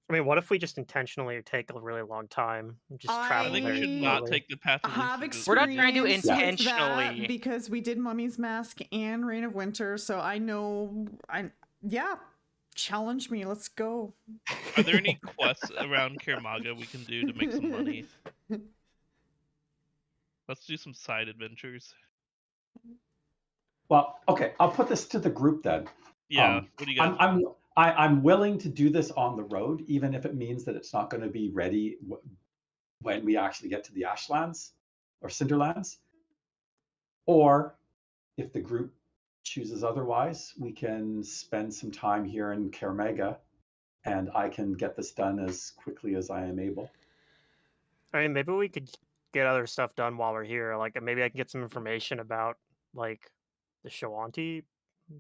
I mean, what if we just intentionally take a really long time? Just travel. I think we should not take the path of least. We're not trying to intentionally. Because we did Mummy's Mask and Reign of Winter, so I know. Challenge me. Let's go. Are there any quests around Karamaga we can do to make some money? Let's do some side adventures. Well, okay, I'll put this to the group then. Yeah. What do you got? I'm willing to do this on the road, even if it means that it's not going to be ready when we actually get to the Ashlands or Cinderlands. Or if the group chooses otherwise, we can spend some time here in Kermega, and I can get this done as quickly as I am able. I mean, maybe we could get other stuff done while we're here. Like, maybe I can get some information about, like, the Shawanti,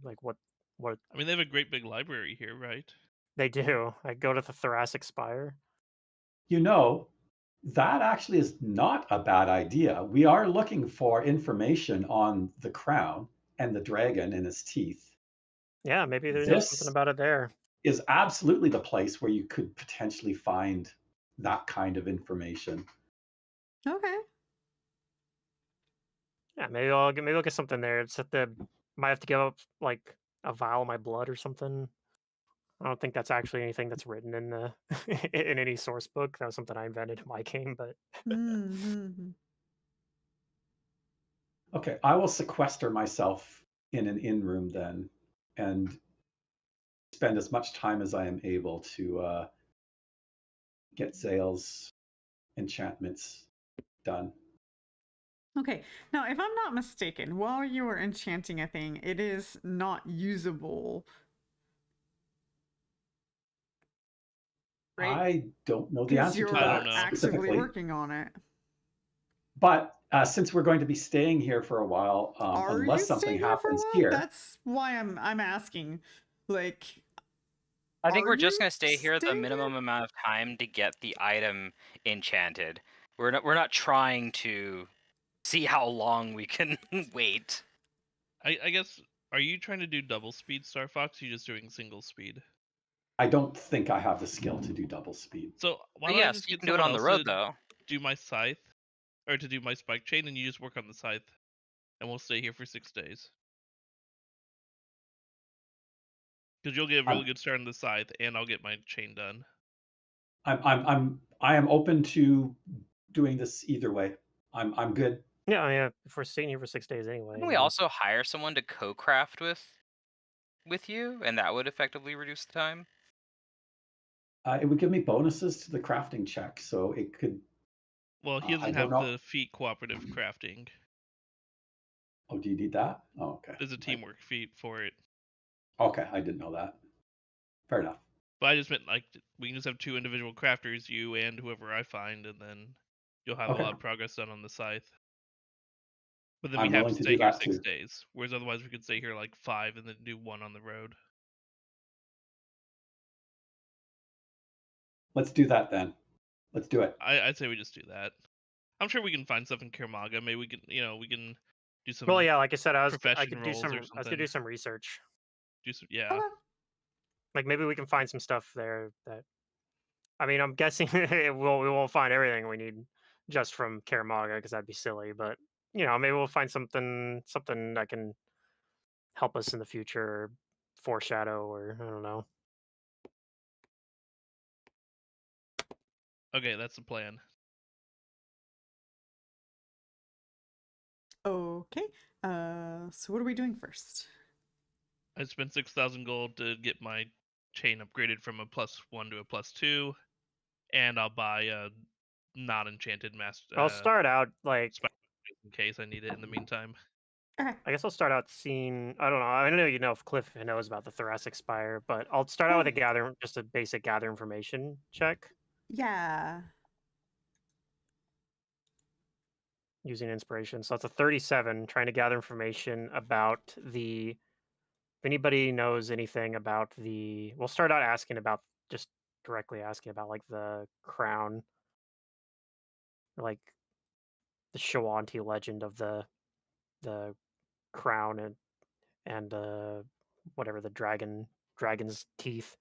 like what I mean, they have a great big library here, right? they do. I go to the Thoracic Spire. You know, that actually is not a bad idea. We are looking for information on the crown and the dragon and his teeth. Yeah, maybe they know something This about it there. is absolutely the place where you could potentially find that kind of information. Okay. Yeah, maybe I'll get something there. It's at the might have to give up like a vial of my blood or something. I don't think that's actually anything that's written in the in any source book. That was something I invented in my game, but Mm-hmm. Okay, I will sequester myself in an inn room then and spend as much time as I am able to get Xale's enchantments done. Okay. Now, if I'm not mistaken, while you were enchanting a thing, it is not usable. Right? I don't know the Because answer you're to I don't that know. actively specifically. working on it. But since we're going to be staying here for a while, Are unless you something staying here for a happens while? here, That's why I'm asking. Like, I think are we're just you gonna stay here the staying minimum amount of time to get the item enchanted. We're not trying to see how long we can wait. I guess, are you trying to do double speed, Starfox? Or are you just doing single speed? I don't think I have the skill to do double speed. So why But don't I yeah, just so you get can do it someone on the else road to though. do my scythe, or to do my spike chain, and you just work on the scythe, and we'll stay here for 6 days. Because you'll get a really good start on the scythe, and I'll get my chain done. I am open to doing this either way. I'm good. yeah, I mean, if we're staying here for 6 days anyway. Can we also hire someone to co-craft with you, and that would effectively reduce the time? It would give me bonuses to the crafting check, so it could. Well, he I doesn't don't have know. the feat cooperative crafting. Oh, do you need that? Oh, okay. There's a teamwork feat for it. Okay, I didn't know that. Fair enough. But I just meant, like, we can just have 2 individual crafters, you and whoever I find, and then you'll have Okay. a lot of progress done on the scythe. But then I'm we have willing to to stay do here that 6 too. days. Whereas otherwise we could stay here like 5 and then do 1 on the road. Let's do that then. Let's do it. I'd say we just do that. I'm sure we can find stuff in Kermaga. Maybe we can, we can do some Well, yeah, like I said, I profession could do roles some or I was gonna something. do some research. Yeah. Okay. Like maybe we can find some stuff there that. I mean, I'm guessing we won't find everything we need just from Karamaga because that'd be silly. But maybe we'll find something that can help us in the future, or foreshadow, or I don't know. Okay, that's the plan. Okay. So what are we doing first? I spent 6,000 gold to get my chain upgraded from a +1 to a +2, and I'll buy a non-enchanted master. I'll start out like. In case I need it in the meantime. Okay. I guess I'll start out seeing. I don't know. I don't know if Cliff knows about the Thoracic Spire, but I'll start out with just a basic gather information check Yeah. using inspiration. So that's a 37. Trying to gather information about the. If anybody knows anything about the, we'll start out just directly asking about like the crown, like the Shawanti legend of the crown and whatever the dragon's teeth.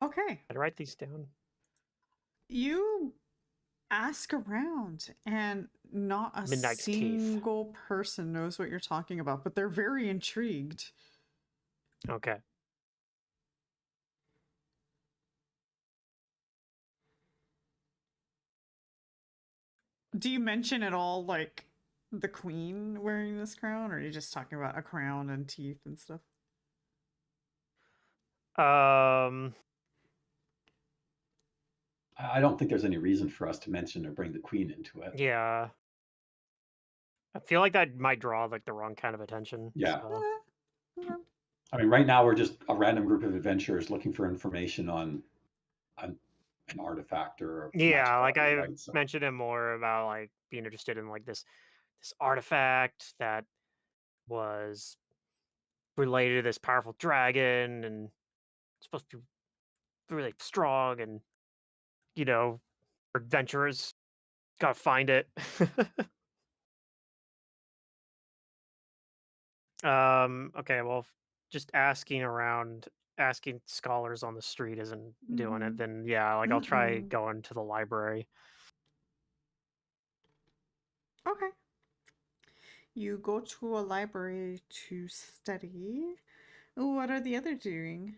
Okay. I'd write these down. You ask around, and not a Midnight's teeth. single person knows what you're talking about, but they're very intrigued. Okay. Do you mention at all, like, the queen wearing this crown, or are you just talking about a crown and teeth and stuff? Um, I don't think there's any reason for us to mention or bring the queen into it. yeah. I feel like that might draw like the wrong kind of attention. Yeah. So. Okay. I mean, right now we're just a random group of adventurers looking for information on an artifact or a Yeah, magic like item, I right? So mentioned him more about like being interested in like this artifact that was related to this powerful dragon and supposed to be really strong and adventurers gotta find it. Okay, well, just asking around, asking scholars on the street isn't doing it. Mhm. Then yeah, like I'll try Mm-mm. going to the library. Okay. You go to a library to study. What are the other doing?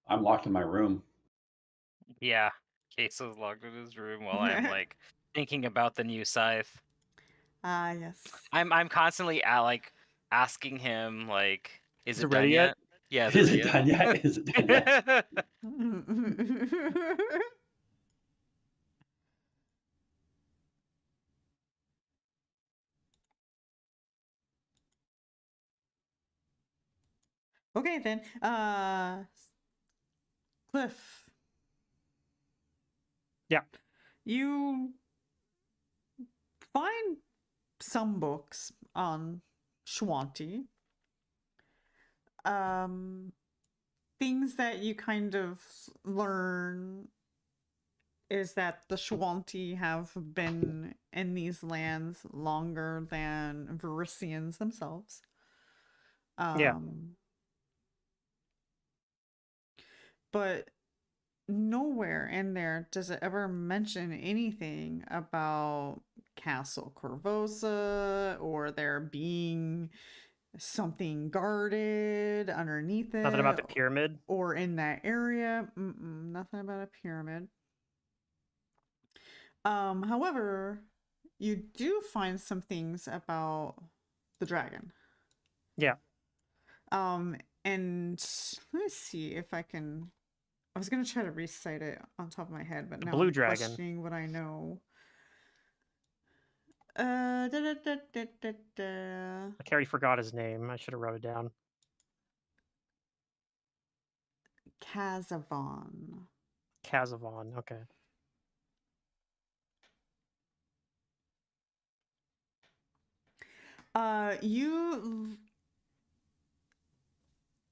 I'm locked in my room. Yeah, Kaeso's locked in his room while I'm like thinking about the new scythe. Ah, yes. I'm constantly like asking him like, is Is it it done ready yet? yet? Yeah, Is it done yet? Is it done yet? Okay then. Cliff. Yeah. You find some books on Shwanti. Things that you kind of learn is that the Shwanti have been in these lands longer than Verisians themselves. Yeah. But nowhere in there does it ever mention anything about Castle Korvosa or there being something guarded underneath Nothing about it the pyramid. or in that area. Nothing about a pyramid. However, you do find some things about the dragon. Yeah. And let me see if I can. I was gonna try to recite it on top of my head, but The now blue I'm dragon. questioning what I know. Da, da, da, da, da, da. I already forgot his name. I should have wrote it down. Kazavon. Kazavon. Okay. You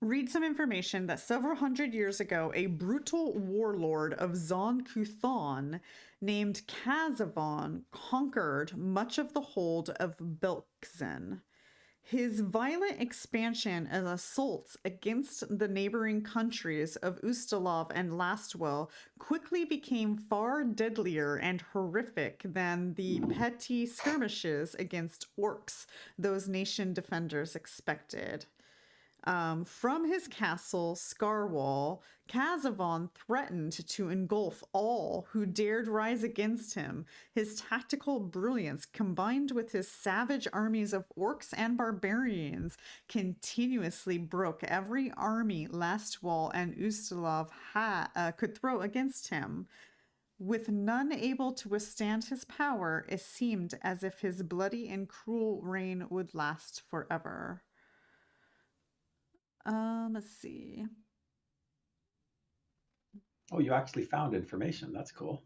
read some information that several hundred years ago, a brutal warlord of Zon Kuthon named Kazavon conquered much of the hold of Belkzen. His violent expansion and assaults against the neighboring countries of Ustalov and Lastwell quickly became far deadlier and horrific than the petty skirmishes against orcs those nation defenders expected. From his castle, Scarwall, Kazavon threatened to engulf all who dared rise against him. His tactical brilliance, combined with his savage armies of orcs and barbarians, continuously broke every army Lastwall and Ustalov could throw against him. With none able to withstand his power, it seemed as if his bloody and cruel reign would last forever. Let's see. Oh, you actually found information. That's cool.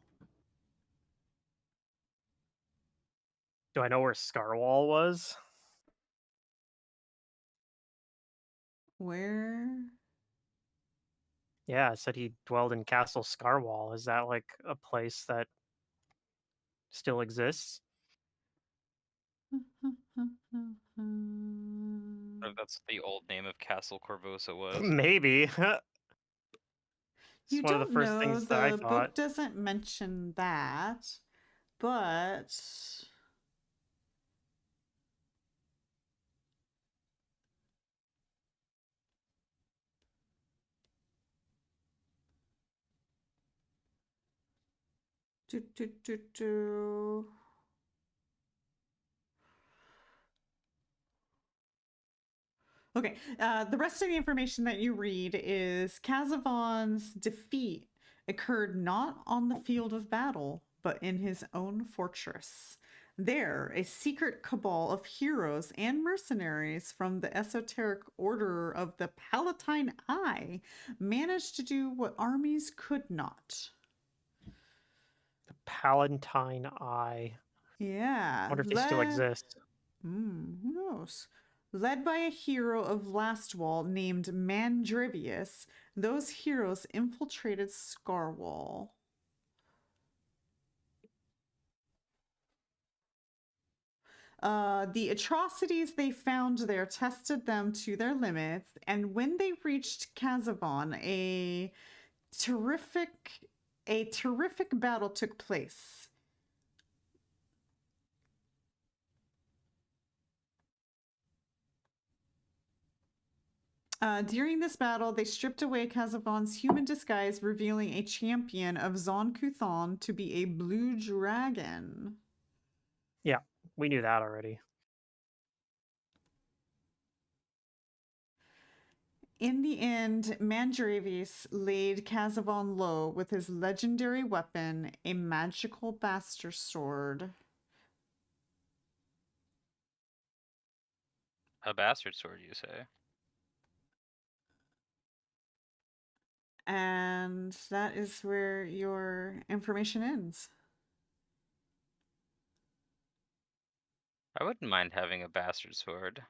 Do I know where Scarwall was? Where? Yeah, it said he dwelled in Castle Scarwall. Is that like a place that still exists? That's the old name of Castle Korvosa was. Maybe. It's You one of the don't first know. things that I The thought. book doesn't mention that, but do, do, do, do. Okay, the rest of the information that you read is Kazavon's defeat occurred not on the field of battle, but in his own fortress. There, a secret cabal of heroes and mercenaries from the esoteric order of the Palatine Eye managed to do what armies could not. The Palatine Eye. Yeah. I wonder if they still exist. Who knows? Led by a hero of Lastwall named Mandrivius, those heroes infiltrated Scarwall. The atrocities they found there tested them to their limits, and when they reached Kazavon, a terrific battle took place. During this battle, they stripped away Kazavon's human disguise, revealing a champion of Zon-Kuthon to be a blue dragon. Yeah, we knew that already. In the end, Mandrivius laid Kazavon low with his legendary weapon, a magical bastard sword. A bastard sword, you say? And that is where your information ends. I wouldn't mind having a bastard sword.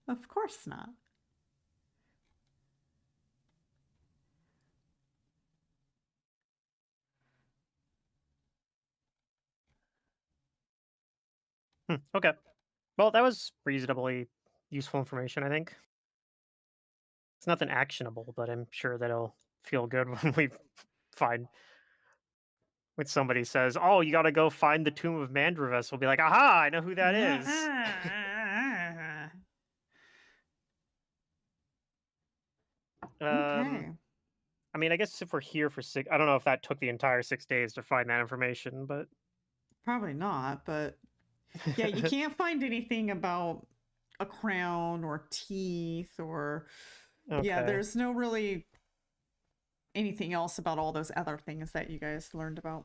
Of course not. Okay. Well, that was reasonably useful information, I think. It's nothing actionable, but I'm sure that it'll feel good when we find when somebody says, "Oh, you got to go find the tomb of Mandrivius." We'll be like, "Aha! I know who that is." Okay. I mean, I guess if we're here for I don't know if that took the entire 6 days to find that information, but Probably not, but yeah, you can't find anything about a crown or teeth or yeah, Okay. there's no really anything else about all those other things that you guys learned about.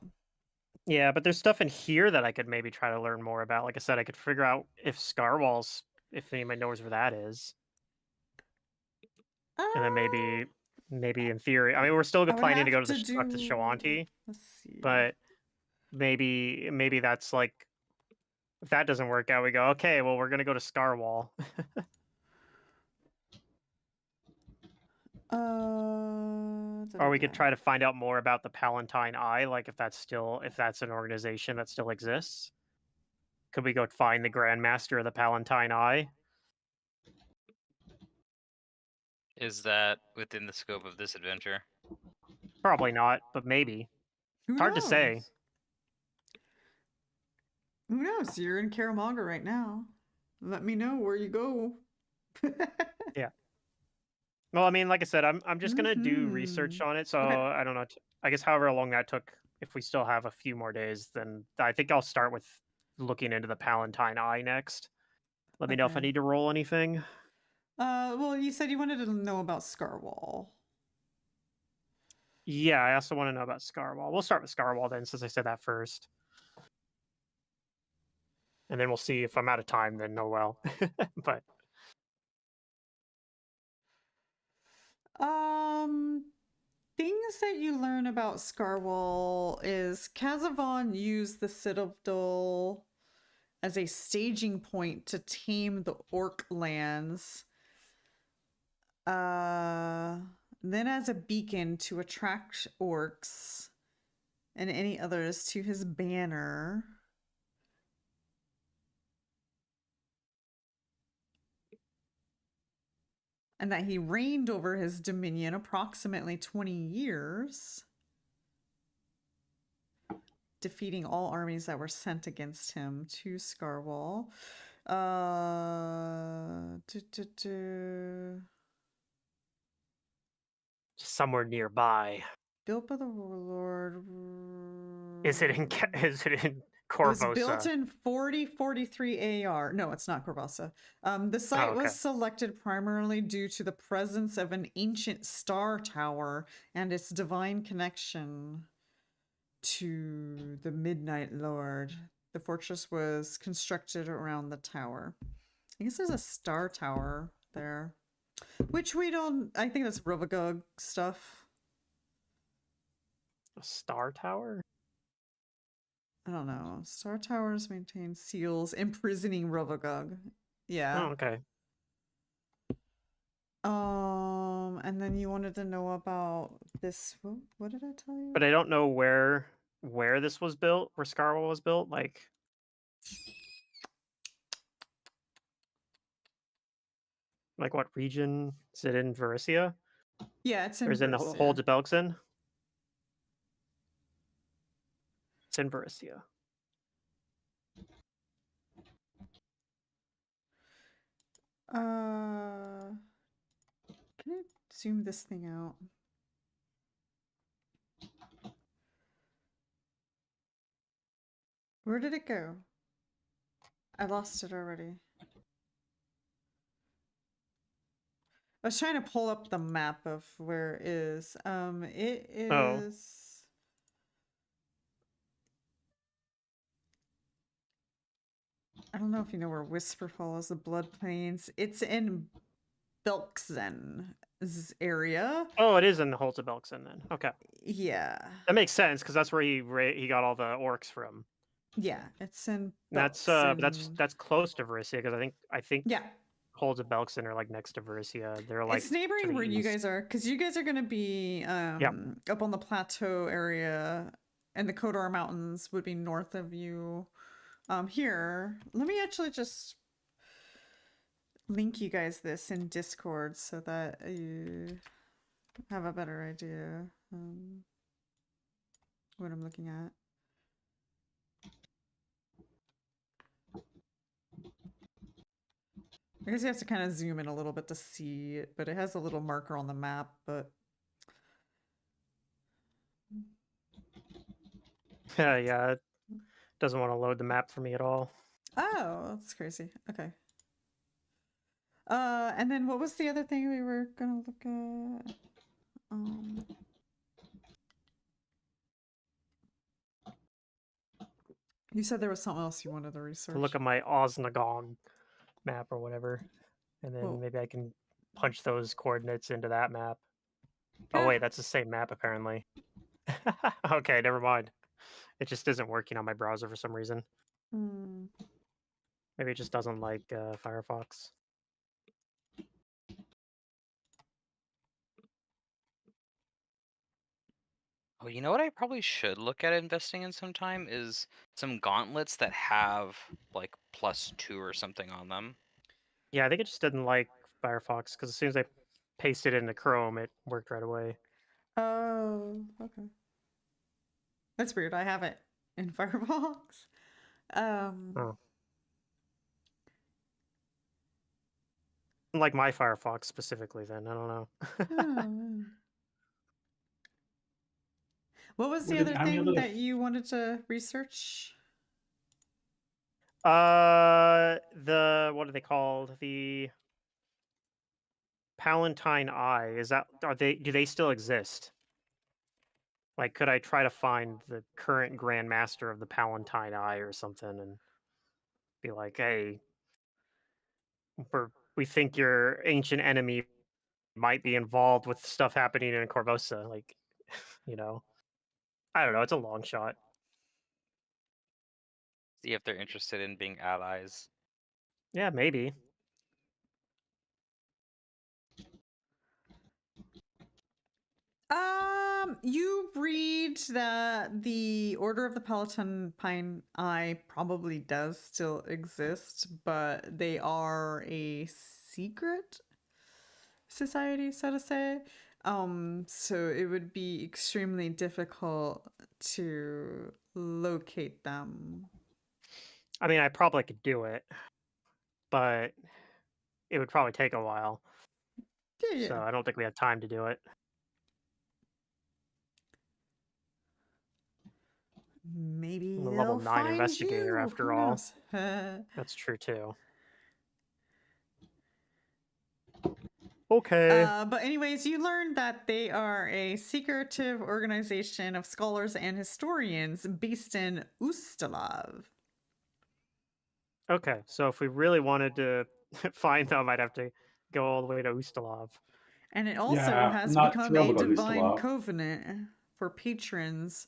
Yeah, but there's stuff in here that I could maybe try to learn more about. Like I said, I could figure out if Scarwall's, if anybody knows where that is, and then maybe in theory, I mean, we're still I would planning to go have to to up to do. Shawanti, Let's see. but maybe that's like if that doesn't work out, we go, okay, well, we're gonna go to Scarwall. Or we could try to find out more about the Palatine Eye, like if that's an organization that still exists. Could we go find the Grandmaster of the Palatine Eye? Is that within the scope of this adventure? Probably not, but maybe. Who Hard knows? to say. Who knows? You're in Karamaga right now. Let me know where you go. Yeah. Well, I mean, like I said, I'm just gonna do research on it. So Okay. I don't know. I guess however long that took, if we still have a few more days, then I think I'll start with looking into the Palatine Eye next. Let me know if I Okay. need to roll anything. Well, you said you wanted to know about Scarwall. Yeah, I also want to know about Scarwall. We'll start with Scarwall then, since I said that first. And then we'll see if I'm out of time, then oh well. But Things that you learn about Scarwall is Kazavon used the Citadel as a staging point to tame the orc lands. Then as a beacon to attract orcs and any others to his banner. And that he reigned over his dominion approximately 20 years, defeating all armies that were sent against him to Scarwall. somewhere nearby. Built by the warlord. Is it in It was built Korvosa? in 4043 AR. No, it's not Korvosa. The site okay. was selected primarily due to the presence of an ancient star tower and its divine connection to the Midnight Lord. The fortress was constructed around the tower. I guess there's a star tower there, which we don't. I think that's Rovagug stuff. A star tower? I don't know. Star towers maintain seals imprisoning Rovagug. Yeah. Oh, okay. And then you wanted to know about this. What did I tell you? But I don't know where this was built, where Scarwell was built. Like what region? Is it in Varissia? Yeah, it's in. Or is it in the Varissia. Holds of Belkzen? It's in Varissia. Can I zoom this thing out? Where did it go? I lost it already. I was trying to pull up the map of where it is. It is. Oh. I don't know if you know where Whisperfall is, the Blood Plains. It's in Belkzen's area. Oh, it is in the Holds of Belkzen then. Okay. Yeah. That makes sense because that's where he got all the orcs from. Yeah, it's in Belkzen. That's close to Varissia because I think yeah. Holds of Belkzen are like next to Varissia. They're like it's neighboring where you guys are, because you guys are going to be up on the plateau area, and the Kodor Mountains would be north of you. Here, let me actually just link you guys this in Discord so that you have a better idea what I'm looking at. I guess you have to kind of zoom in a little bit to see it, but it has a little marker on the map, but... yeah, it doesn't want to load the map for me at all. Oh, that's crazy. Okay. And then what was the other thing we were gonna look at? You said there was something else you wanted to research. To look at my Osnagogue map or whatever, and then maybe I can punch those coordinates into that map. Oh wait, that's the same map apparently. Okay, never mind. It just isn't working on my browser for some reason. Maybe it just doesn't like Firefox. Oh, you know what I probably should look at investing in sometime is some gauntlets that have like +2 or something on them. Yeah, I think it just didn't like Firefox because as soon as I pasted it into Chrome, it worked right away. Oh, okay. That's weird. I have it in Firefox. Oh. Like my Firefox specifically, then I don't know. What was the other thing that you wanted to research? The what are they called? The Palatine Eye. Do they still exist? Like, could I try to find the current Grand Master of the Palatine Eye or something and be like, hey, we think your ancient enemy might be involved with stuff happening in Korvosa, like, you know. I don't know, it's a long shot. See if they're interested in being allies. Yeah, maybe. You read that the Order of the Palatine Eye probably does still exist, but they are a secret society, so to say. So it would be extremely difficult to locate them. I mean, I probably could do it, but it would probably take a while. Yeah. So I don't think we have time to do it. maybe I'm a they'll level 9 find investigator you. after Who all. knows? That's true too. Okay. But anyways, you learned that they are a secretive organization of scholars and historians based in Ustalav. Okay, so if we really wanted to find them, I'd have to go all the way to Ustalav. And it also Yeah, has I'm not become thrilled a about divine Ustalav. covenant for patrons.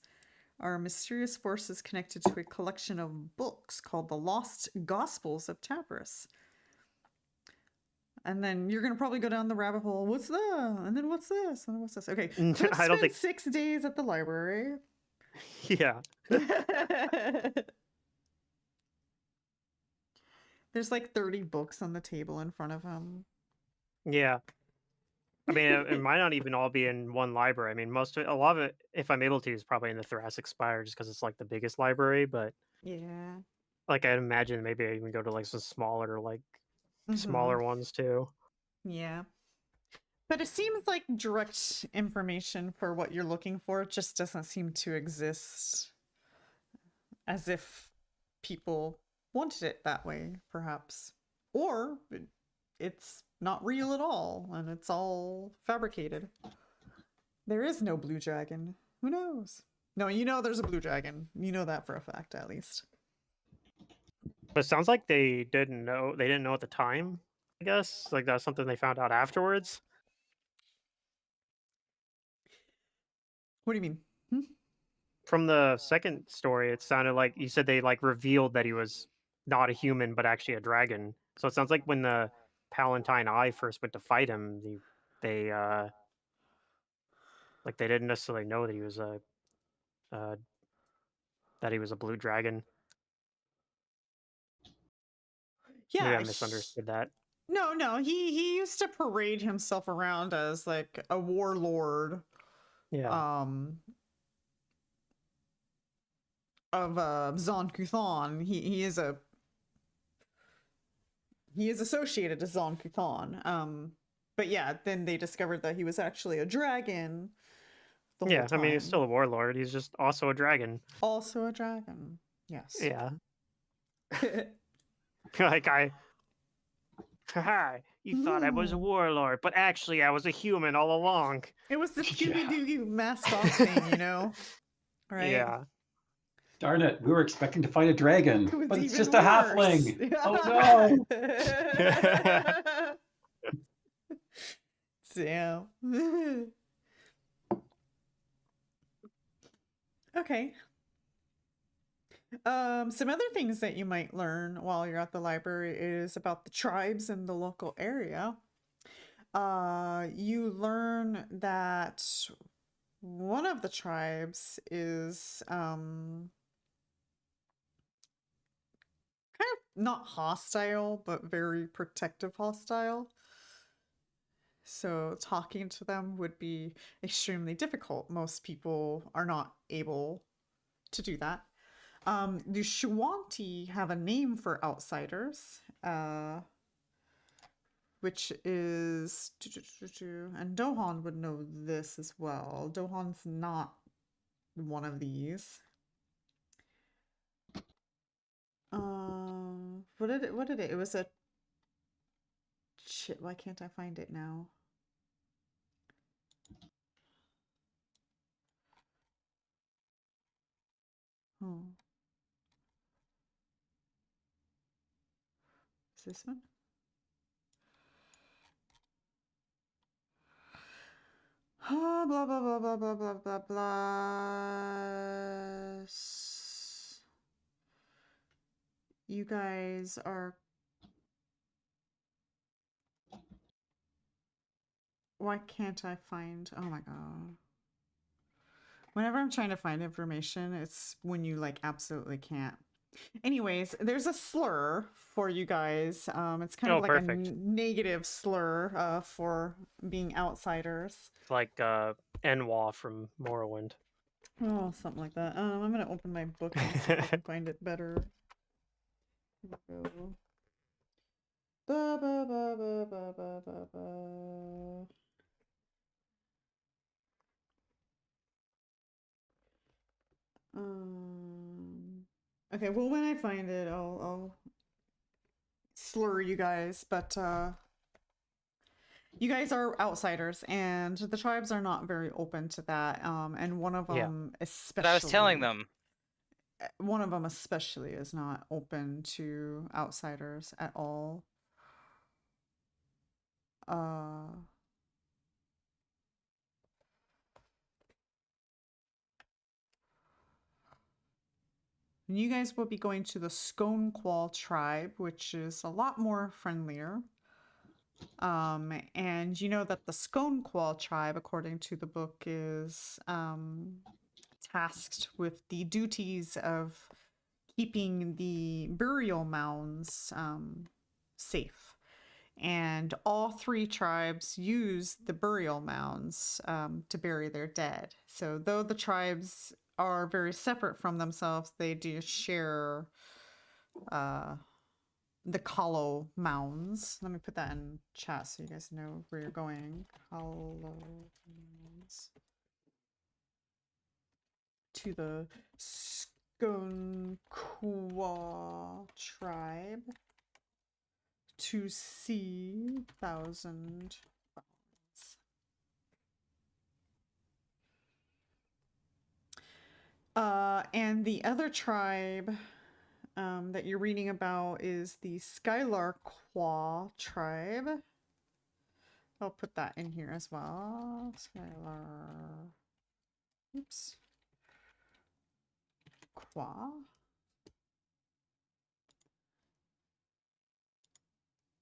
Are mysterious forces connected to a collection of books called the Lost Gospels of Tabris. And then you're gonna probably go down the rabbit hole. What's that? And then what's this? And then what's this? Okay. Cliff I don't spent think. 6 days at the library. Yeah. There's like 30 books on the table in front of him. Yeah. I mean, it might not even all be in one library. I mean, most of it, a lot of it, if I'm able to, is probably in the Thoracic Spire, just because it's like the biggest library. But Yeah. like, I'd imagine maybe I even go to like some smaller, like smaller ones too. Yeah. But it seems like direct information for what you're looking for just doesn't seem to exist. As if people wanted it that way, perhaps. Or it's not real at all, and it's all fabricated. There is no blue dragon. Who knows? No, you know there's a blue dragon. You know that for a fact, at least. But it sounds like they didn't know. They didn't know at the time. I guess like that's something they found out afterwards. What do you mean? From the second story, it sounded like you said they like revealed that he was not a human but actually a dragon. So it sounds like when the Palatine Eye first went to fight him, they like they didn't necessarily know that he was a blue dragon. Yeah, Maybe I misunderstood that. No, he used to parade himself around as like a warlord. Yeah. Of Zon Kuthon. He is associated to Zon Kuthon. But yeah, then they discovered that he was actually a dragon. Yeah, I mean he's still a warlord. He's just also a dragon. Also a dragon. Yes. Yeah. Like haha, you thought I was a warlord, but actually I was a human all along. It was the Scooby-Doo mascot thing, you know? Right? Yeah. Darn it, we were expecting to find a dragon, but it's just a worse. halfling. Oh no! Damn. Okay. Some other things that you might learn while you're at the library is about the tribes in the local area. You learn that one of the tribes is kind of not hostile, but very protective hostile. So talking to them would be extremely difficult. Most people are not able to do that. The Shuanti have a name for outsiders, which is... And Dohan would know this as well. Dohan's not one of these. What did it? It was a... Shit, why can't I find it now? Oh. Is this one? Blah blah blah blah blah blah blah blah. You guys are... Why can't I find... Oh my god. Whenever I'm trying to find information, it's when you like absolutely can't. Anyways, there's a slur for you guys. It's kind of like perfect. a negative slur for being outsiders. It's like Enwa from Morrowind. Oh, something like that. I'm gonna open my book and see if I can find it better. Here we go. Ba, ba, ba, ba, ba, ba, ba, ba. Okay, well, when I find it, I'll slur you guys, but you guys are outsiders, and the tribes are not very open to that. And one of Yeah. them especially. But I was telling them. One of them especially is not open to outsiders at all. And you guys will be going to the Sconequal tribe, which is a lot more friendlier. And you know that the Sconequal tribe, according to the book, is tasked with the duties of keeping the burial mounds safe. And all three tribes use the burial mounds to bury their dead. So though the tribes are very separate from themselves, they do share the hollow mounds. Let me put that in chat so you guys know where you're going. Hollow mounds. To the Sconequa tribe to see 1,000 bones. And the other tribe that you're reading about is the Skylarquaw tribe. I'll put that in here as well. Skylar. Oops. Qua.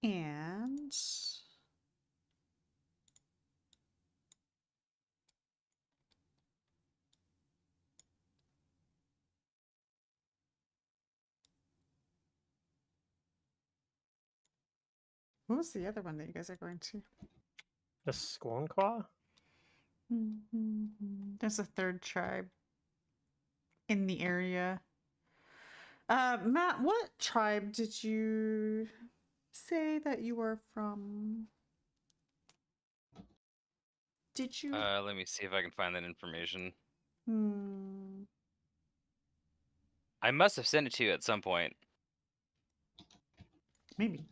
And what was the other one that you guys are going to? The Squonquaw? There's a third tribe in the area. Matt, what tribe did you say that you were from? Did you? Let me see if I can find that information. I must have sent it to you at some point. Maybe.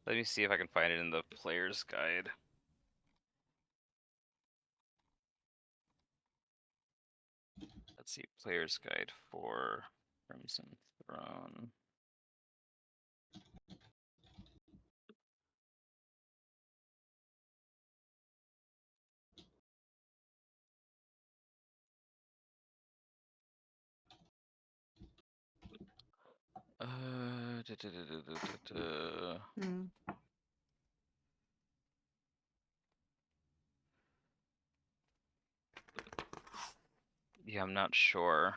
Let me see if I can find it in the player's guide. Let's see, player's guide for Crimson Throne. Yeah, I'm not sure.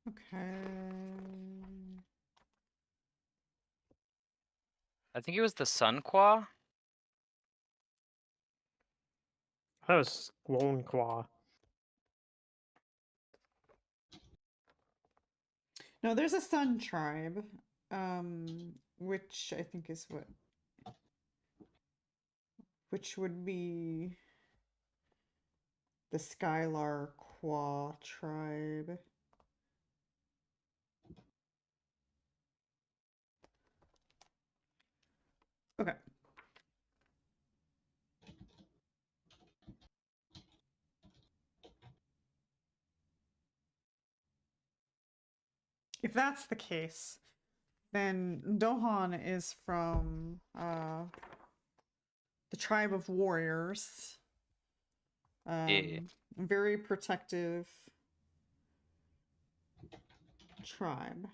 Okay. I think it was the Sunquaw. That was Squonquaw. No, there's a Sun tribe, which I think is which would be the Skylarquaw tribe. Okay. If that's the case, then Dohan is from the tribe of warriors. Yeah. Very protective tribe.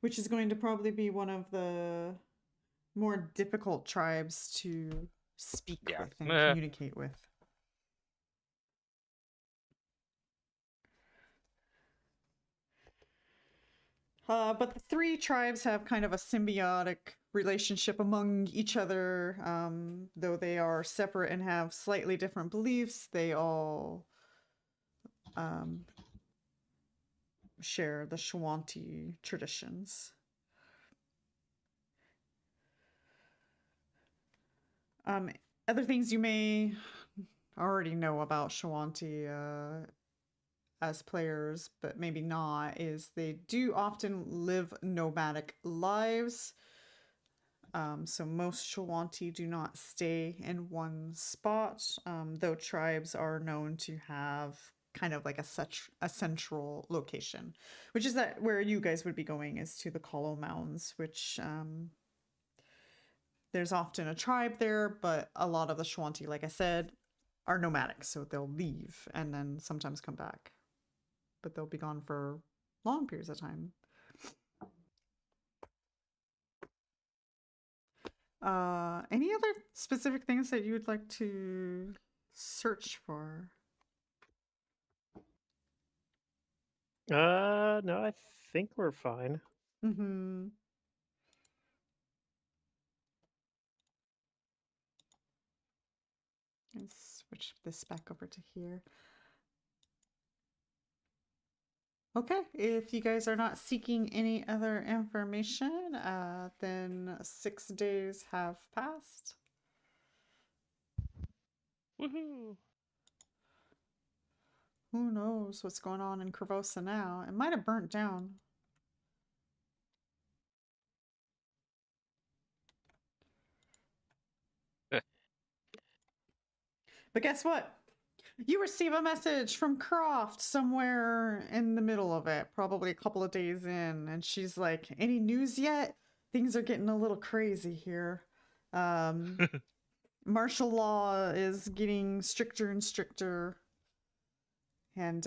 Which is going to probably be one of the more difficult tribes to speak with and communicate with. But the three tribes have kind of a symbiotic relationship among each other. Though they are separate and have slightly different beliefs, they all share the Shawanti traditions. Other things you may already know about Shawanti as players, but maybe not, is they do often live nomadic lives. So most Shawanti do not stay in one spot, though tribes are known to have kind of like a central location, which is that where you guys would be going is to the Kolo Mountains, which there's often a tribe there, but a lot of the Shawanti, like I said, are nomadic, so they'll leave and then sometimes come back, but they'll be gone for long periods of time. Any other specific things that you would like to search for? No, I think we're fine. Mm-hmm. Let's switch this back over to here. Okay, if you guys are not seeking any other information, then 6 days have passed. Woohoo! Who knows what's going on in Korvosa now? It might have burnt down. But guess what? You receive a message from Croft somewhere in the middle of it, probably a couple of days in, and she's like, "Any news yet? Things are getting a little crazy here. Martial law is getting stricter and stricter, and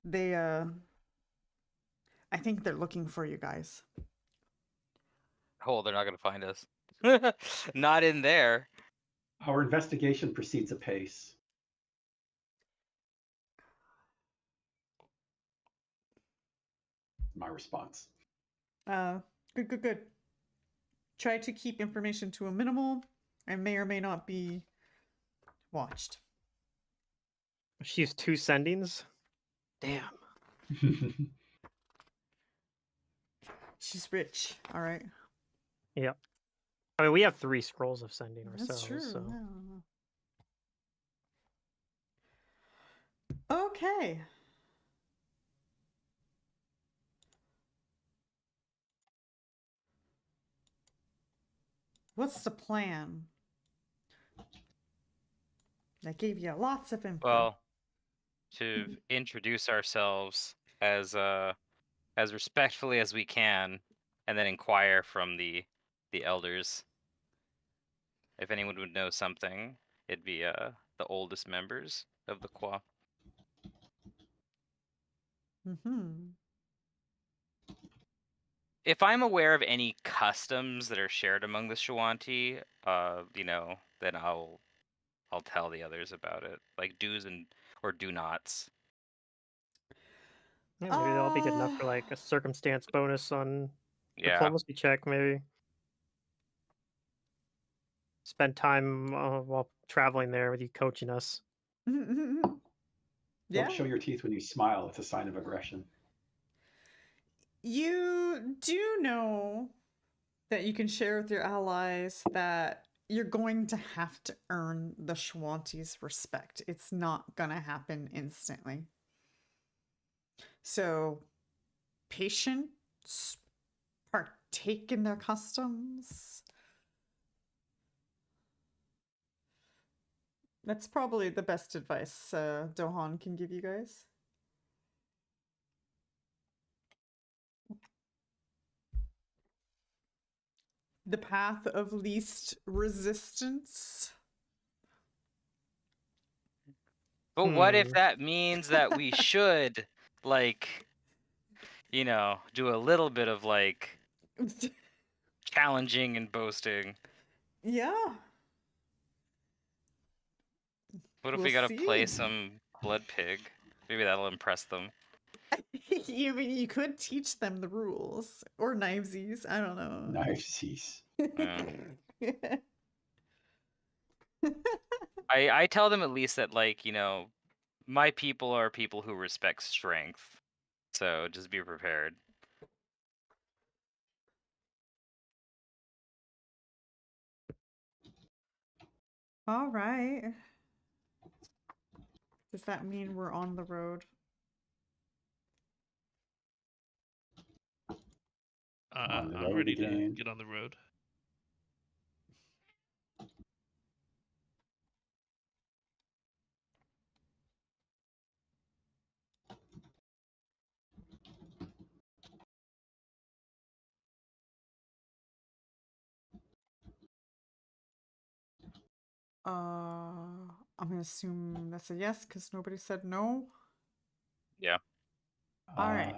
they I think they're looking for you guys." Oh, they're not gonna find us. Not in there. Our investigation proceeds apace. My response. Good. Try to keep information to a minimal and may or may not be watched. She used 2 sendings. Damn. She's rich, all right. Yep. I mean, we have 3 scrolls of sending That's ourselves. true. So. Yeah. Okay. What's the plan? I gave you lots of info. Well, to introduce ourselves as respectfully as we can, and then inquire from the elders. If anyone would know something, it'd be the oldest members of the Qua. Mm-hmm. If I'm aware of any customs that are shared among the Shawanti, then I'll tell the others about it, like do's and or do nots. Yeah, maybe that'll be good enough for like a circumstance bonus on Yeah. diplomacy check, maybe. Spend time while traveling there with you coaching us. Yeah. Don't show your teeth when you smile. It's a sign of aggression. You do know that you can share with your allies that you're going to have to earn the Shawanti's respect. It's not going to happen instantly. So, patience, partake in their customs. That's probably the best advice Dohan can give you guys. The path of least resistance. But what if that means that we should, do a little bit of challenging and boasting? Yeah. What if We'll we gotta play see. some blood pig? Maybe that'll impress them. You mean you could teach them the rules or knivesies? I don't know. Knivesies. I tell them at least that my people are people who respect strength, so just be prepared. All right. Does that mean we're on the road? On the I'm road ready to again. get on the road. I'm gonna assume that's a yes because nobody said no. Yeah. All right.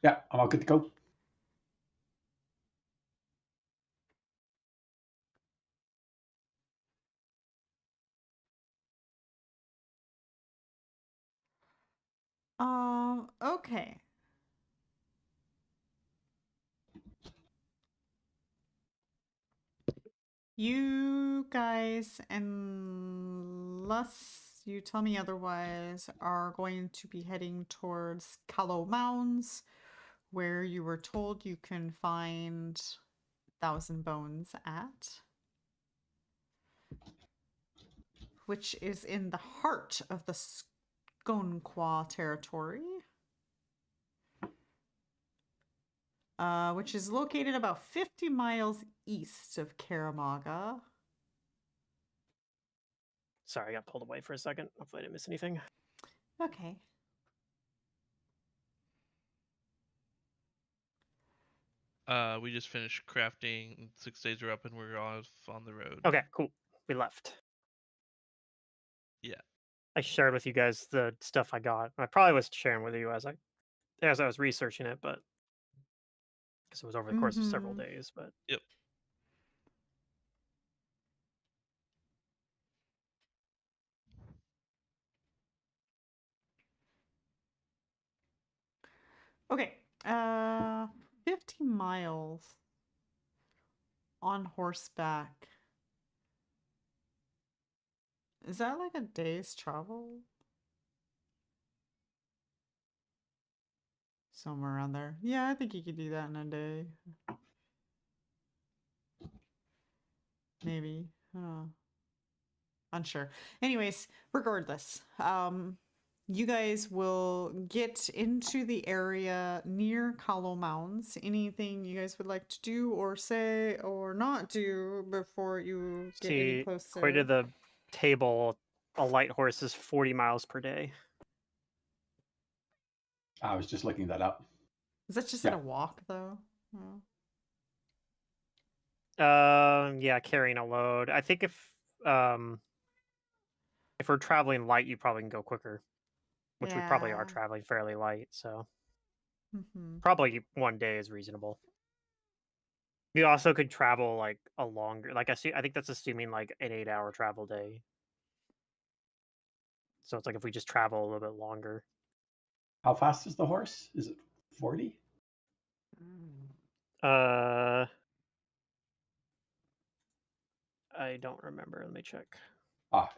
Yeah, I'm all good to go. Okay. You guys, unless you tell me otherwise, are going to be heading towards Callow Mounds, where you were told you can find Thousand Bones at, which is in the heart of the Skonqua territory. Which is located about 50 miles east of Karamaga. Sorry, I got pulled away for a second. Hopefully I didn't miss anything. Okay. We just finished crafting. 6 days are up, and we're off on the road. Okay, cool. We left. Yeah. I shared with you guys the stuff I got. I probably was sharing with you as I was researching it, but because it was over the course of several days. But Yep. Okay. 50 miles on horseback. Is that like a day's travel? Somewhere around there. Yeah, I think you could do that in a day. Maybe. Unsure. Anyways, regardless, you guys will get into the area near Callow Mounds. Anything you guys would like to do or say or not do before you get any closer? According to the table, a light horse is 40 miles per day. I was just looking that up. Is that just at a walk though? Oh. Yeah, carrying a load. I think if we're traveling light, you probably can go quicker, which we probably are traveling fairly light. So probably 1 day is reasonable. You also could travel like a longer, like I think that's assuming like an 8-hour travel day. So it's like if we just travel a little bit longer. How fast is the horse? Is it 40? I don't remember. Let me check.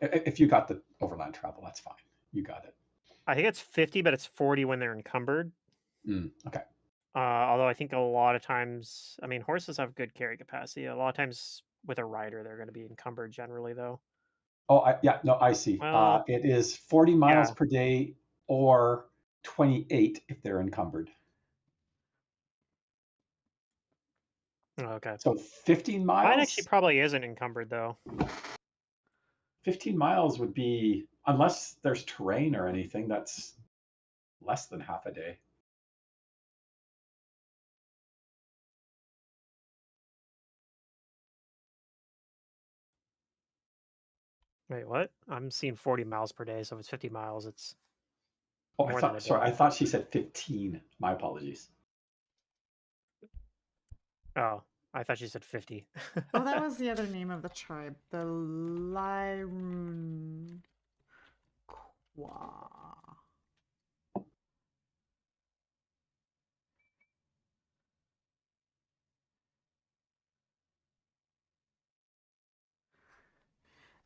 If you got the overland travel, that's fine. You got it. I think it's 50, but it's 40 when they're encumbered. Okay. Although I think a lot of times, I mean, horses have good carry capacity. A lot of times with a rider, they're going to be encumbered generally, though. Oh, I see. It is 40 miles per day or 28 if they're encumbered. Okay. So 15 miles? Mine actually probably isn't encumbered, though. 15 miles would be, unless there's terrain or anything, that's less than half a day. Wait, what? I'm seeing 40 miles per day, so if it's 50 miles, it's Oh, more than a day. sorry, I thought she said 15. My apologies. Oh, I thought she said 50. Oh, that was the other name of the tribe. The Lyrun Qua.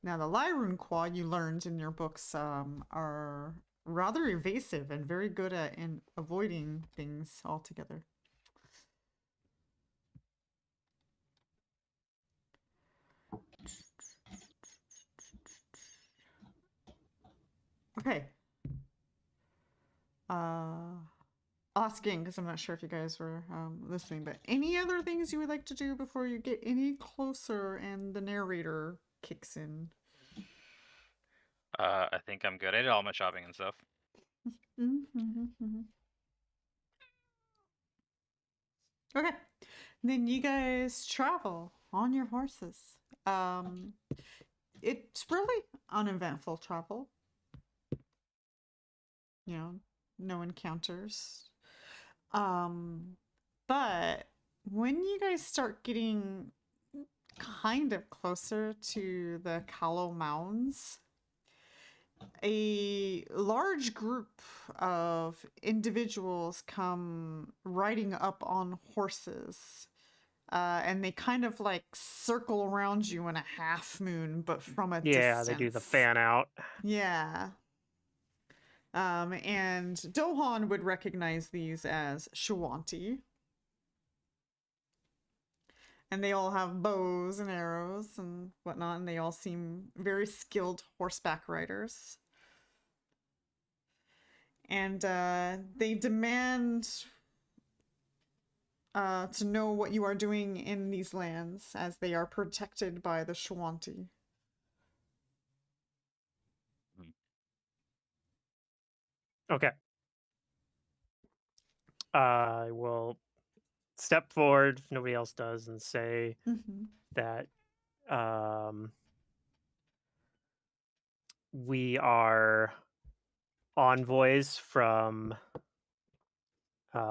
Now, the Lyrun Qua you learned in your books are rather evasive and very good at avoiding things altogether. Okay. Asking because I'm not sure if you guys were listening, but any other things you would like to do before you get any closer and the narrator kicks in? I think I'm good. I did all my shopping and stuff. Okay. Then you guys travel on your horses. It's really uneventful travel. You know, no encounters. But when you guys start getting kind of closer to the Callow Mounds, a large group of individuals come riding up on horses. And they kind of like circle around you in a half moon, but from a distance. They do the fan out. Yeah. And Dohan would recognize these as Shawanti. And they all have bows and arrows and whatnot, and they all seem very skilled horseback riders. And they demand to know what you are doing in these lands, as they are protected by the Shawanti. Okay. I will step forward if nobody else does and say that we are envoys from I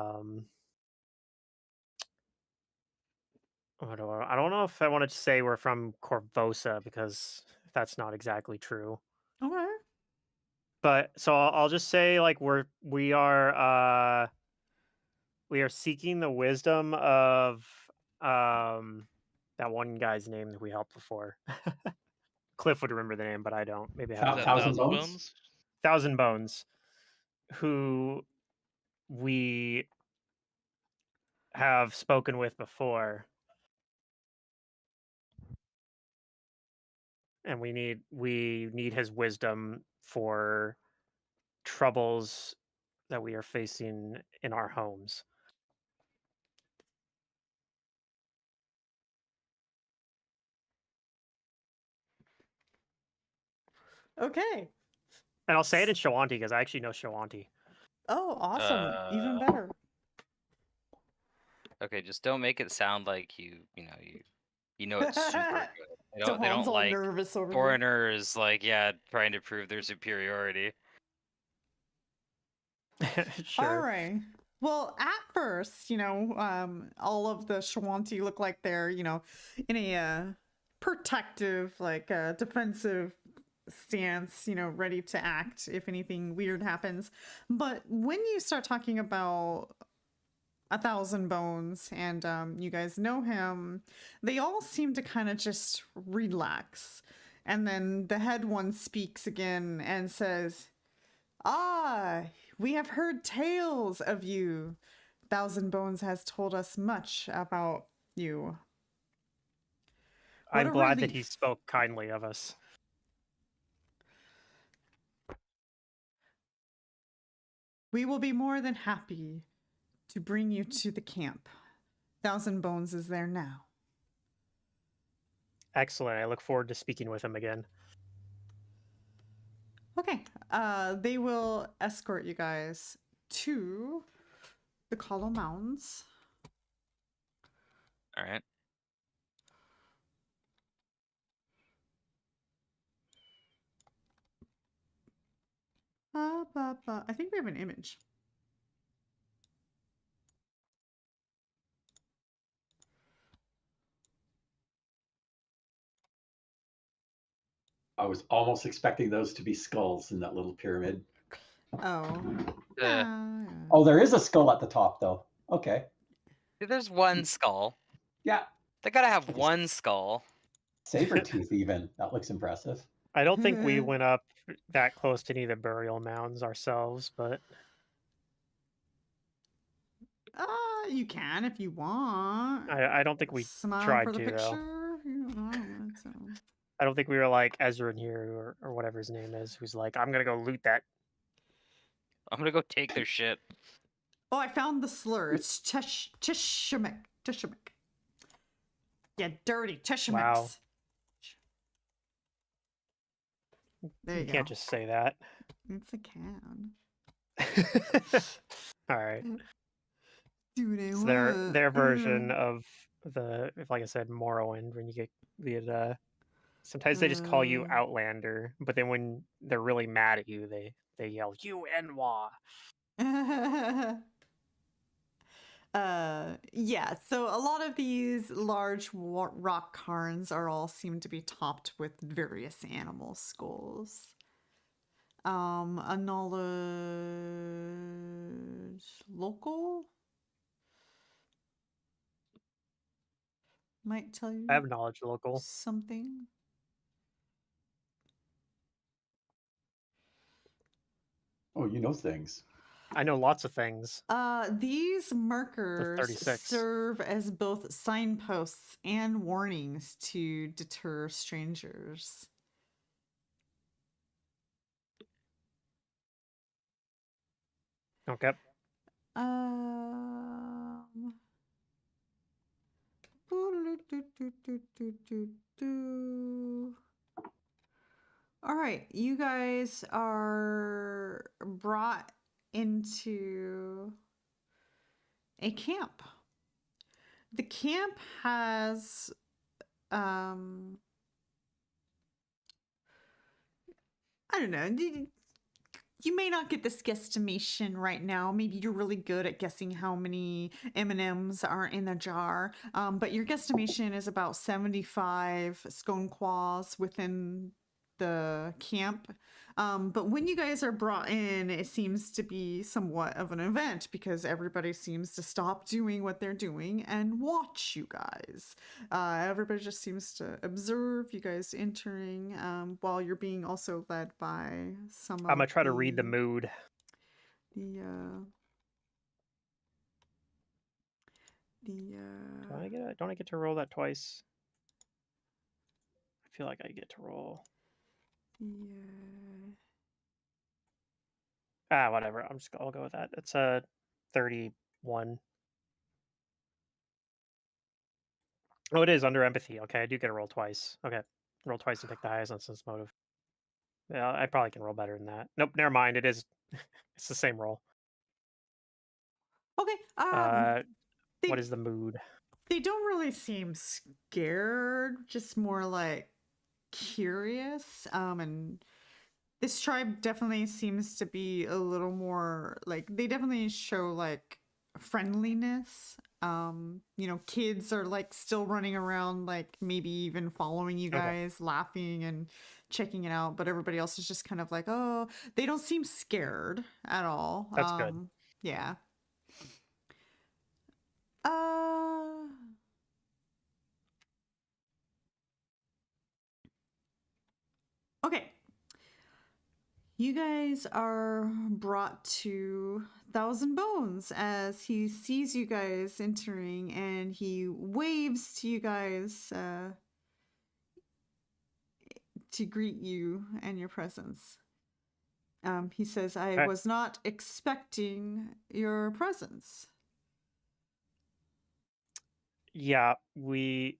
don't know if I wanted to say we're from Korvosa, because that's not exactly true. Okay. But so I'll just say like we are seeking the wisdom of that one guy's name that we helped before. Cliff would remember the name, but I don't. Maybe I Is haven't. that Thousand Thousand Bones? Bones? Thousand Bones, who we have spoken with before, and we need his wisdom for troubles that we are facing in our homes. Okay. And I'll say it in Shawanti because I actually know Shawanti. Oh, awesome. Even better. Okay, just don't make it sound like you know it's super good. They Dohan's don't all like nervous over here. foreigners trying to prove their superiority. Sure. All right. Well, at first, all of the Shawanti look like they're, in a protective, like defensive stance, ready to act if anything weird happens. But when you start talking about 1,000 Bones and you guys know him, they all seem to kind of just relax. And then the head one speaks again and says, we have heard tales of you. 1,000 Bones has told us much about you. I'm glad that he spoke kindly of us. We will be more than happy to bring you to the camp. 1,000 Bones is there now. Excellent. I look forward to speaking with him again. Okay. They will escort you guys to the Callow Mounds. All right. I think we have an image. I was almost expecting those to be skulls in that little pyramid. Oh. Oh, there is a skull at the top, though. Okay. There's one skull. Yeah. They gotta have one skull. Saber tooth, even. That looks impressive. I don't think we went up that close to any of the burial mounds ourselves, but you can if you want. I don't think we Smile tried for the to, picture. though. You know, so. I don't think we were like Ezra in here or whatever his name is, who's like, I'm gonna go loot that. I'm gonna go take their shit. Oh, I found the slur. It's Tishimik. Tishimik. Yeah, dirty Tishimiks. Wow. There you go. Can't just say that. It's a can. All right. Dude, It's their version of the, if like I said, Morrowind, when you get sometimes they just call you Outlander, but then when they're really mad at you, they yell "You-N-Wa." Yeah, so a lot of these large rock cairns are all seem to be topped with various animal skulls. A knowledge local might tell you I have knowledge local. something. Oh, you know things. I know lots of things. These markers 36. serve as both signposts and warnings to deter strangers. Okay. All right, you guys are brought into a camp. The camp has I don't know. You may not get this guesstimation right now. Maybe you're really good at guessing how many M&Ms are in a jar. But your guesstimation is about 75 scone quaws within the camp. But when you guys are brought in, it seems to be somewhat of an event because everybody seems to stop doing what they're doing and watch you guys. Everybody just seems to observe you guys entering while you're being also led by some I'm gonna try to read the mood. Don't I get to roll that twice? I feel like I get to roll. Whatever. I'll go with that. It's a 31. Oh, it is under empathy. Okay, I do get to roll twice. Okay, roll twice and pick the highest on sense motive. Yeah, I probably can roll better than that. Nope, never mind. It is. It's the same roll. Okay. What is the mood? They don't really seem scared, just more like curious. And this tribe definitely seems to be a little more like they definitely show like friendliness. Kids are like still running around, like maybe even following you guys, laughing and checking it out, but everybody else is just kind of like, oh, they don't seem scared at all. That's good. Yeah. Okay. You guys are brought to Thousand Bones as he sees you guys entering and he waves to you guys to greet you and your presence. He says, I was not expecting your presence. Yeah, we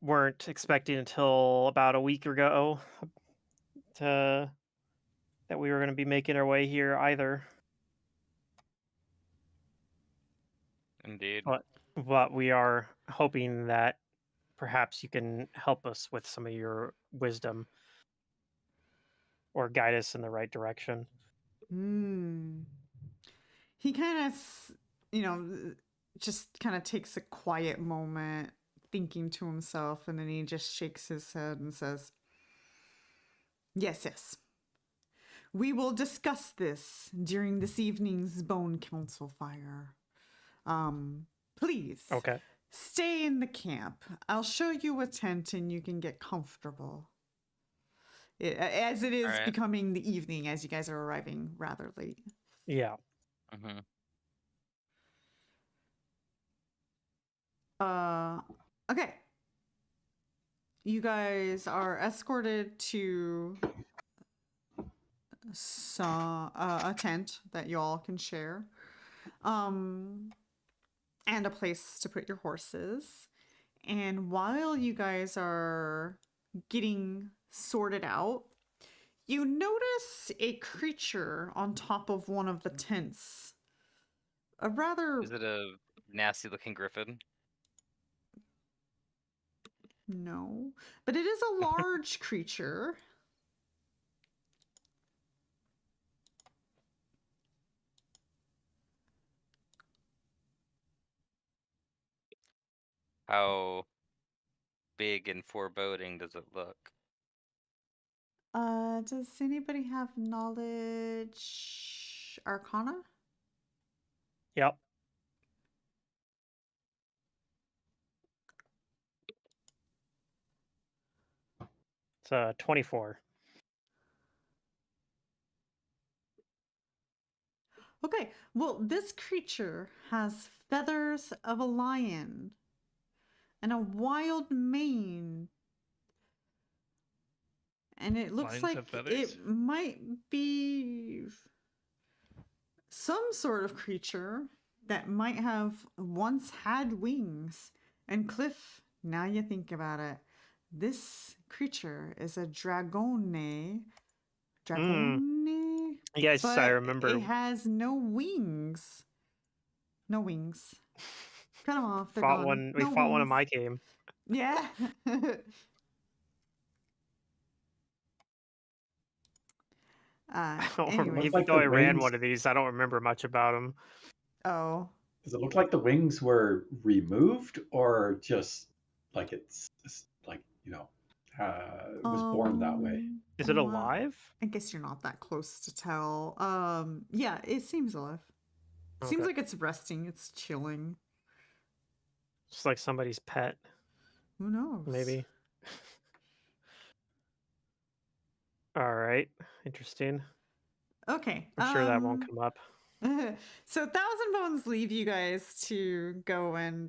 weren't expecting until about a week ago that we were going to be making our way here either. Indeed. But we are hoping that perhaps you can help us with some of your wisdom or guide us in the right direction. He kind of, just kind of takes a quiet moment thinking to himself, and then he just shakes his head and says, yes. We will discuss this during this evening's Bone Council fire. Please. Okay. Stay in the camp. I'll show you a tent and you can get comfortable. As it is becoming the evening, as you guys are arriving rather late. Yeah. Mm-hmm. Okay. you guys are escorted to a tent that you all can share, and a place to put your horses. And while you guys are getting sorted out, you notice a creature on top of one of the tents. A rather... Is it a nasty-looking griffin? No. But it is a large creature. How big and foreboding does it look? Does anybody have knowledge Arcana? Yep. It's 24. Okay, well, this creature has feathers of a lion and a wild mane. And it looks Lions have like feathers? it might be some sort of creature that might have once had wings. And Cliff, now you think about it, this creature is a dragone. Dragone? Yes, I But remember. it has no wings. No wings. Cut them off. They're Fought gone. one. We No fought one in wings. my game. Yeah. Anyways. Looks like Even though the I ran wings- one of these, I don't remember much about them. Oh. Does it look like the wings were removed, or just like it's like, you know, it was born that way? Is it well, alive? I guess you're not that close to tell. Yeah, it seems alive. Seems Okay. like it's resting. It's chilling. Just like somebody's pet, Who knows? maybe. All right. Interesting. Okay. I'm sure that won't come up. So Thousand Bones leave you guys to go and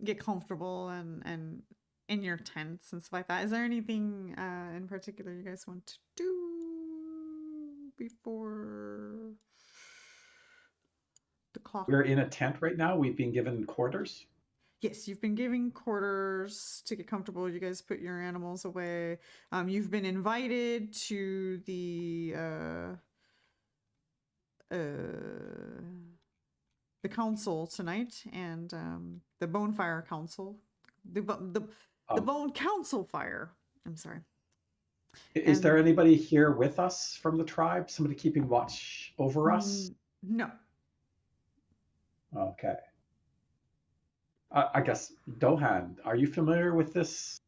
get comfortable and in your tents and stuff like that. Is there anything in particular you guys want to do before the clock? We're in a tent right now. We've been given quarters. Yes, you've been giving quarters to get comfortable. You guys put your animals away. You've been invited to the council tonight, and the Bonefire Council, the Bone Council Fire. I'm sorry. Is there anybody here with us from the tribe? Somebody keeping watch over us? No. Okay. I guess, Dohan, are you familiar with this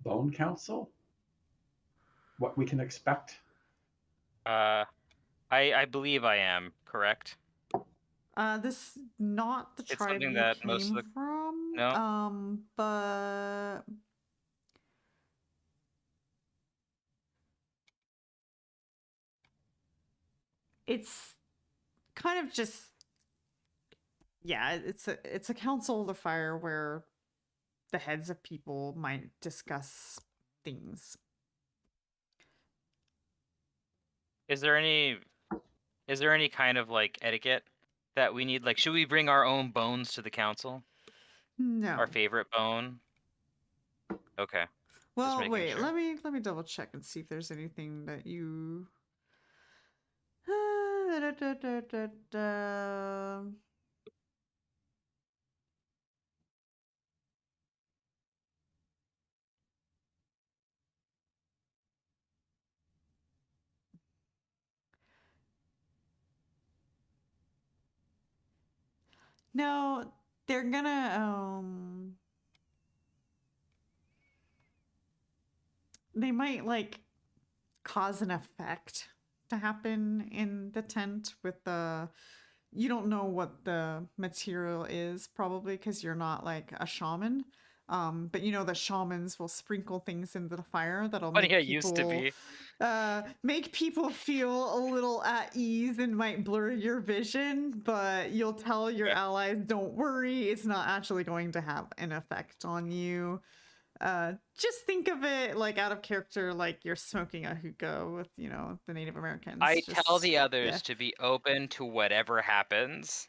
Bone Council? What we can expect? I believe I am correct. This not the It's tribe something you that most came of the- from. No? But it's kind of just, yeah, it's a council of the fire where the heads of people might discuss things. Is there any kind of like etiquette that we need? Like, should we bring our own bones to the council? No. Our favorite bone? Okay. Well, making wait. sure. Let me double check and see if there's anything that you. No, they're gonna they might like cause an effect to happen in the tent with the, you don't know what the material is probably because you're not like a shaman. But you know the shamans will sprinkle things into the fire that'll Funny, make I people used to be. make people feel a little at ease and might blur your vision, but you'll tell your Okay. allies, don't worry, it's not actually going to have an effect on you. Just think of it like out of character, like you're smoking a hookah with, the Native Americans. I tell the others yeah. to be open to whatever happens.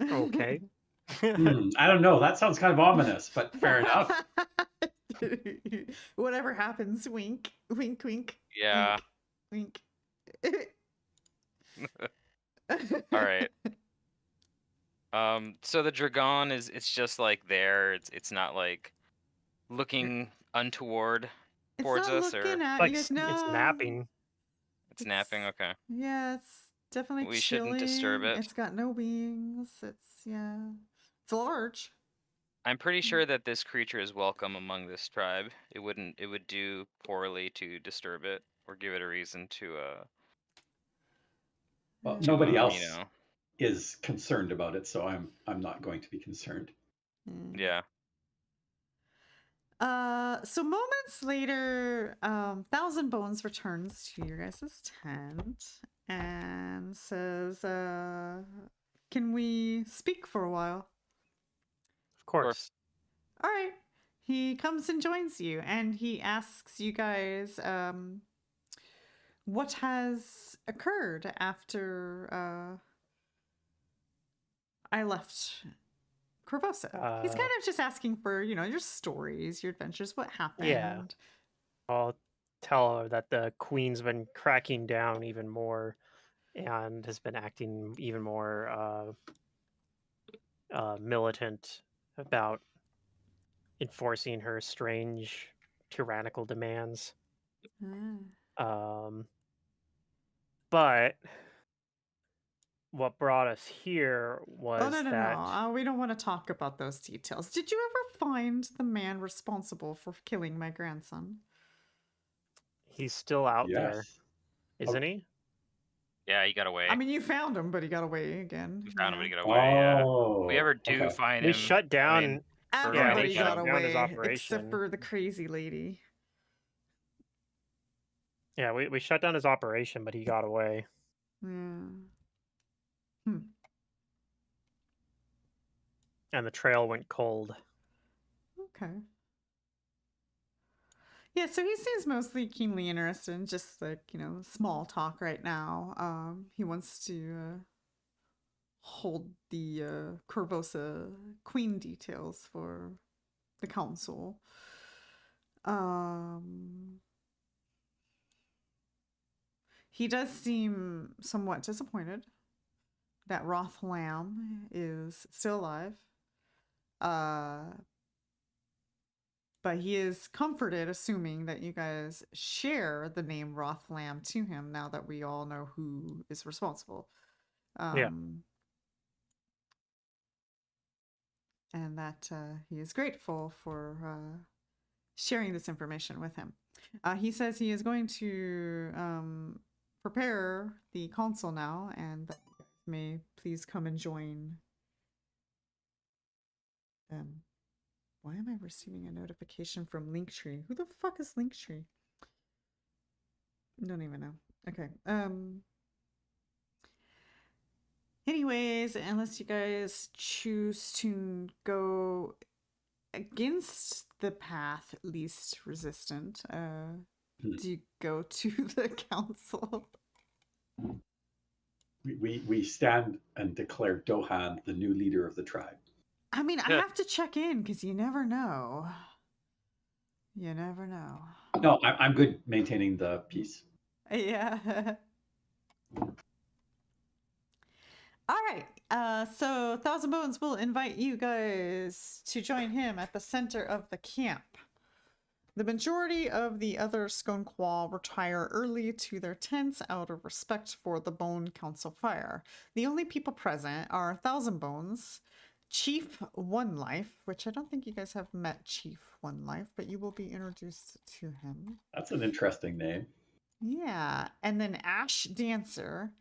Okay. I don't know. That sounds kind of ominous, but fair enough. Whatever happens, wink, wink, wink. Yeah. Wink. Wink. All right. So the dragon it's just like there. It's not like looking untoward It's towards not us, looking or at Like you. it's No. napping. it's napping. Okay. Yeah, it's definitely We chilling. shouldn't disturb it. It's got no wings. It's large. I'm pretty sure that this creature is welcome among this tribe. It would do poorly to disturb it or give it a reason to Well, Yeah. nobody you else know. is concerned about it, so I'm not going to be concerned. Yeah. So moments later, Thousand Bones returns to your guys' tent and says, can we speak for a while? Of course. All right. He comes and joins you, and he asks you guys, what has occurred after I left Korvosa. He's kind of just asking for, your stories, your adventures, what happened. Yeah. I'll tell her that the queen's been cracking down even more and has been acting even more militant about enforcing her strange tyrannical demands. But what brought us here was no. We don't want to talk about those details. Did you ever find the man responsible for killing my grandson? He's still out there, Yes. isn't he? Yeah, he got away. I mean, you found him, but he got away again. We found him, but he got away. Yeah. Oh, If we ever do okay. find We him, shut down. Everybody we got shut down his away, operation. except for the crazy lady. Yeah, we shut down his operation, but he got away. Yeah. And the trail went cold. Okay. Yeah, so he seems mostly keenly interested in just like, small talk right now. He wants to hold the Korvosa queen details for the council. He does seem somewhat disappointed that Roth Lamb is still alive. But he is comforted, assuming that you guys share the name Roth Lamb to him now that we all know who is responsible. Yeah. And that he is grateful for sharing this information with him. He says he is going to prepare the console now, and that you guys may please come and join them. Why am I receiving a notification from Linktree? Who the fuck is Linktree? Don't even know. Okay. Anyways, unless you guys choose to go against the path least resistant, do you go to the council? We stand and declare Dohan the new leader of the tribe. I mean, I have to check in because you never know. You never know. No, I'm good maintaining the peace. Yeah. All right. So Thousand Bones will invite you guys to join him at the center of the camp. The majority of the other Skonqual retire early to their tents out of respect for the Bone Council fire. The only people present are Thousand Bones, Chief One Life, which I don't think you guys have met Chief One Life, but you will be introduced to him. That's an interesting name. Yeah, and then Ash Dancer,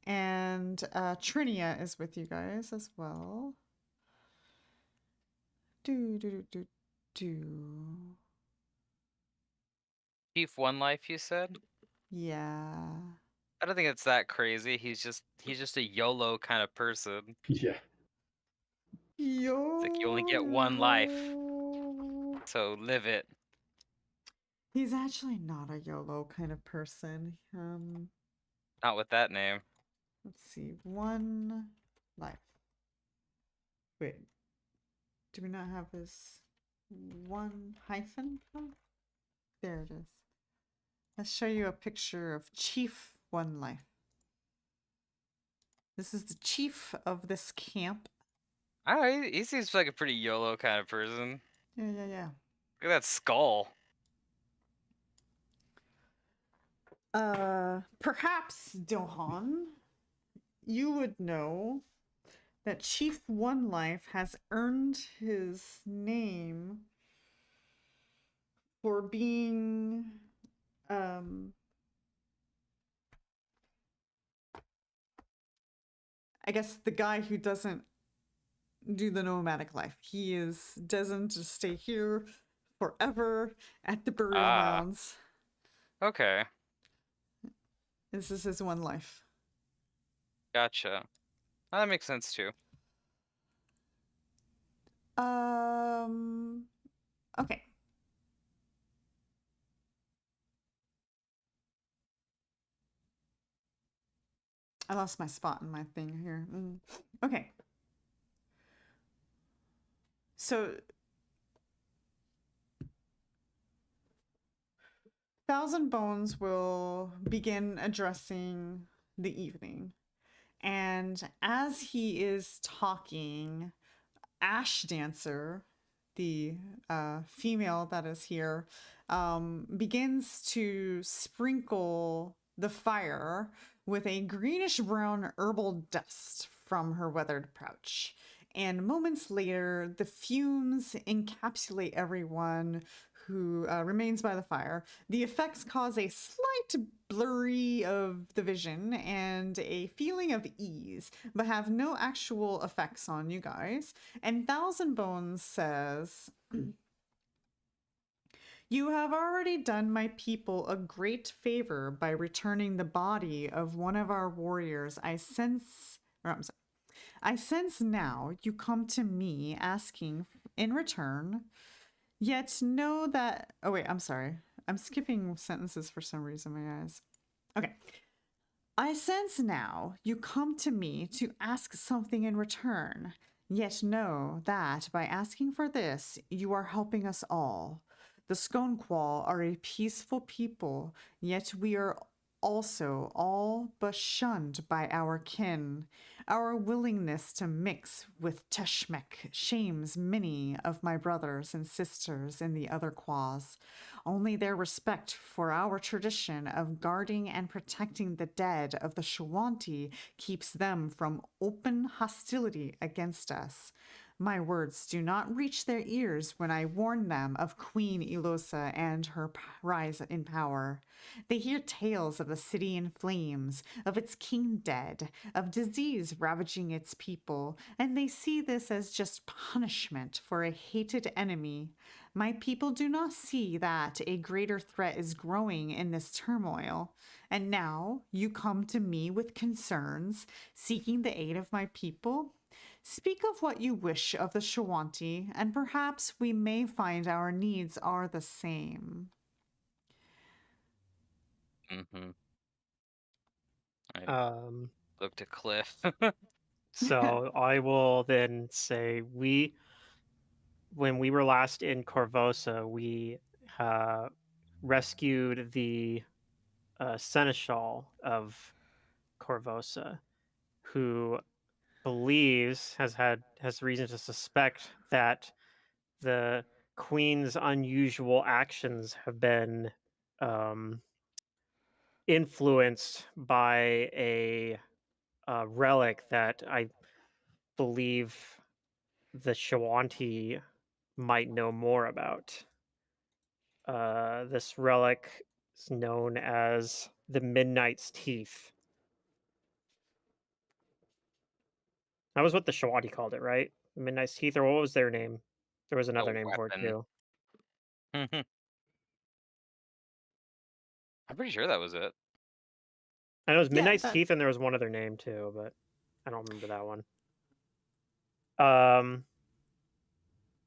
and Trinia is with you guys as well. Chief One Life, you said? Yeah. I don't think it's that crazy. He's just a YOLO kind of person. Yeah. Yo. like you only get one life. So live it. He's actually not a YOLO kind of person. Not with that name. Let's see. 1 life. Wait. Do we not have his 1 hyphen? Oh, there it is. Let's show you a picture of Chief 1 life. This is the chief of this camp. I don't know, he seems like a pretty YOLO kind of person. Yeah. Look at that skull. Perhaps, Dohan, you would know that Chief 1 life has earned his name for being I guess the guy who doesn't do the nomadic life. He doesn't just stay here forever at the burial mounds. Okay. This is his 1 life. Gotcha. Oh, that makes sense too. Okay. I lost my spot in my thing here. Okay. So, Thousand Bones will begin addressing the evening. And as he is talking, Ash Dancer, the female that is here, begins to sprinkle the fire with a greenish brown herbal dust from her weathered pouch. And moments later, the fumes encapsulate everyone who remains by the fire. The effects cause a slight blurry of the vision and a feeling of ease, but have no actual effects on you guys. And Thousand Bones says, "You have already done my people a great favor by returning the body of one of our warriors. I sense now you come to me asking in return. Yet know that... Oh, wait, I'm sorry. I'm skipping sentences for some reason, my eyes. Okay. I sense now you come to me to ask something in return. Yet know that by asking for this, you are helping us all. The Sconequal are a peaceful people, yet we are also all but shunned by our kin. Our willingness to mix with Teshmek shames many of my brothers and sisters in the other Quas. Only their respect for our tradition of guarding and protecting the dead of the Shawanti keeps them from open hostility against us. My words do not reach their ears when I warn them of Queen Elosa and her rise in power. They hear tales of the city in flames, of its king dead, of disease ravaging its people, and they see this as just punishment for a hated enemy. My people do not see that a greater threat is growing in this turmoil. And now you come to me with concerns, seeking the aid of my people? Speak of what you wish of the Shawanti, and perhaps we may find our needs are the same." Mm-hmm. Look to Cliff. So I will then say when we were last in Korvosa, we rescued the seneschal of Korvosa, who has reason to suspect that the queen's unusual actions have been influenced by a relic that I believe the Shawanti might know more about. This relic is known as the Midnight's Teeth. That was what the Shawanti called it, right? The Midnight's Teeth, or what was their name? There was another name for it weapon. too. I'm pretty sure that was it. I know it was Yeah, Midnight's Teeth, and there was one other name too, but I don't remember that one.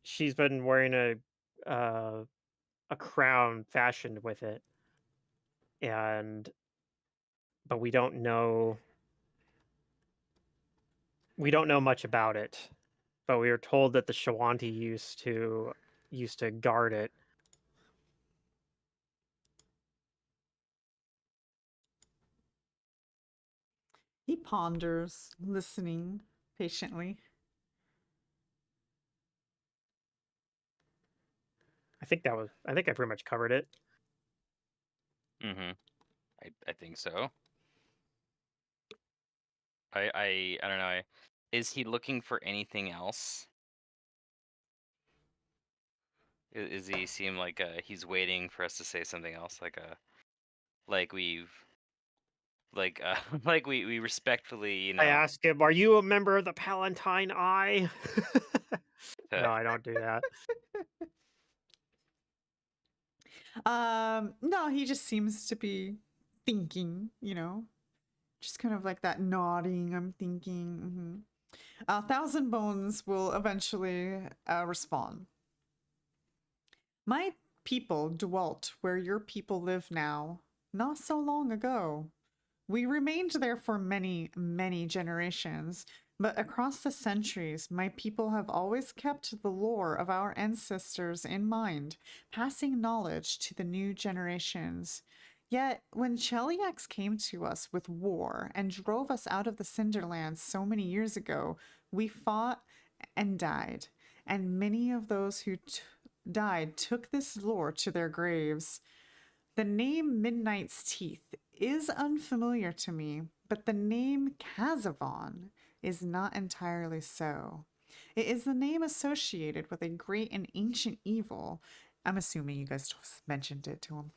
She's been wearing a crown fashioned with it, but we don't know much about it. But we were told that the Shawanti used to guard it. He ponders, listening patiently. I think I pretty much covered it. Mm-hmm. I think so. I don't know. Is he looking for anything else? Is he seem like he's waiting for us to say something else, like we've like like we respectfully, you I know. ask him, "Are you a member of the Palatine Eye?" No, I don't do that. No, he just seems to be thinking, just kind of like that nodding. I'm thinking. Thousand Bones will eventually respond. My people dwelt where your people live now, not so long ago. We remained there for many, many generations, but across the centuries, my people have always kept the lore of our ancestors in mind, passing knowledge to the new generations. Yet, when Cheliax came to us with war and drove us out of the Cinderlands so many years ago, we fought and died, and many of those who died took this lore to their graves. The name Midnight's Teeth is unfamiliar to me, but the name Kazavon is not entirely so. It is the name associated with a great and ancient evil. I'm assuming you guys just mentioned it to him.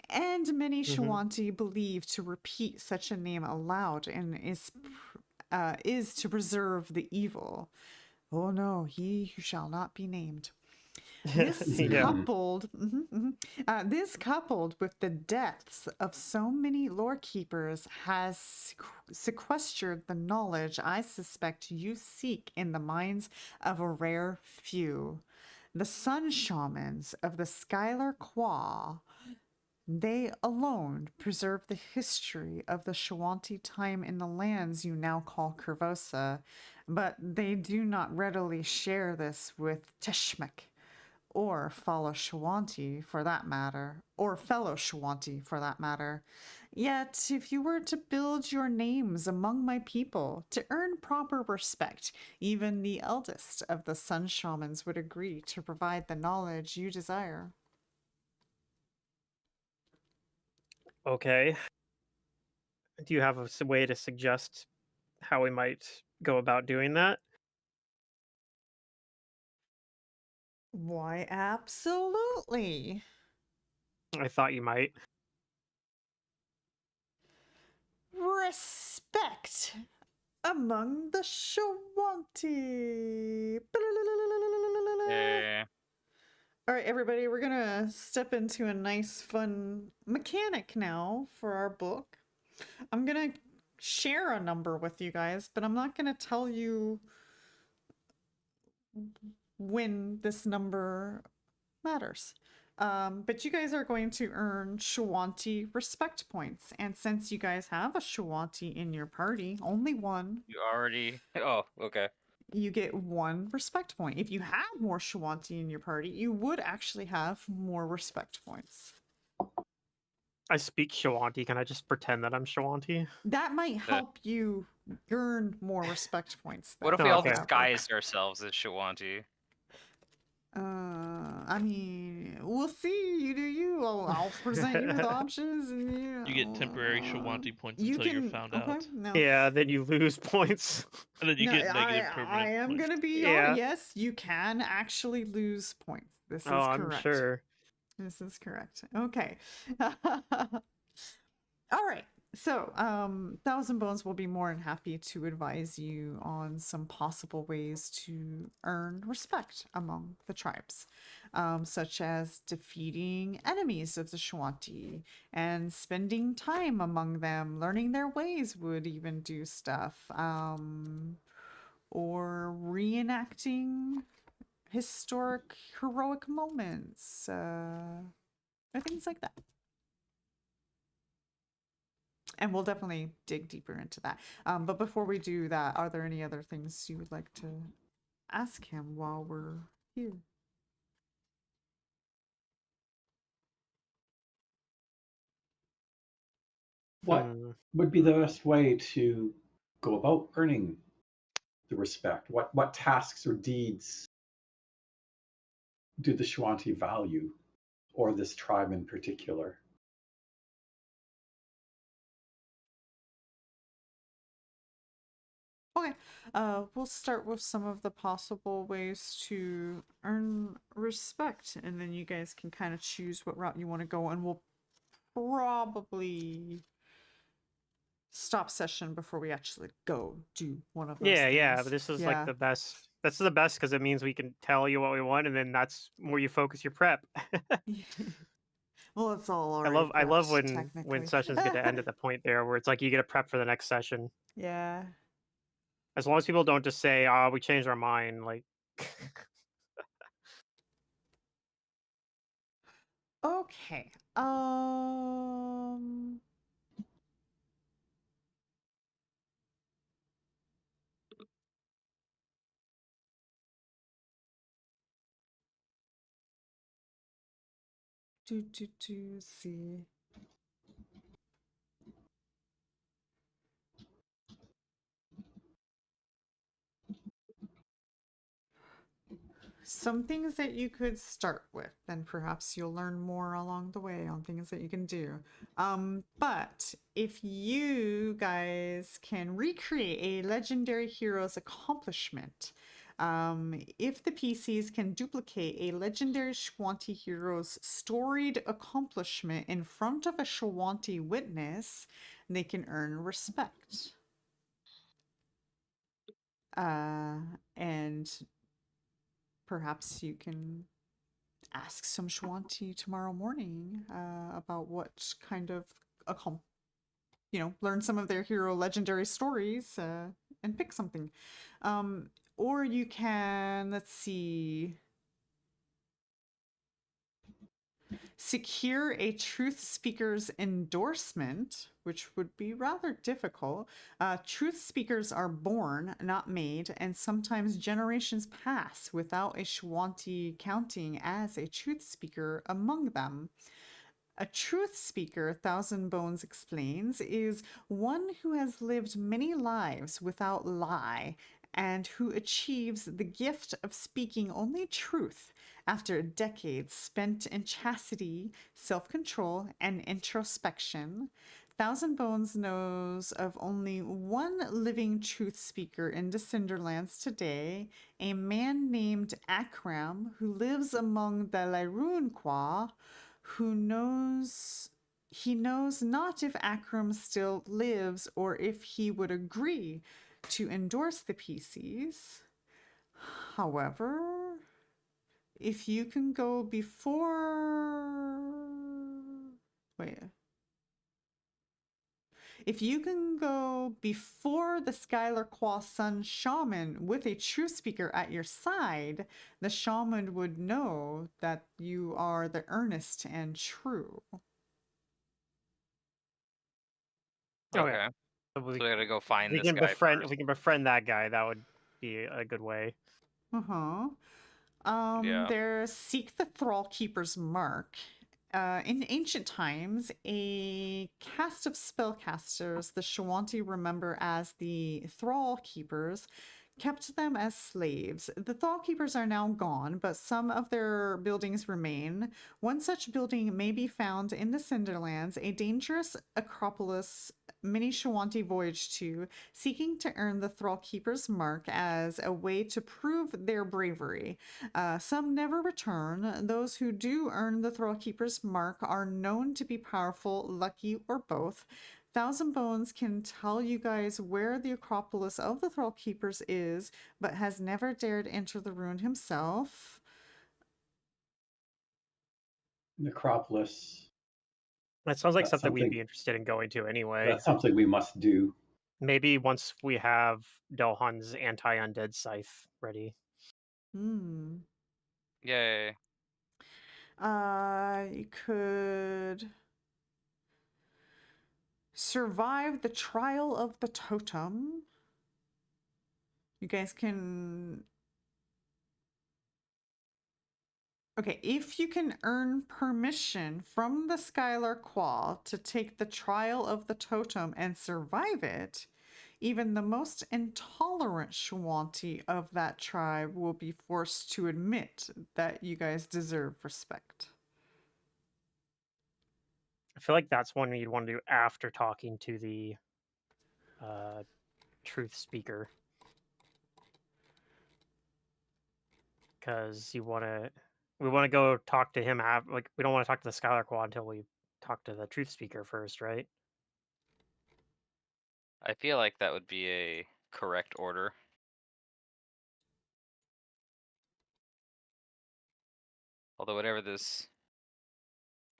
And many Shawanti believe to repeat such a name aloud and is to preserve the evil. Oh no, he who shall not be named. This coupled with the deaths of so many lore keepers has sequestered the knowledge I suspect you seek in the minds of a rare few. The sun shamans of the Skylar Qua. They alone preserve the history of the Shawanti time in the lands you now call Korvosa, but they do not readily share this with Teshmek, or fellow Shawanti for that matter. Yet, if you were to build your names among my people to earn proper respect, even the eldest of the Sun Shamans would agree to provide the knowledge you desire. Okay. Do you have a way to suggest how we might go about doing that? Why, absolutely. I thought you might. Respect among the Shawanti. All right, everybody, we're gonna step into a nice, fun mechanic now for our book. I'm gonna share a number with you guys, but I'm not gonna tell you when this number matters. But you guys are going to earn Shawanti respect points. And since you guys have a Shawanti in your party, only one. You already. Oh, okay. You get 1 respect point. If you had more Shawanti in your party, you would actually have more respect points. I speak Shawanti. Can I just pretend that I'm Shawanti? That might help you earn more respect points. What if we all Okay. disguised ourselves as Shawanti? I mean, we'll see. You do you. I'll present you with options, and You get temporary Shawanti points until you're found out. No. Yeah, then you lose points. And then you get negative permanent I am points. gonna be yes, you can actually lose points. This is correct. I'm sure. This is correct. Okay. All right. So, Thousand Bones will be more than happy to advise you on some possible ways to earn respect among the tribes, such as defeating enemies of the Shawanti and spending time among them, learning their ways would even do stuff. or reenacting historic heroic moments, or things like that. And we'll definitely dig deeper into that. But before we do that, are there any other things you would like to ask him while we're here? What would be the best way to go about earning the respect? What tasks or deeds do the Shuanti value, or this tribe in particular? Okay, we'll start with some of the possible ways to earn respect, and then you guys can kind of choose what route you want to go, and we'll probably stop session before we actually go do one of those Yeah, things. but this is Yeah. like the best. That's the best because it means we can tell you what we want, and then that's where you focus your prep. Well, it's all I already love prepped, when technically. sessions get to end at the point there where it's like you get a prep for the next session. Yeah. As long as people don't just say, "Oh, we changed our mind," like. Okay. See. Some things that you could start with, and perhaps you'll learn more along the way on things that you can do. But if you guys can recreate a legendary hero's accomplishment, if the PCs can duplicate a legendary Shuanti hero's storied accomplishment in front of a Shuanti witness, they can earn respect. And perhaps you can ask some Shuanti tomorrow morning about what kind of learn some of their hero legendary stories and pick something. Or you can, let's see, secure a truth speaker's endorsement, which would be rather difficult. Truth speakers are born, not made, and sometimes generations pass without a Shuanti counting as a truth speaker among them. A truth speaker, Thousand Bones explains, is one who has lived many lives without lie and who achieves the gift of speaking only truth after decades spent in chastity, self-control, and introspection. Thousand Bones knows of only one living truth speaker in the Cinderlands today, a man named Akram who lives among the Lairunqua, who knows not if Akram still lives or if he would agree to endorse the PCs. However, if you can go before if you can go before the Skylar Qua Sun shaman with a true speaker at your side, the shaman would know that you are the earnest and true. Okay. So So we gotta go find we this can guy befriend. first. If we can befriend that guy, that would be a good way. Yeah. There's Seek the Thrall Keeper's Mark. In ancient times, a caste of spellcasters the Shuanti remember as the Thrall Keepers kept them as slaves. The Thrall Keepers are now gone, but some of their buildings remain. One such building may be found in the Cinderlands, a dangerous acropolis many Shuanti voyage to, seeking to earn the Thrall Keeper's mark as a way to prove their bravery. Some never return. Those who do earn the Thrall Keeper's mark are known to be powerful, lucky, or both. Thousand Bones can tell you guys where the Acropolis of the Thrall Keepers is, but has never dared enter the ruin himself. Necropolis. That sounds like That's something we'd something- be interested in going to anyway. That's something we must do. Maybe once we have Dohan's anti-undead scythe ready. Hmm. Yay. You could survive the trial of the totem. You guys can... Okay, if you can earn permission from the Skylar Qual to take the trial of the totem and survive it, even the most intolerant Shwanti of that tribe will be forced to admit that you guys deserve respect. I feel like that's one you'd want to do after talking to the truth speaker. Because we want to go talk to him. Like, we don't want to talk to the Skylar Quad until we talk to the truth speaker first, right? I feel like that would be a correct order. Although whatever this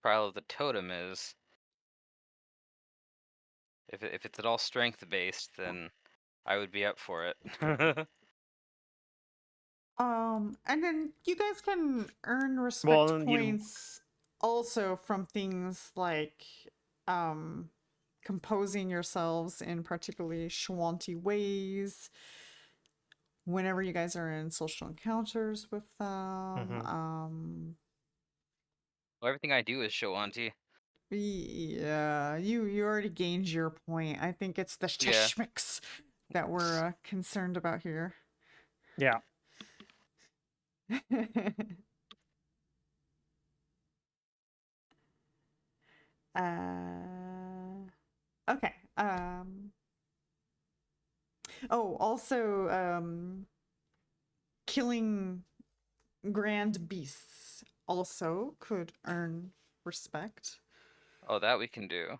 trial of the totem is, if it's at all strength based, then I would be up for it. And then you guys can earn respect Well, then points also from things like composing yourselves in particularly Shwanti ways whenever you guys are in social encounters with them. Well, everything I do is show auntie. Yeah, you already gained your point. I think it's the Yeah. tishmix that we're concerned about here. Yeah. Okay. Oh, also, killing grand beasts also could earn respect. Oh, that we can do.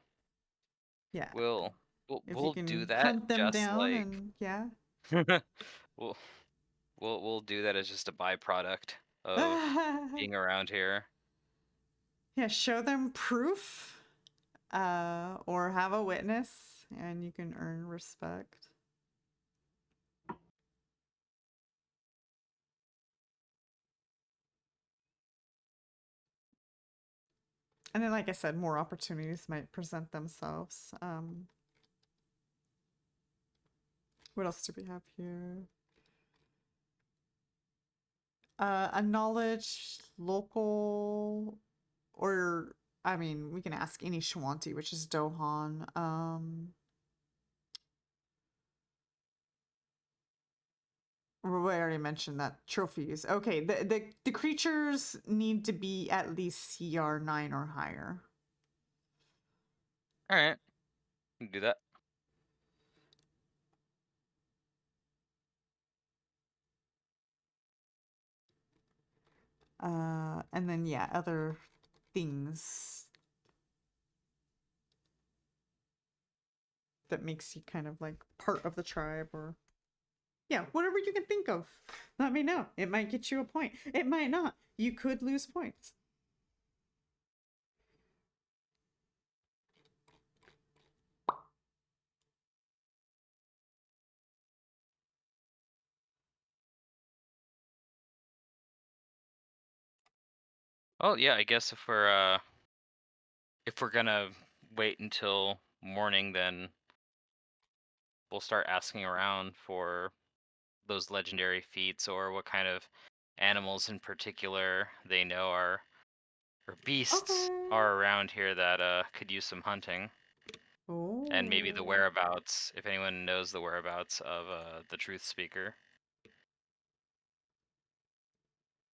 Yeah. We'll If you can do that. hunt them just down like and yeah. we'll do that as just a byproduct of being around here. Yeah, show them proof, or have a witness, and you can earn respect. And then, like I said, more opportunities might present themselves. What else do we have here? Acknowledge local, or I mean, we can ask any Shwanti, which is Dohan. We already mentioned that trophies. Okay, the creatures need to be at least CR 9 or higher. All right, we can do that. And then yeah, other things that makes you kind of like part of the tribe, or yeah, whatever you can think of. Let me know. It might get you a point. It might not. You could lose points. Oh yeah, I guess if we're gonna wait until morning, then we'll start asking around for those legendary feats or what kind of animals in particular they know are or beasts are around here that could use some hunting. Oh. And maybe the whereabouts, if anyone knows the whereabouts of the truth speaker.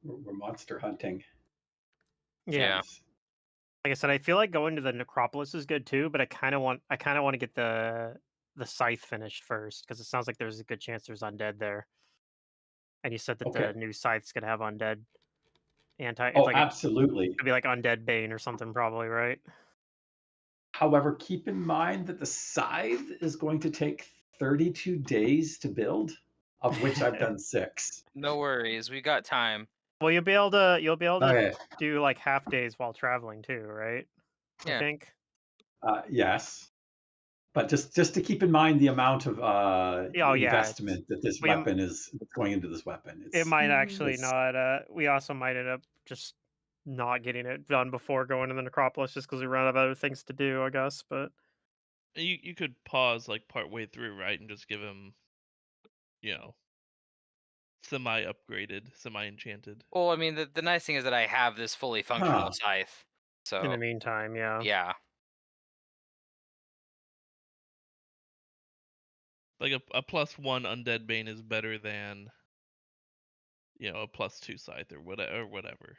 We're monster hunting. Yeah. Nice. Like I said, I feel like going to the necropolis is good too, but I kind of want to get the scythe finished first, because it sounds like there's a good chance there's undead there. And you said that Okay. the new scythe's gonna have undead anti. It's Oh, like absolutely. it could be like undead bane or something, probably, right? However, keep in mind that the scythe is going to take 32 days to build, of which I've done 6. No worries, we got time. Well, you'll be able to Okay. do like half days while traveling too, right? Yeah. I think. Yes. But just to keep in mind the amount of Oh yeah, investment that this we- weapon is that's going into this weapon. it might actually it's- not. We also might end up just not getting it done before going to the necropolis, just because we run out of other things to do, I guess. But You could pause like part way through, right, and just give him, semi upgraded, semi enchanted. Well, I mean, the nice thing is that I have this fully functional Huh. scythe. So in the meantime, yeah. yeah. Like a +1 undead bane is better than, a +2 scythe or whatever.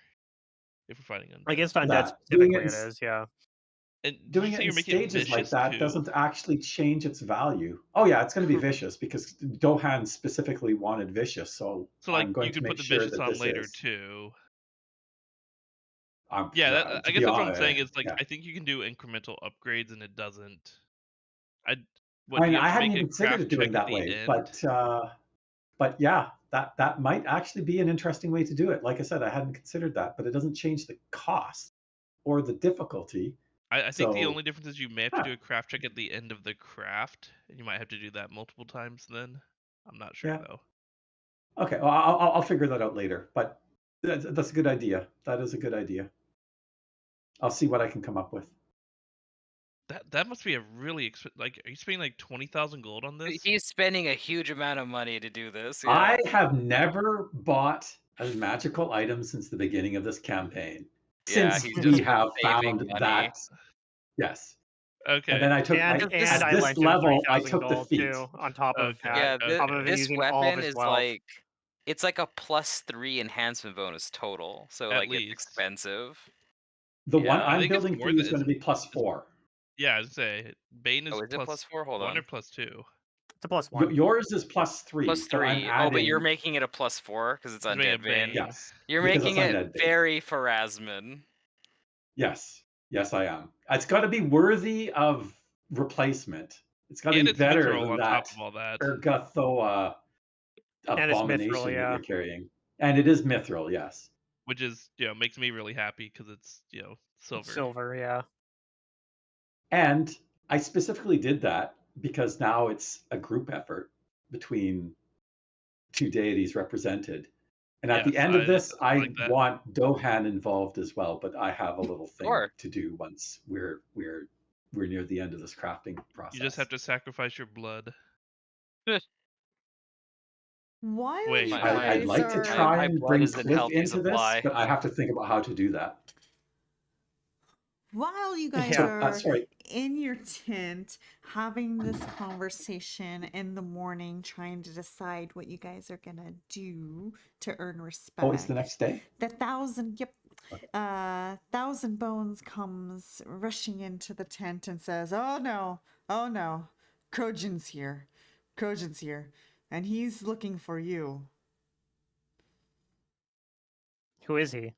If we're fighting undead. Against undead That. Doing specifically, it it in- is, yeah. And did Doing you it say in you're making it stages like vicious that too? doesn't actually change its value. Oh yeah, it's going to be vicious because Dohan specifically wanted vicious, so So like I'm going you to could make put the sure vicious that on this later is. too. To I be guess that's what I'm honest, saying is like yeah. I think you can do incremental upgrades and it doesn't. I Do mean, you have I to hadn't make even a considered craft it doing check at that the way, end? but yeah, that might actually be an interesting way to do it. Like I said, I hadn't considered that, but it doesn't change the cost or the difficulty. I think the So, only difference is you may have to do a craft check at the end of the craft, and you might have to do that multiple times then. I'm not sure Yeah. though. Okay, well, I'll figure that out later. But that's a good idea. That is a good idea. I'll see what I can come up with. That must be a really like. Are you spending like 20,000 gold on this? He's spending a huge amount of money to do this. Yeah. I have never bought a magical item since the beginning of this campaign. Yeah, Since he's we just been have saving found money. that, yes. Okay. And then I took And at I this lent him level, I 3,000 took the gold feat. too, on top of Okay, Yeah, that. On top of okay. him this using all of weapon his is wealth. like it's like a +3 enhancement bonus total. So At like it's least. expensive. The one Yeah. I I'm think it's building for more you than is going to be +4. Yeah, I'd say Bane is Oh, is it +4? Hold +1 on. or +2. It's a +1. Yours is +3. But I'm +3. adding. Oh, but you're making it a +4 because it's He's making a undead bane. Bane. Yes. You're because making it's it undead bane. very Pharasman. Yes. Yes, I am. It's got to be worthy of replacement. It's got to And be it's better mithril than on that top of all that. Ergothoa And it's mithril, abomination that yeah. you're carrying. And it is mithril, yes. Which is, makes me really happy because it's, silver. Silver, yeah. And I specifically did that because now it's a group effort between two deities represented. And at the Yes, end of this, I like that. want Dohan involved as well, but I have a little thing Sure. to do once we're near the end of this crafting process. You just have to sacrifice your blood. While Wait. you I'd guys like to are try my and blood bring is in Cliff healthy into supply. this, but I have to think about how to do that. while you guys Yeah, are sorry. in your tent having this conversation in the morning, trying to decide what you guys are gonna do to earn respect. Oh, it's the next day? The 1,000 Bones comes rushing into the tent and says, oh no, Krojan's here, and he's looking for you. Who is he?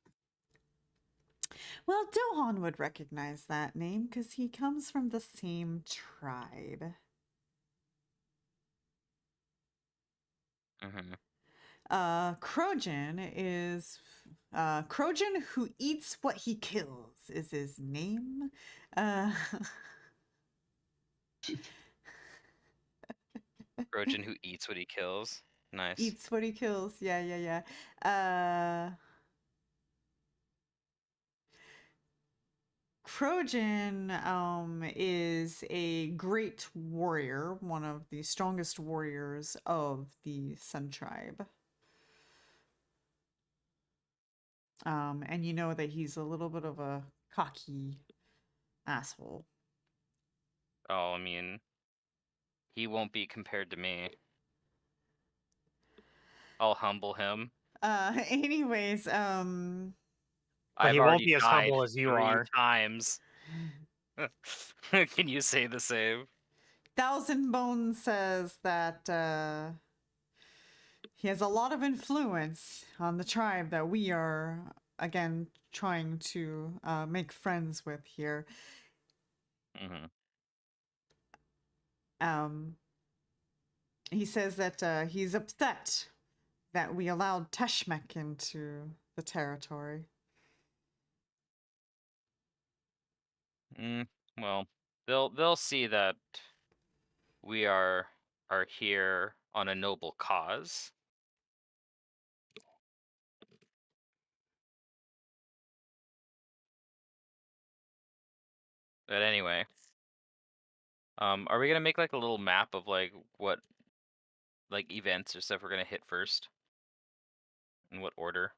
Well, Dohan would recognize that name because he comes from the same tribe. Krojan is Krojan who eats what he kills is his name. Trojan who eats what he kills. Nice. Eats what he kills. Yeah. Krojan is a great warrior, one of the strongest warriors of the Sun Tribe. And you know that he's a little bit of a cocky asshole. Oh, I mean, he won't be compared to me. I'll humble him. Anyways, But he I've won't already be as died humble as you 3 are. times. Can you say the same? 1,000 Bones says that he has a lot of influence on the tribe that we are, again, trying to make friends with here. He says that he's upset that we allowed Teshmek into the territory. Well, they'll see that we are here on a noble cause. But anyway, are we gonna make like a little map of like what like events or stuff we're gonna hit first? In what order?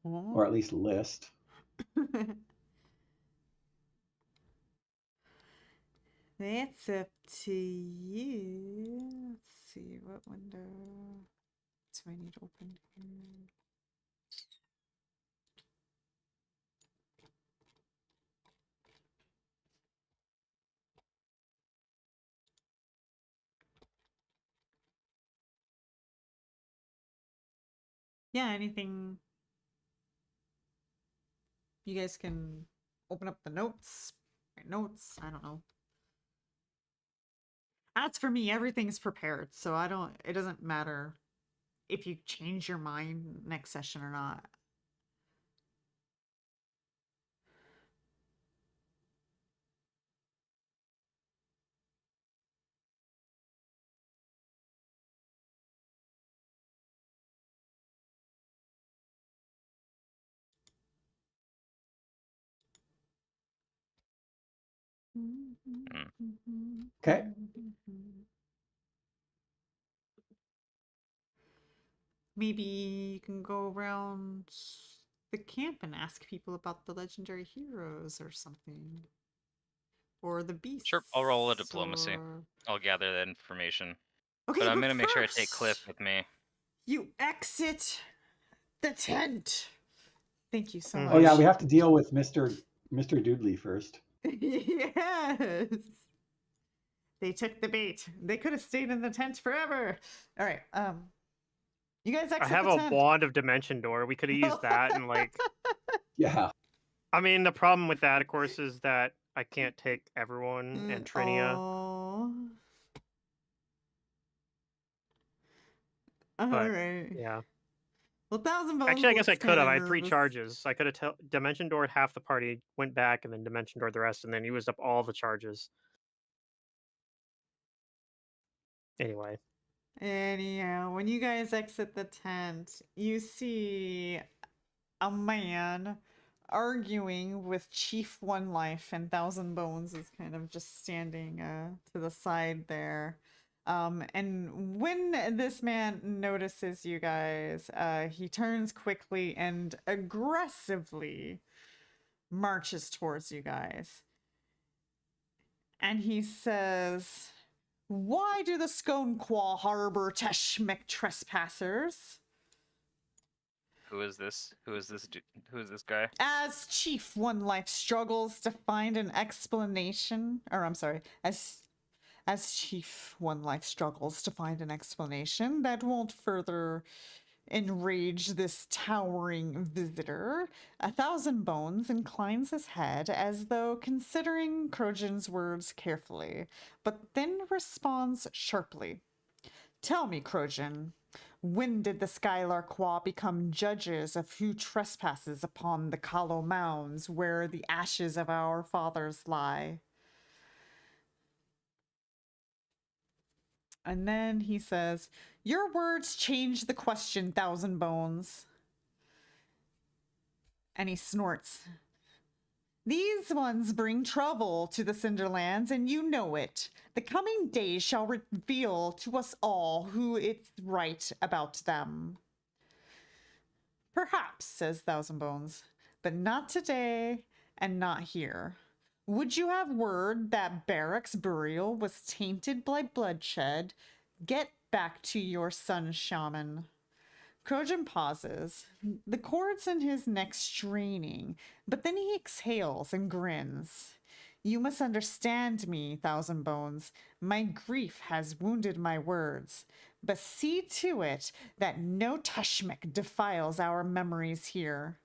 Or at least list. That's up to you. Let's see, what window do I need open here? Yeah, anything. You guys can open up the notes, write notes, I don't know. As for me, everything's prepared, so it doesn't matter if you change your mind next session or not. Okay. Maybe you can go around the camp and ask people about the legendary heroes or something. Or the beasts. Sure, I'll roll a diplomacy. or- I'll gather that information. Okay, But I'm gonna make sure I take first, Cliff with me. You exit the tent. Thank you so much. Oh yeah, we have to deal with Mr. Doodley first. Yes. They took the bait. They could have stayed in the tent forever. All right. You guys exit I have the a tent. wand of Dimension Door. We could have used that and like. Yeah. I mean, the problem with that, of course, is that I can't take everyone and Trinia. Oh. But, All right. yeah. Well, 1,000 bones. Actually, I guess I looks could have. kinda I had 3 nervous. charges. I could have Dimension Doored half the party, went back, and then Dimension Doored the rest, and then used up all the charges. Anyway. Anyhow, when you guys exit the tent, you see a man arguing with Chief One Life, and 1,000 Bones is kind of just standing to the side there. And when this man notices you guys, he turns quickly and aggressively marches towards you guys. And he says, "Why do the Sconequaw harbor Teshmek trespassers?" Who is this? Who is this guy? As Chief One Life struggles to find an explanation, or I'm sorry, as Chief One Life struggles to find an explanation that won't further enrage this towering visitor, 1,000 Bones inclines his head as though considering Krojan's words carefully, but then responds sharply. "Tell me, Krojan, when did the Skylarquaw become judges of who trespasses upon the Kalo mounds where the ashes of our fathers lie?" And then he says, "Your words change the question, 1,000 Bones." And he snorts. "These ones bring trouble to the Cinderlands, and you know it. The coming days shall reveal to us all who is right about them." "Perhaps," says 1,000 Bones, "but not today and not here. Would you have word that Barrack's burial was tainted by bloodshed? Get back to your son, shaman." Krojan pauses, the cords in his neck straining, but then he exhales and grins. "You must understand me, 1,000 Bones. My grief has wounded my words, but see to it that no Teshmek defiles our memories here."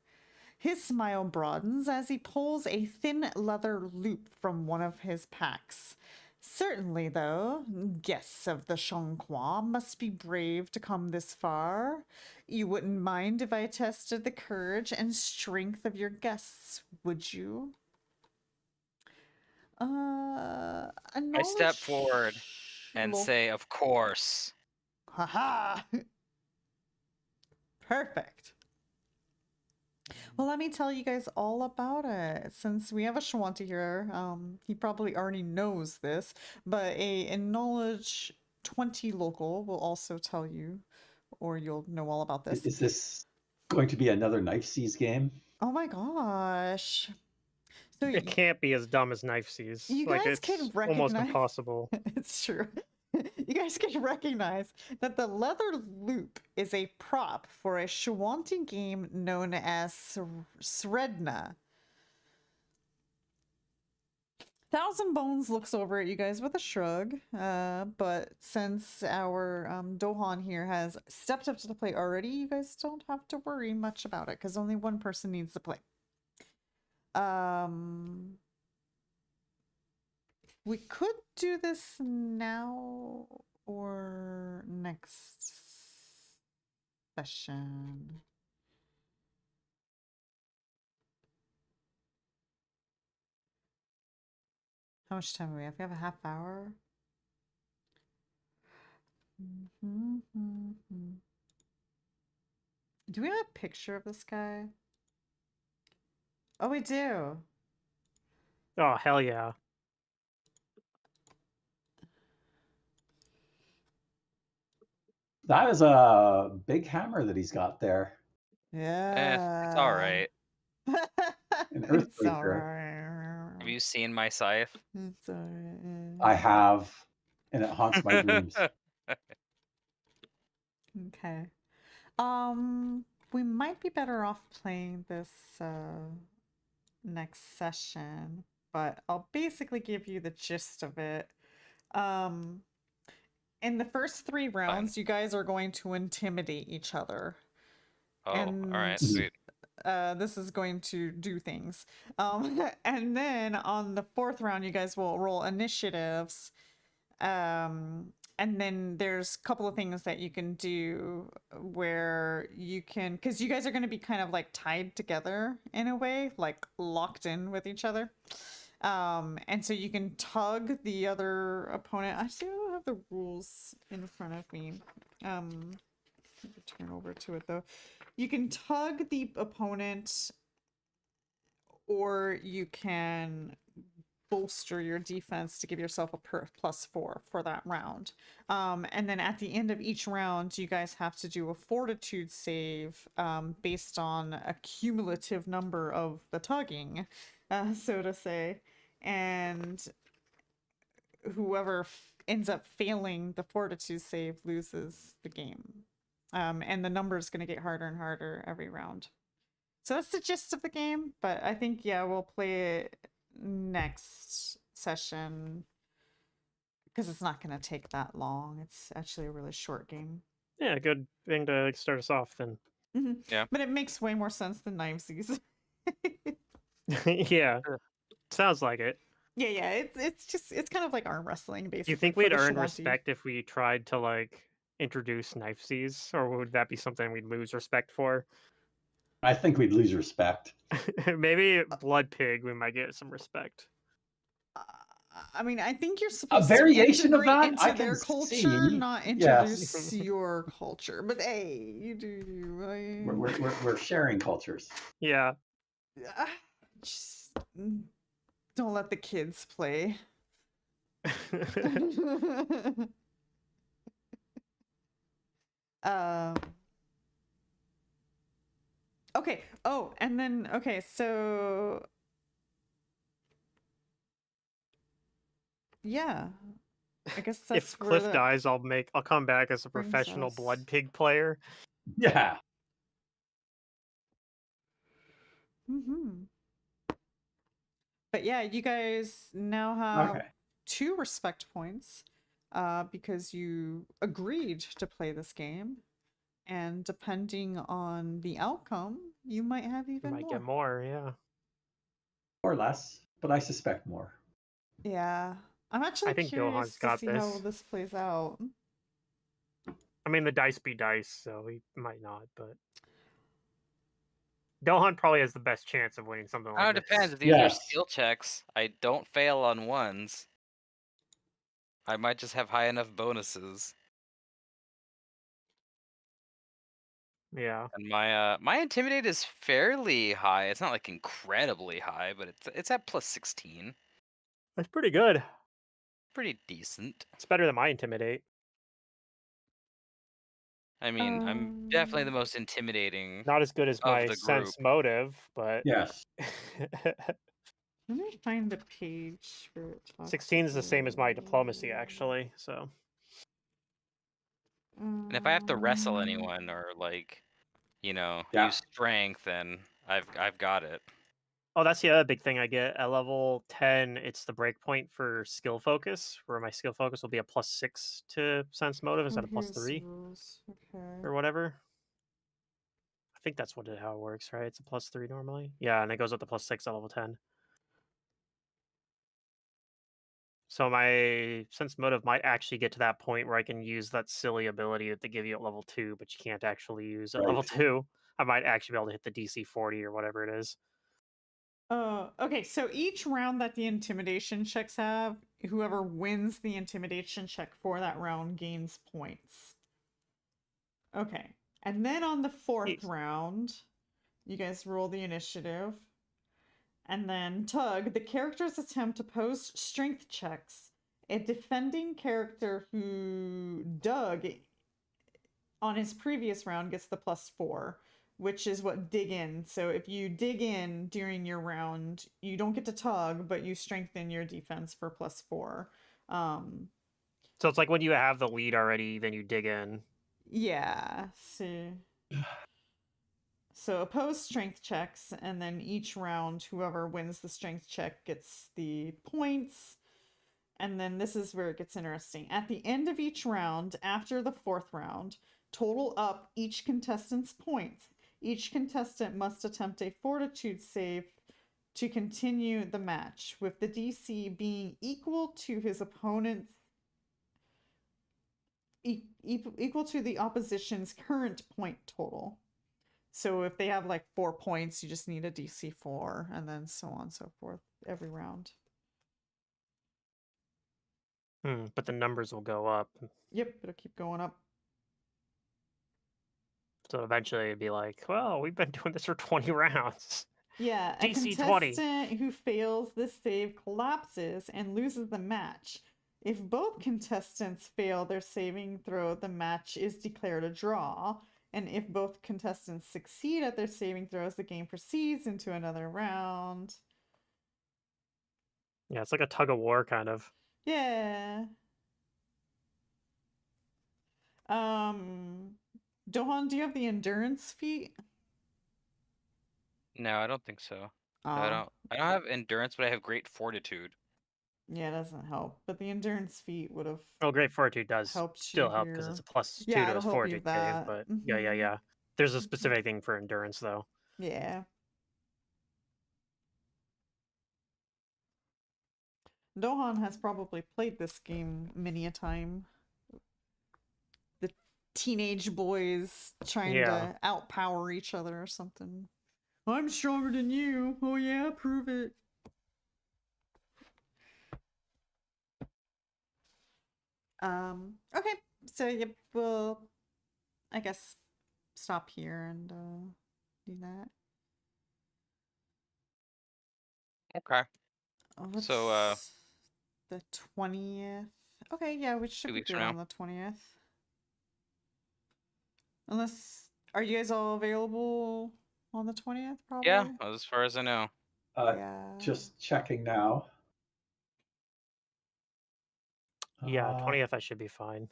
His smile broadens as he pulls a thin leather loop from one of his packs. Certainly, though, guests of the Shangqua must be brave to come this far. You wouldn't mind if I tested the courage and strength of your guests, would you? A I step knowledge forward and lo- say, "Of course." Haha! Perfect. Well, let me tell you guys all about it. Since we have a Shwanti here, he probably already knows this, but a knowledge 20 local will also tell you, or you'll know all about this. Is this going to be another Knife Seas game? Oh my gosh. So It can't be as dumb as Knife Seas. you Like, guys it's can almost recognize impossible. it's true. You guys can recognize that the leather loop is a prop for a Shwanti game known as Sredna. Thousand Bones looks over at you guys with a shrug, but since our Dohan here has stepped up to the plate already, you guys don't have to worry much about it because only one person needs to play. We could do this now or next session. How much time do we have? We have a half hour. Do we have a picture of this guy? Oh, we do. Oh, hell yeah. That is a big hammer that he's got there. Yeah. It's all right. An It's Earthbreaker. alright. Have you seen my scythe? It's alright. I have, and it haunts my dreams. Okay. We might be better off playing this next session, but I'll basically give you the gist of it. In the first 3 rounds, you guys are going to intimidate each other. Oh, all right, And sweet. this is going to do things. And then on the 4th round, you guys will roll initiatives. And then there's a couple of things that you can do where you can, because you guys are going to be kind of like tied together in a way, like locked in with each other. And so you can tug the other opponent. Actually, I don't have the rules in front of me. Turn over to it though. You can tug the opponent, or you can bolster your defense to give yourself a +4 for that round. And then at the end of each round, you guys have to do a fortitude save based on a cumulative number of the tugging, so to say. And whoever ends up failing the fortitude save loses the game. And the number is going to get harder and harder every round. So that's the gist of the game, but I think, yeah, we'll play it next session because it's not going to take that long. It's actually a really short game. Yeah, good thing to start us off then. Yeah. But it makes way more sense than Knivesies. Yeah, sounds like it. Yeah, it's kind of like arm wrestling, basically. You think for we'd the earn Shwanti. respect if we tried to, like, introduce Knifesies, or would that be something we'd lose respect for? I think we'd lose respect. Maybe Blood Pig, we might get some respect. I mean, I think you're supposed variation to of integrate that, into I can their culture, see. not Yes. introduce your culture. But hey, you do you. We're sharing cultures. Yeah. Just don't let the kids play. Okay. Oh, and then okay, so yeah. I guess that's If where Cliff that dies, I'll come back as a brings professional us. Blood Pig player. Yeah. But yeah, you guys now have Okay. 2 respect points because you agreed to play this game. And depending on the outcome, you might have even Might more. get more, yeah. Or less, but I suspect more. Yeah. I'm actually think curious Dohan's to got see how this. this plays out. I mean, the dice be dice, so he might not, but Dohan probably has the best chance of winning something Oh, like it depends. this. If these are Yes. skill checks, I don't fail on ones. I might just have high enough bonuses. Yeah. And my intimidate is fairly high. It's not like incredibly high, but it's at plus 16. That's pretty good. Pretty decent. It's better than my intimidate. I mean, I'm definitely the most intimidating Not as good as of my the group. sense motive, but Yes. Let me find the page where it talks 16 is the same as my diplomacy, about- actually. So And if I have to wrestle Um, anyone or like, Yeah. use strength, then I've got it. oh, that's the other big thing I get. At level 10, it's the breakpoint for skill focus, where my skill focus will be a +6 to sense motive instead of here's the +3 rules. Okay. or whatever. I think that's how it works, right? It's a +3 normally. Yeah, and it goes up to +6 at level 10. So my sense motive might actually get to that point where I can use that silly ability that they give you at level 2, but you can't actually use at level Right. 2. I might actually be able to hit the DC 40 or whatever it is. Okay, so each round that the intimidation checks have, whoever wins the intimidation check for that round gains points. Okay. And then on the fourth Jeez. round, you guys roll the initiative. And then Tug, the characters attempt to post strength checks. A defending character who dug on his previous round gets the +4, which is what dig in. So if you dig in during your round, you don't get to tug, but you strengthen your defense for +4. So it's like when you have the lead already, then you dig in. Yeah. So oppose strength checks, and then each round, whoever wins the strength check gets the points. And then this is where it gets interesting. At the end of each round, after the fourth round, total up each contestant's points. Each contestant must attempt a fortitude save to continue the match, with the DC being equal to his opponent's equal to the opposition's current point total. So if they have like 4 points, you just need a DC 4, and then so on and so forth every round. But the numbers will go up. Yep, it'll keep going up. So eventually it'd be like, well, we've been doing this for 20 rounds. Yeah, a DC 20. contestant who fails this save collapses and loses the match. If both contestants fail their saving throw, the match is declared a draw. And if both contestants succeed at their saving throws, the game proceeds into another round. Yeah, it's like a tug of war kind of. Yeah. Dohan, do you have the endurance feat? No, I don't think so. Oh, I don't have endurance, but I have great fortitude. yeah, it doesn't help. But the endurance feat would have Oh, Great Fortitude does helped still you help because it's here. a +2 Yeah, to it'll his help you Fortitude with save. that. But Mhm. yeah. There's a specific thing for endurance, though. Yeah. Dohan has probably played this game many a time. The teenage boys trying Yeah. to outpower each other or something. I'm stronger than you. Oh yeah, prove it. Okay. So yep, we'll I guess stop here and do that. Okay. So What's the 20th? Okay, yeah, we should 2 be weeks good from now. on the 20th. Unless, are you guys all available on the 20th? Probably. Yeah, as far as I know. Yeah. Just checking now. Yeah, 20th I should be fine.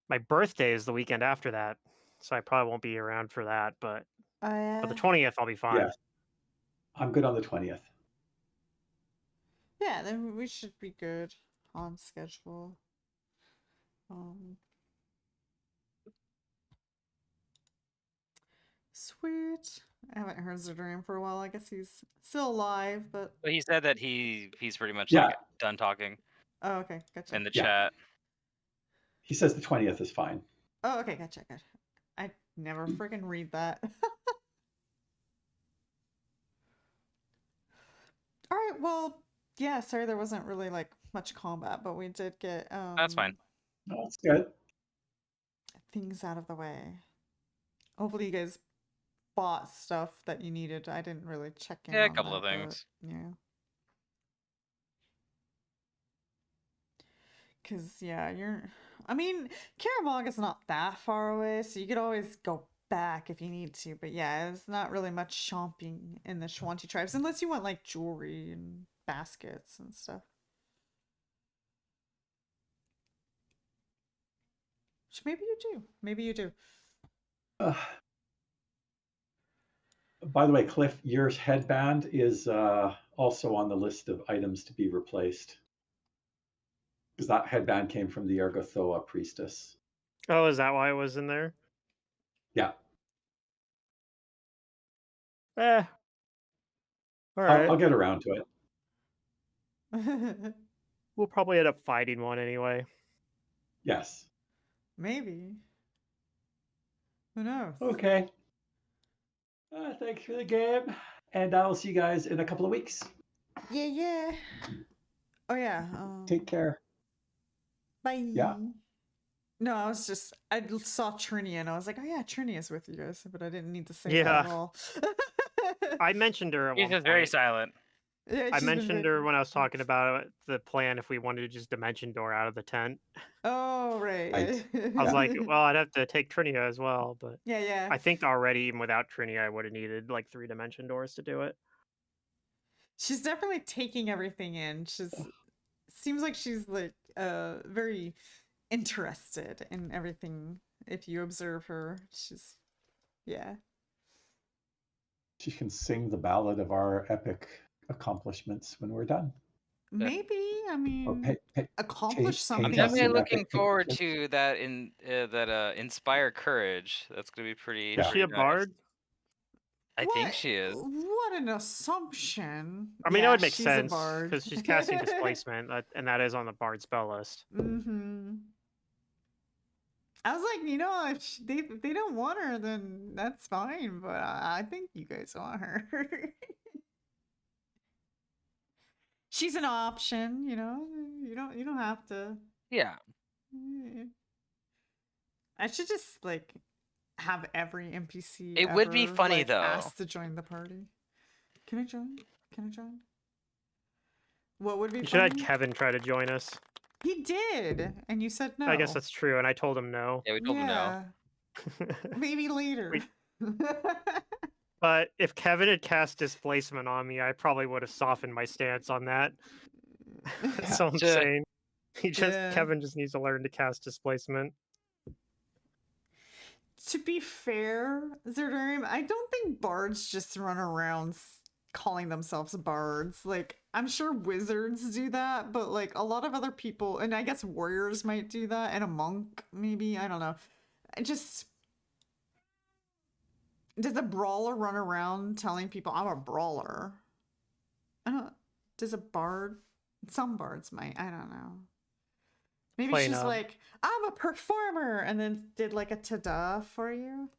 My birthday is the weekend after that, so I probably won't be around for that, but the 20th I'll be fine. Yes. I'm good on the 20th. Yeah, then we should be good on schedule. Sweet. I haven't heard Zurdurium for a while. I guess he's still alive, but But he said that he's pretty much Yeah. like done talking oh, okay, gotcha. in the Yeah. chat. He says the 20th is fine. Oh, okay, gotcha. I never freaking read that. All right, well, yeah. Sorry, there wasn't really like much combat, but we did get That's fine. No, that's good. things out of the way. Hopefully, you guys bought stuff that you needed. I didn't really check in. Yeah, a on couple that, of but, things. yeah. Because, yeah, I mean, Karamog is not that far away, so you could always go back if you need to. But yeah, it's not really much shopping in the Shwanti tribes, unless you want, like, jewelry and baskets and stuff. Which maybe you do. Maybe you do. By the way, Cliff, your headband is also on the list of items to be replaced. Because that headband came from the Ergothoa priestess. Oh, is that why it was in there? Yeah. All right. I'll get around to it. We'll probably end up fighting one anyway. Yes. Maybe. Who knows? Okay. Thanks for the game. And I'll see you guys in a couple of weeks. Yeah. Oh, yeah. Take care. Bye. Yeah. No, I saw Trini and I was like, oh yeah, Trini is with you guys, but I didn't need to say Yeah. that at all. I mentioned her at He's one just very point. silent. Yeah, I she's been mentioned very- her when I was talking about the plan if we wanted to just dimension door out of the tent. Oh, right. Right. I was like, well, I'd have to take Trinia as well, but yeah. I think already even without Trinia, I would have needed like 3 dimension doors to do it. She's definitely taking everything in. Seems like she's like very interested in everything. If you observe her, yeah. She can sing the ballad of our epic accomplishments when we're done. Maybe, I mean, Or accomplish paint I'm something. us definitely in looking epic forward pictures. to that inspire courage. That's gonna be pretty. Yeah. Is she a pretty nice. bard? I think she is. What an assumption. I mean, Yeah, that would make she's sense a bard. because she's casting displacement, and that is on the bard spell list. Mm-hmm. I was like, if they don't want her, then that's fine. But I think you guys want her. She's an option, You don't have to. Yeah. I should just like have every NPC. It would be ever, funny, like, though. ask to join the party. Can I join? What would be? You should have funny? Kevin try to join us. He did, and you said no. I guess that's true, and I told him no. Yeah, we told him no. Yeah, maybe later. But if Kevin had cast displacement on me, I probably would have softened my stance on that. That's all I'm Yeah. saying. Yeah. Kevin just needs to learn to cast displacement. To be fair, Zurdurium, I don't think bards just run around calling themselves bards. Like, I'm sure wizards do that, but like a lot of other people, and I guess warriors might do that, and a monk maybe. I don't know. Does a brawler run around telling people I'm a brawler? Does a bard? Some bards might. I don't know. Maybe Plain she's up. like, I'm a performer, and then did like a ta-da for you.